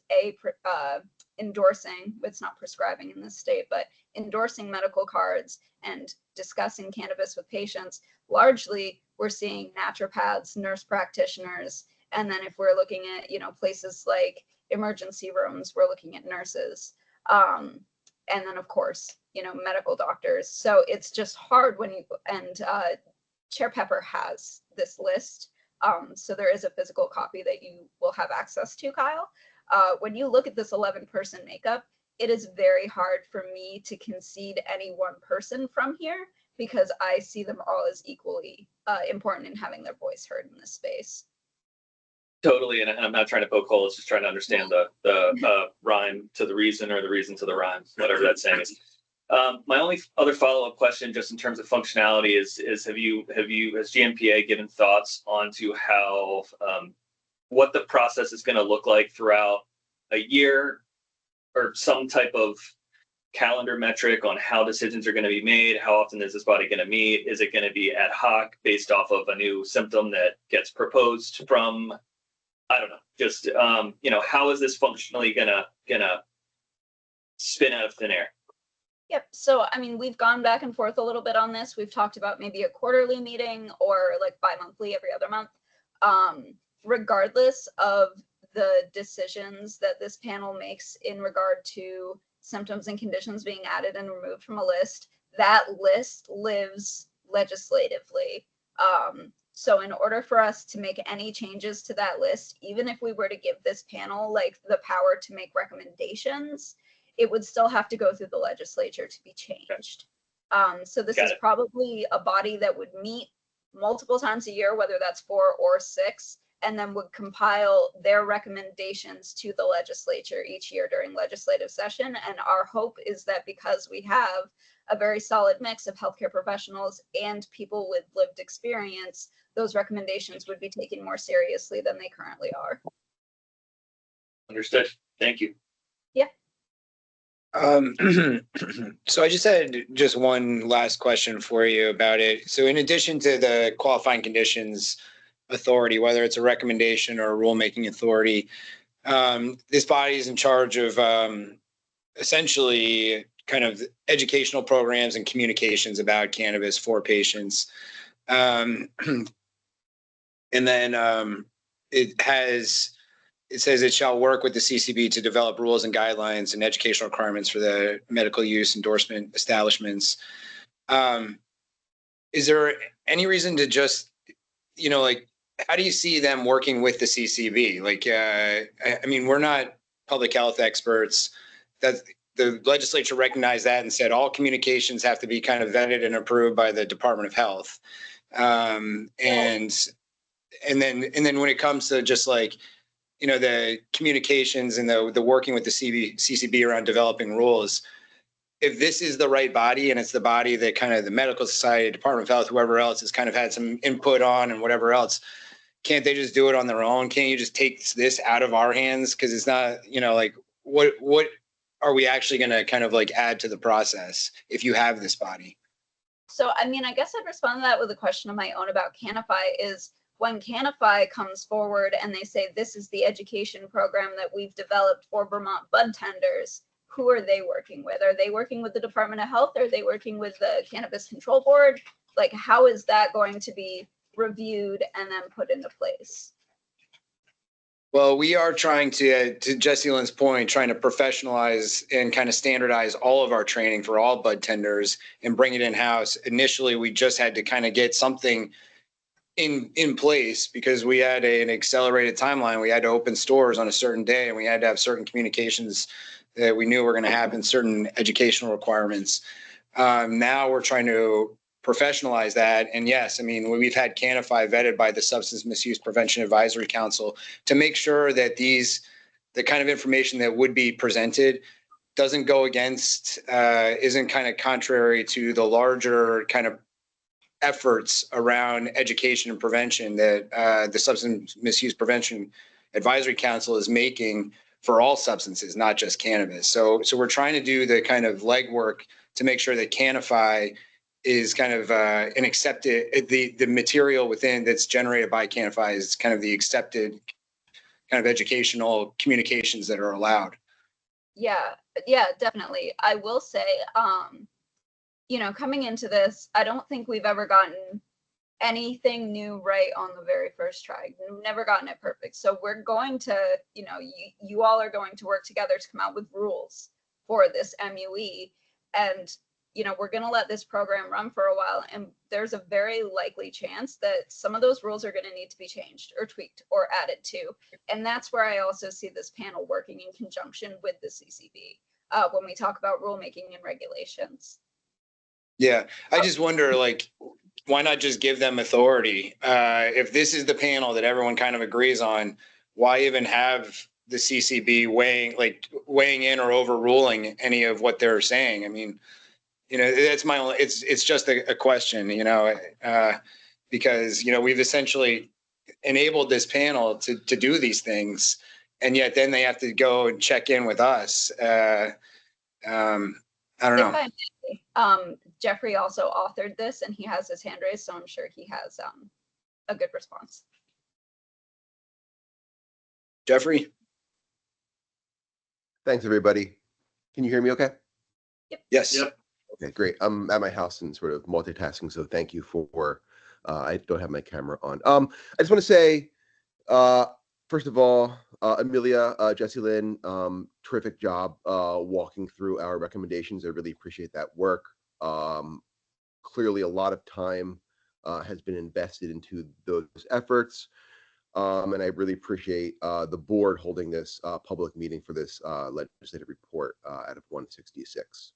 endorsing, it's not prescribing in this state, but endorsing medical cards and discussing cannabis with patients, largely we're seeing naturopaths, nurse practitioners, and then if we're looking at, you know, places like emergency rooms, we're looking at nurses, and then of course, you know, medical doctors. So it's just hard when Chair Pepper has this list. So there is a physical copy that you will have access to, Kyle. When you look at this 11-person makeup, it is very hard for me to concede any one person from here because I see them all as equally important in having their voice heard in this space. Totally, and I'm not trying to poke holes, just trying to understand the rhyme to the reason or the reason to the rhyme, whatever that saying is. My only other follow-up question, just in terms of functionality, is has GMPA given thoughts onto how what the process is going to look like throughout a year, or some type of calendar metric on how decisions are going to be made? How often is this body going to meet? Is it going to be ad hoc based off of a new symptom that gets proposed from, I don't know, just you know, how is this functionally gonna spin out of thin air? Yep. So, I mean, we've gone back and forth a little bit on this. We've talked about maybe a quarterly meeting or like bi-monthly, every other month. Regardless of the decisions that this panel makes in regard to symptoms and conditions being added and removed from a list, that list lives legislatively. So in order for us to make any changes to that list, even if we were to give this panel like the power to make recommendations, it would still have to go through the legislature to be changed. So this is probably a body that would meet multiple times a year, whether that's 4 or 6, and then would compile their recommendations to the legislature each year during legislative session. And our hope is that because we have a very solid mix of healthcare professionals and people with lived experience, those recommendations would be taken more seriously than they currently are. Understood. Thank you. Yeah. So I just had just one last question for you about it. So in addition to the qualifying conditions authority, whether it's a recommendation or a rulemaking authority, this body is in charge of essentially kind of educational programs and communications about cannabis for patients. And then it says it shall work with the CCB to develop rules and guidelines and educational requirements for the medical use endorsement establishments. Is there any reason to just, like, how do you see them working with the CCB? Like, I mean, we're not public health experts. That the legislature recognized that and said all communications have to be kind of vetted and approved by the Department of Health. And then when it comes to just like, the communications and the working with the CCB around developing rules, if this is the right body and it's the body that kind of the medical society, Department of Health, whoever else has kind of had some input on and whatever else, can't they just do it on their own? Can't you just take this out of our hands? Because it's not, like what are we actually going to kind of like add to the process if you have this body? So, I mean, I guess I'd respond to that with a question of my own about Canify is when Canify comes forward and they say, this is the education program that we've developed for Vermont bud tenders, who are they working with? Are they working with the Department of Health? Are they working with the Cannabis Control Board? Like, how is that going to be reviewed and then put into place? Well, we are trying to Jesse Lynn's point, trying to professionalize and kind of standardize all of our training for all bud tenders and bring it in-house. Initially, we just had to kind of get something in place because we had an accelerated timeline. We had to open stores on a certain day and we had to have certain communications that we knew were going to happen, certain educational requirements. Now we're trying to professionalize that. And yes, I mean, we've had Canify vetted by the Substance Misuse Prevention Advisory Council to make sure that the kind of information that would be presented doesn't go against, isn't kind of contrary to the larger kind of efforts around education and prevention that the Substance Misuse Prevention Advisory Council is making for all substances, not just cannabis. So we're trying to do the kind of legwork to make sure that Canify is kind of an accepted, the material within that's generated by Canify is kind of the accepted kind of educational communications that are allowed. Yeah, definitely. I will say, coming into this, I don't think we've ever gotten anything new right on the very first try. We've never gotten it perfect. So we're going to, you all are going to work together to come out with rules for this MUE. And, we're going to let this program run for a while. And there's a very likely chance that some of those rules are going to need to be changed or tweaked or added to. And that's where I also see this panel working in conjunction with the CCB when we talk about rulemaking and regulations. Yeah, I just wonder, like, why not just give them authority? If this is the panel that everyone kind of agrees on, why even have the CCB weighing in or overruling any of what they're saying? I mean, that's my only, it's just a question, because, we've essentially enabled this panel to do these things, and yet then they have to go and check in with us. I don't know. Jeffrey also authored this and he has his hand raised, so I'm sure he has a good response. Jeffrey? Thanks, everybody. Can you hear me okay? Yep. Yes. Yep. Okay, great. I'm at my house and sort of multitasking, so thank you for, I don't have my camera on. I just want to say, first of all, Amelia, Jesse Lynn, terrific job walking through our recommendations. I really appreciate that work. Clearly a lot of time has been invested into those efforts. And I really appreciate the board holding this public meeting for this legislative report out of 166.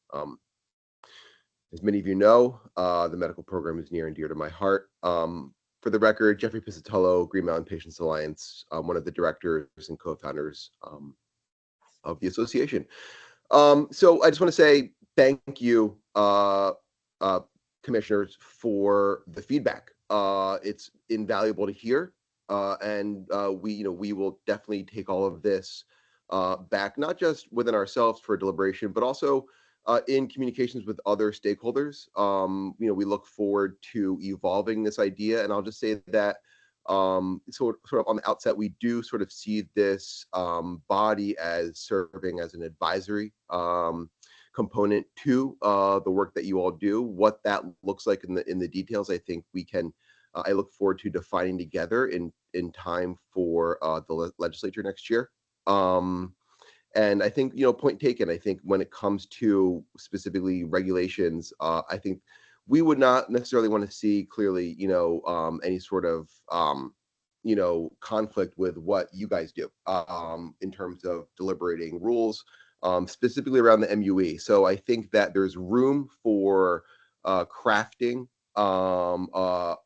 As many of you know, the medical program is near and dear to my heart. For the record, Jeffrey Piscitello, Green Mountain Patients Alliance, one of the directors and co-founders of the association. So I just want to say thank you, commissioners, for the feedback. It's invaluable to hear, and we will definitely take all of this back, not just within ourselves for deliberation, but also in communications with other stakeholders. We look forward to evolving this idea, and I'll just say that sort of on the outset, we do sort of see this body as serving as an advisory component to the work that you all do. What that looks like in the details, I think we can. I look forward to defining together in time for the legislature next year. And I think, point taken. I think when it comes to specifically regulations, I think we would not necessarily want to see clearly, any sort of, conflict with what you guys do in terms of deliberating rules, specifically around the MUE. So I think that there's room for crafting a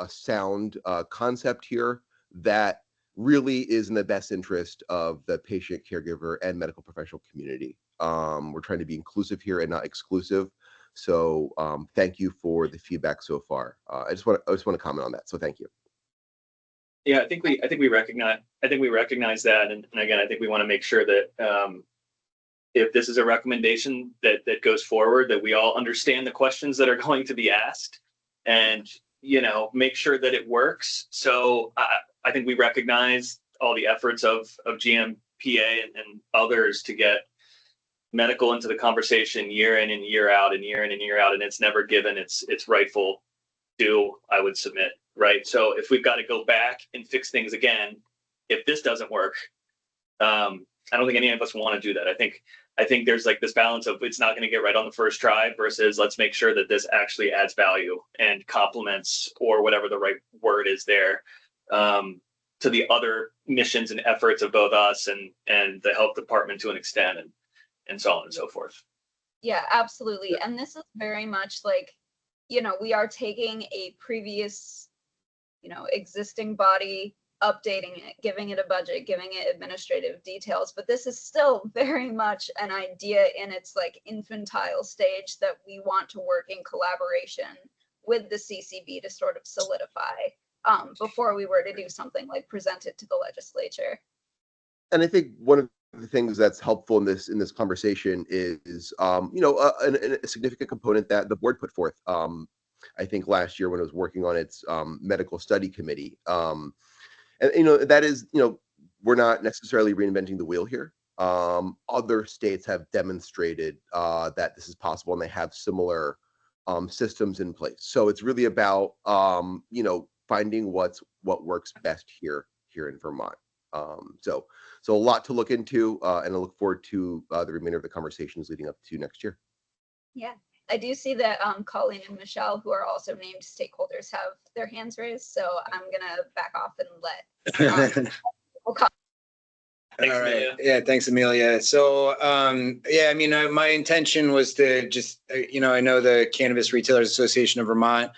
sound concept here that really is in the best interest of the patient, caregiver, and medical professional community. We're trying to be inclusive here and not exclusive. So thank you for the feedback so far. I just want to comment on that. So thank you. Yeah, I think we recognize that, and again, I think we want to make sure that if this is a recommendation that goes forward, that we all understand the questions that are going to be asked, and make sure that it works. So I think we recognize all the efforts of GMPA and others to get medical into the conversation year in and year out and year in and year out, and it's never given its rightful due, I would submit, right? So if we've got to go back and fix things again, if this doesn't work, I don't think any of us want to do that. I think there's like this balance of it's not going to get right on the first try versus let's make sure that this actually adds value and complements, or whatever the right word is there, to the other missions and efforts of both us and the health department to an extent, and so on and so forth. Yeah, absolutely. And this is very much like, we are taking a previous, existing body, updating it, giving it a budget, giving it administrative details, but this is still very much an idea in its like infantile stage that we want to work in collaboration with the CCB to sort of solidify before we were to do something like present it to the legislature. And I think one of the things that's helpful in this conversation is a significant component that the board put forth. I think last year when it was working on its medical study committee. And that is, we're not necessarily reinventing the wheel here. Other states have demonstrated that this is possible, and they have similar systems in place. So it's really about finding what works best here in Vermont. So a lot to look into, and I look forward to the remainder of the conversations leading up to next year. Yeah, I do see that Colleen and Michelle, who are also named stakeholders, have their hands raised. So I'm gonna back off and let. All right. Yeah, thanks, Amelia. So, my intention was to just, I know the Cannabis Retailers Association of Vermont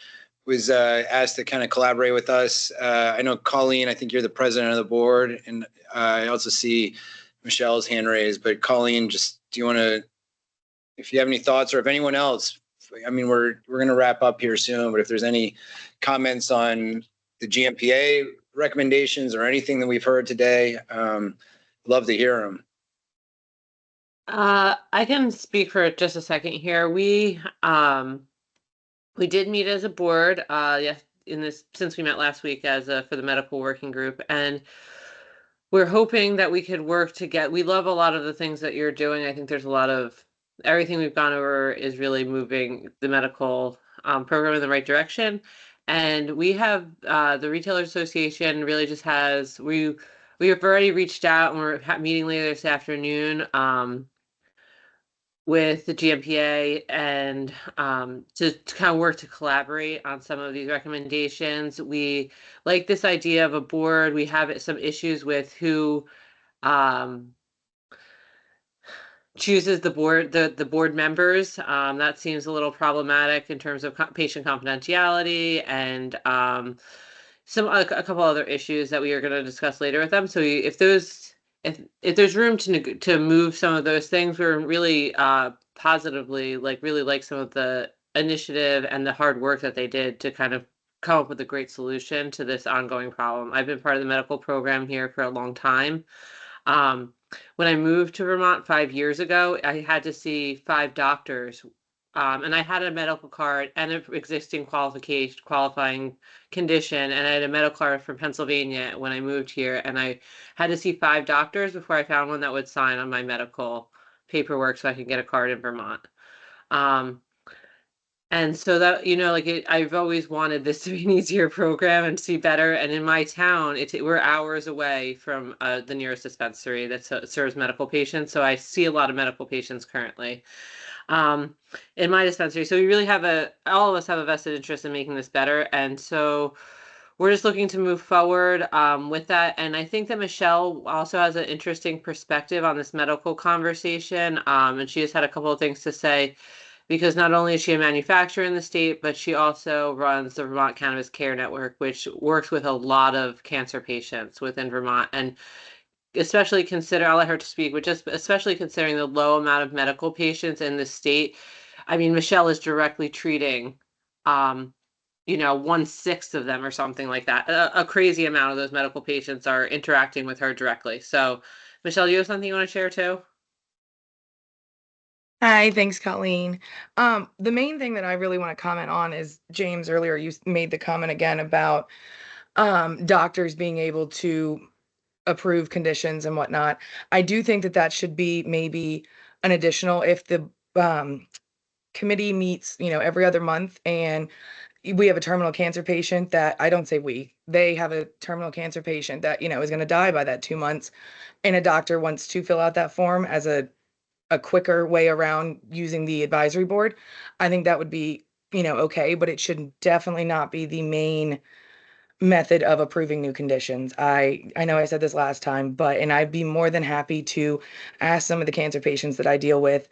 was asked to kind of collaborate with us. I know, Colleen, I think you're the president of the board, and I also see Michelle's hand raised. But Colleen, just do you want to, if you have any thoughts, or if anyone else, we're going to wrap up here soon, but if there's any comments on the GMPA recommendations or anything that we've heard today, love to hear them. I can speak for just a second here. We did meet as a board, since we met last week for the medical working group, and we're hoping that we could work to we love a lot of the things that you're doing. I think there's a lot of everything we've gone over is really moving the medical program in the right direction. And we have the Retailer Association really just has, we have already reached out, and we're meeting later this afternoon with the GMPA and to kind of work to collaborate on some of these recommendations. We like this idea of a board. We have some issues with who chooses the board members. That seems a little problematic in terms of patient confidentiality and a couple other issues that we are going to discuss later with them. So if there's room to move some of those things, we're really positively really like some of the initiative and the hard work that they did to kind of come up with a great solution to this ongoing problem. I've been part of the medical program here for a long time. When I moved to Vermont 5 years ago, I had to see 5 doctors, and I had a medical card and an existing qualifying condition, and I had a medical card from Pennsylvania when I moved here, and I had to see 5 doctors before I found one that would sign on my medical paperwork so I could get a card in Vermont. And so that, I've always wanted this to be an easier program and to see better. And in my town, we're hours away from the nearest dispensary that serves medical patients. So I see a lot of medical patients currently in my dispensary. So we really all of us have a vested interest in making this better. And so we're just looking to move forward with that. And I think that Michelle also has an interesting perspective on this medical conversation. And she has had a couple of things to say, because not only is she a manufacturer in the state, but she also runs the Vermont Cannabis Care Network, which works with a lot of cancer patients within Vermont. And especially I'll let her speak, but just especially considering the low amount of medical patients in the state. I mean, Michelle is directly treating, 1/6 of them or something like that. A crazy amount of those medical patients are interacting with her directly. So, Michelle, you have something you want to share too? Hi, thanks, Colleen. The main thing that I really want to comment on is, James, earlier you made the comment again about doctors being able to approve conditions and whatnot. I do think that should be maybe an additional, if the committee meets, every other month, and we have a terminal cancer patient that, I don't say they have a terminal cancer patient that, is going to die by that 2 months, and a doctor wants to fill out that form as a quicker way around using the advisory board, I think that would be, okay, but it should definitely not be the main method of approving new conditions. I know I said this last time, and I'd be more than happy to ask some of the cancer patients that I deal with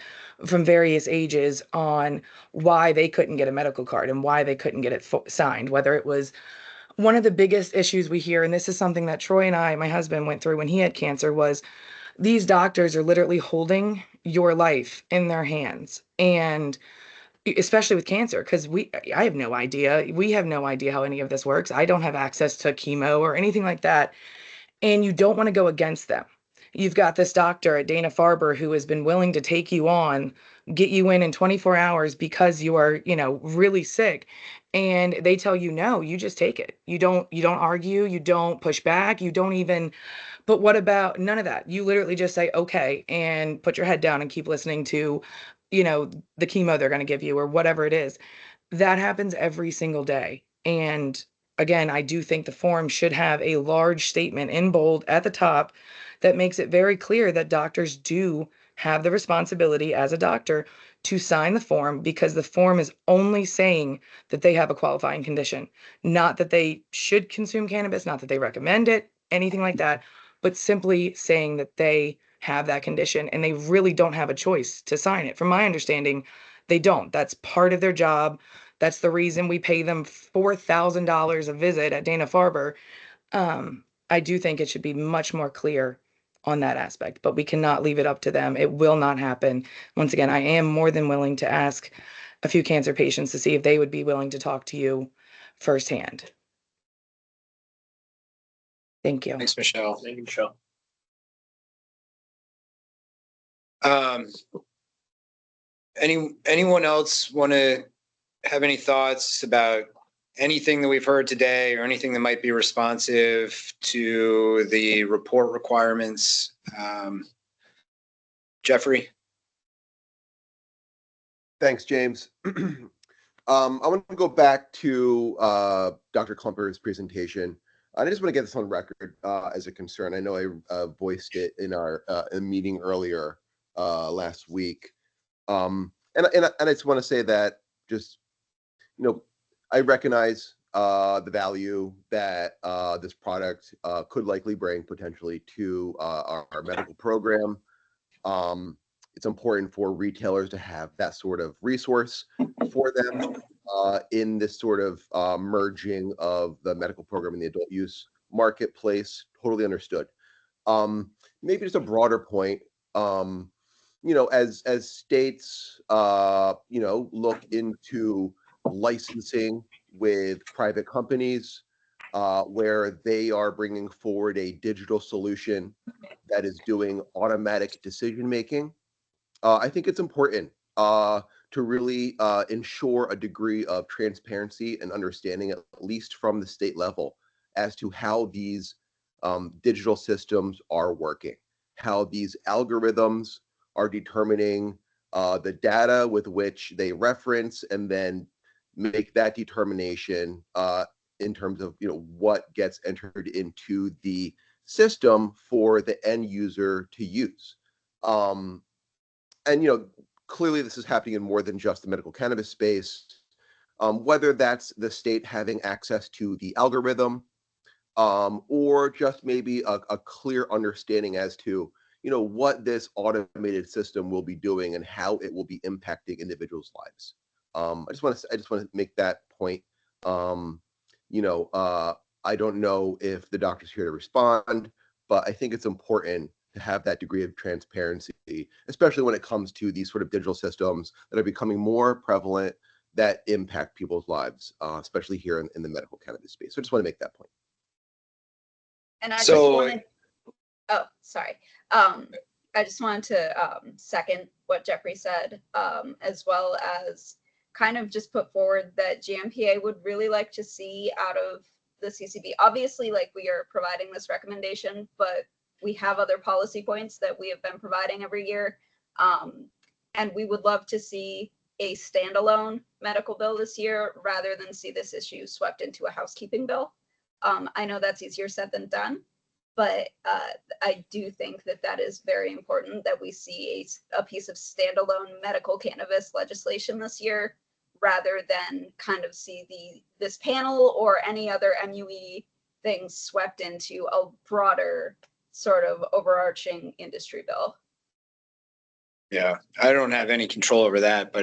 from various ages on why they couldn't get a medical card and why they couldn't get it signed, whether it was one of the biggest issues we hear, and this is something that Troy and my husband went through when he had cancer, was these doctors are literally holding your life in their hands. And especially with cancer, because I have no idea. We have no idea how any of this works. I don't have access to chemo or anything like that. And you don't want to go against them. You've got this doctor at Dana-Farber who has been willing to take you on, get you in 24 hours because you are, really sick. And they tell you, no, you just take it. You don't argue. You don't push back. You don't even. But what about none of that? You literally just say, okay, and put your head down and keep listening to, the chemo they're going to give you or whatever it is. That happens every single day. And again, I do think the form should have a large statement in bold at the top that makes it very clear that doctors do have the responsibility as a doctor to sign the form, because the form is only saying that they have a qualifying condition, not that they should consume cannabis, not that they recommend it, anything like that, but simply saying that they have that condition and they really don't have a choice to sign it. From my understanding, they don't. That's part of their job. That's the reason we pay them $4,000 a visit at Dana-Farber. I do think it should be much more clear on that aspect, but we cannot leave it up to them. It will not happen. Once again, I am more than willing to ask a few cancer patients to see if they would be willing to talk to you firsthand. Thank you. Thanks, Michelle. Thank you, Michelle. Anyone else want to have any thoughts about anything that we've heard today or anything that might be responsive to the report requirements? Jeffrey? Thanks, James. I want to go back to Dr. Klumper's presentation. I just want to get this on record as a concern. I know I voiced it in our meeting earlier last week. And I just want to say that just, I recognize the value that this product could likely bring potentially to our medical program. It's important for retailers to have that sort of resource for them in this sort of merging of the medical program and the adult use marketplace. Totally understood. Maybe just a broader point. As states, look into licensing with private companies, where they are bringing forward a digital solution that is doing automatic decision making. I think it's important to really ensure a degree of transparency and understanding, at least from the state level, as to how these digital systems are working, how these algorithms are determining the data with which they reference, and then make that determination in terms of what gets entered into the system for the end user to use. And clearly this is happening in more than just the medical cannabis space. Whether that's the state having access to the algorithm, or just maybe a clear understanding as to what this automated system will be doing and how it will be impacting individuals' lives. I just want to make that point. I don't know if the doctor's here to respond, but I think it's important to have that degree of transparency, especially when it comes to these sort of digital systems that are becoming more prevalent that impact people's lives, especially here in the medical cannabis space. So I just want to make that point. And I just wanted, oh, sorry. I just wanted to second what Jeffrey said, as well as kind of just put forward that GMPA would really like to see out of the CCB. Obviously, like, we are providing this recommendation, but we have other policy points that we have been providing every year. And we would love to see a standalone medical bill this year rather than see this issue swept into a housekeeping bill. I know that's easier said than done, but I do think that that is very important that we see a piece of standalone medical cannabis legislation this year, rather than kind of see this panel or any other MUE things swept into a broader sort of overarching industry bill. Yeah, I don't have any control over that, but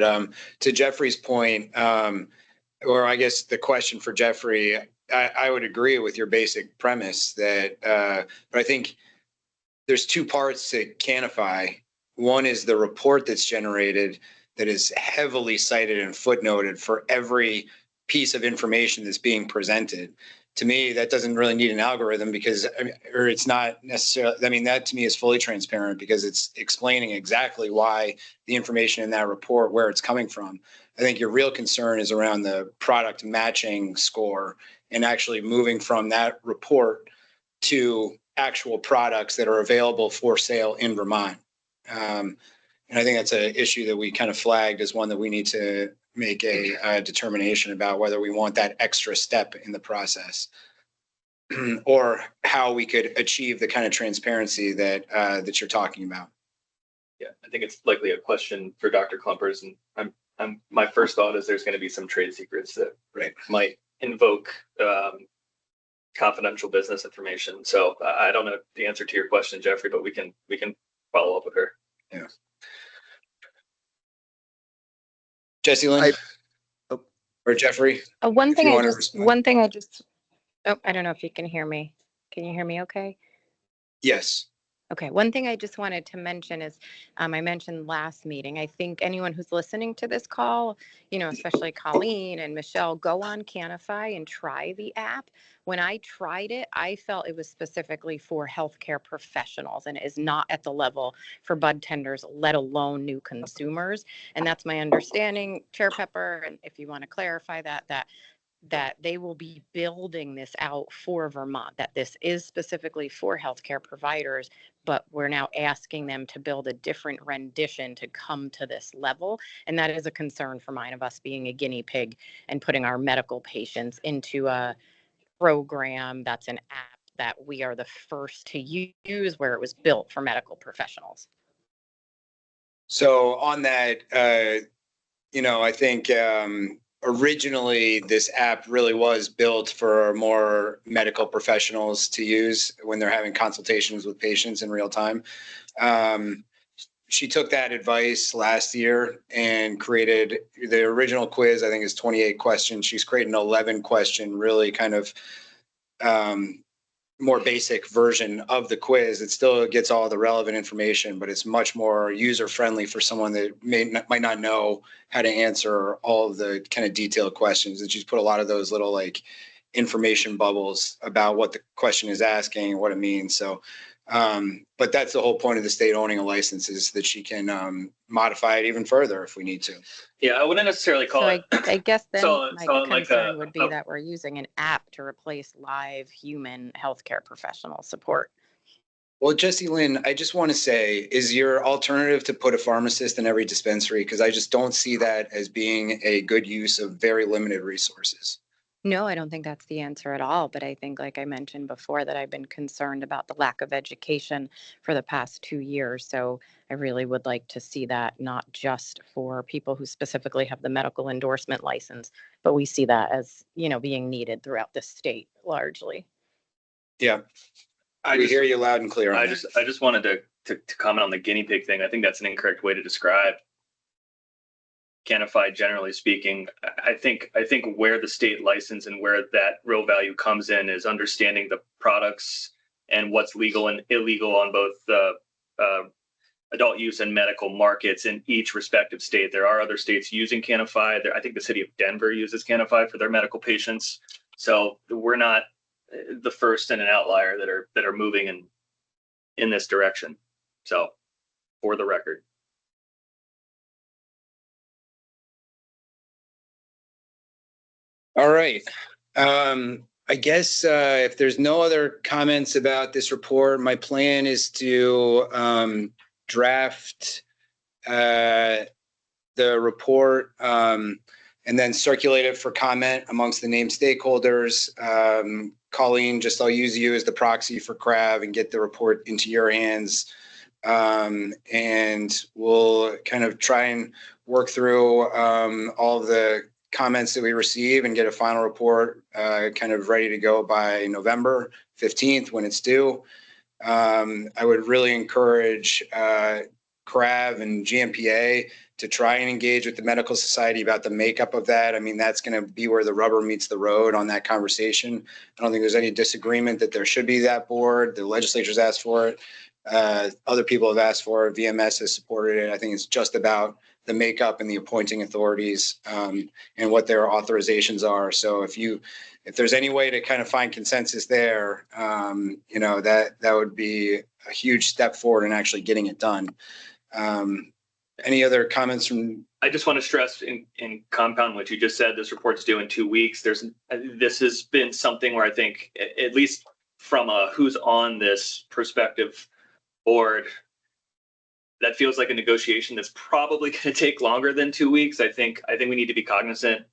to Jeffrey's point, or I guess the question for Jeffrey, I would agree with your basic premise that, but I think there's two parts to Canify. One is the report that's generated that is heavily cited and footnoted for every piece of information that's being presented. To me, that doesn't really need an algorithm because, or it's not necessarily, I mean, that to me is fully transparent because it's explaining exactly why the information in that report, where it's coming from. I think your real concern is around the product matching score and actually moving from that report to actual products that are available for sale in Vermont. And I think that's an issue that we kind of flagged as one that we need to make a determination about whether we want that extra step in the process or how we could achieve the kind of transparency that that you're talking about. Yeah, I think it's likely a question for Dr. Klumpers, and my first thought is there's going to be some trade secrets that might invoke confidential business information. So I don't know the answer to your question, Jeffrey, but we can follow up with her. Yeah. Jesse Lynn, or Jeffrey. One thing I just, oh, I don't know if you can hear me. Can you hear me okay? Yes. Okay, one thing I just wanted to mention is, I mentioned last meeting, I think anyone who's listening to this call, especially Colleen and Michelle, go on Canify and try the app. When I tried it, I felt it was specifically for healthcare professionals and is not at the level for bud tenders, let alone new consumers. And that's my understanding, Chair Pepper, and if you want to clarify that they will be building this out for Vermont, that this is specifically for healthcare providers, but we're now asking them to build a different rendition to come to this level. And that is a concern for mine, of us being a guinea pig and putting our medical patients into a program that's an app that we are the first to use, where it was built for medical professionals. So on that, I think originally this app really was built for more medical professionals to use when they're having consultations with patients in real time. She took that advice last year and created the original quiz. I think is 28 questions. She's created an 11 question, really kind of more basic version of the quiz. It still gets all the relevant information, but it's much more user friendly for someone that might not know how to answer all of the kind of detailed questions. And she's put a lot of those little like information bubbles about what the question is asking and what it means. So, but that's the whole point of the state owning a license, is that she can modify it even further if we need to. Yeah, I wouldn't necessarily call So it. I guess then my like concern would be that we're using an app to replace live human healthcare professional support. Well, Jesse Lynn, I just want to say, is your alternative to put a pharmacist in every dispensary? Because I just don't see that as being a good use of very limited resources. No, I don't think that's the answer at all. But I think, like I mentioned before, that I've been concerned about the lack of education for the past 2 years. So I really would like to see that not just for people who specifically have the medical endorsement license, but we see that as, being needed throughout the state largely. Yeah. We hear you loud and clear on that. I just wanted to comment on the guinea pig thing. I think that's an incorrect way to describe Canify, generally speaking. I think where the state license and where that real value comes in is understanding the products and what's legal and illegal on both the adult use and medical markets in each respective state. There are other states using Canify. I think the city of Denver uses Canify for their medical patients. So we're not the first and an outlier that are moving in this direction. So, for the record. All right. I guess if there's no other comments about this report, my plan is to draft the report and then circulate it for comment amongst the named stakeholders. Colleen, I'll use you as the proxy for CRAV and get the report into your hands. And we'll kind of try and work through all of the comments that we receive and get a final report kind of ready to go by November 15th when it's due. I would really encourage CRAV and GMPA to try and engage with the medical society about the makeup of that. I mean, that's going to be where the rubber meets the road on that conversation. I don't think there's any disagreement that there should be that board. The legislature's asked for it. Other people have asked for it. VMS has supported it. I think it's just about the makeup and the appointing authorities and what their authorizations are. So if there's any way to kind of find consensus there, that would be a huge step forward in actually getting it done. Any other comments from? I just want to stress in compound what you just said. This report's due in 2 weeks. This has been something where I think, at least from a who's on this perspective board, that feels like a negotiation that's probably going to take longer than 2 weeks. I think we need to be cognizant,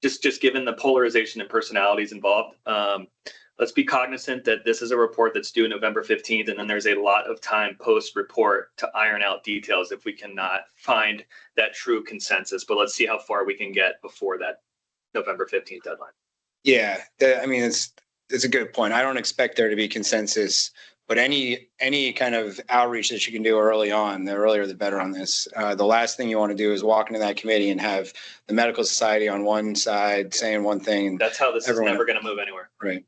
just given the polarization and personalities involved. Let's be cognizant that this is a report that's due November 15th, and then there's a lot of time post-report to iron out details if we cannot find that true consensus. But let's see how far we can get before that November 15th deadline. Yeah, it's a good point. I don't expect there to be consensus, but any kind of outreach that you can do early on, the earlier the better on this. The last thing you want to do is walk into that committee and have the medical society on one side saying one thing. And that's how this is never going to move anywhere. Right.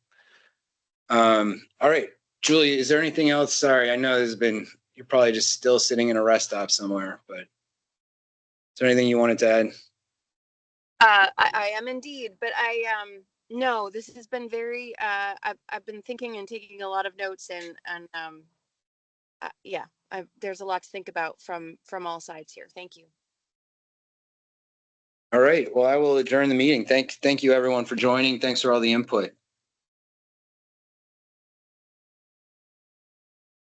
All right, Julie, is there anything else? Sorry, I know you're probably just still sitting in a rest stop somewhere, but is there anything you wanted to add? I am indeed, but no, this has been very, I've been thinking and taking a lot of notes and there's a lot to think about from all sides here. Thank you. All right. Well, I will adjourn the meeting. Thank you everyone for joining. Thanks for all the input.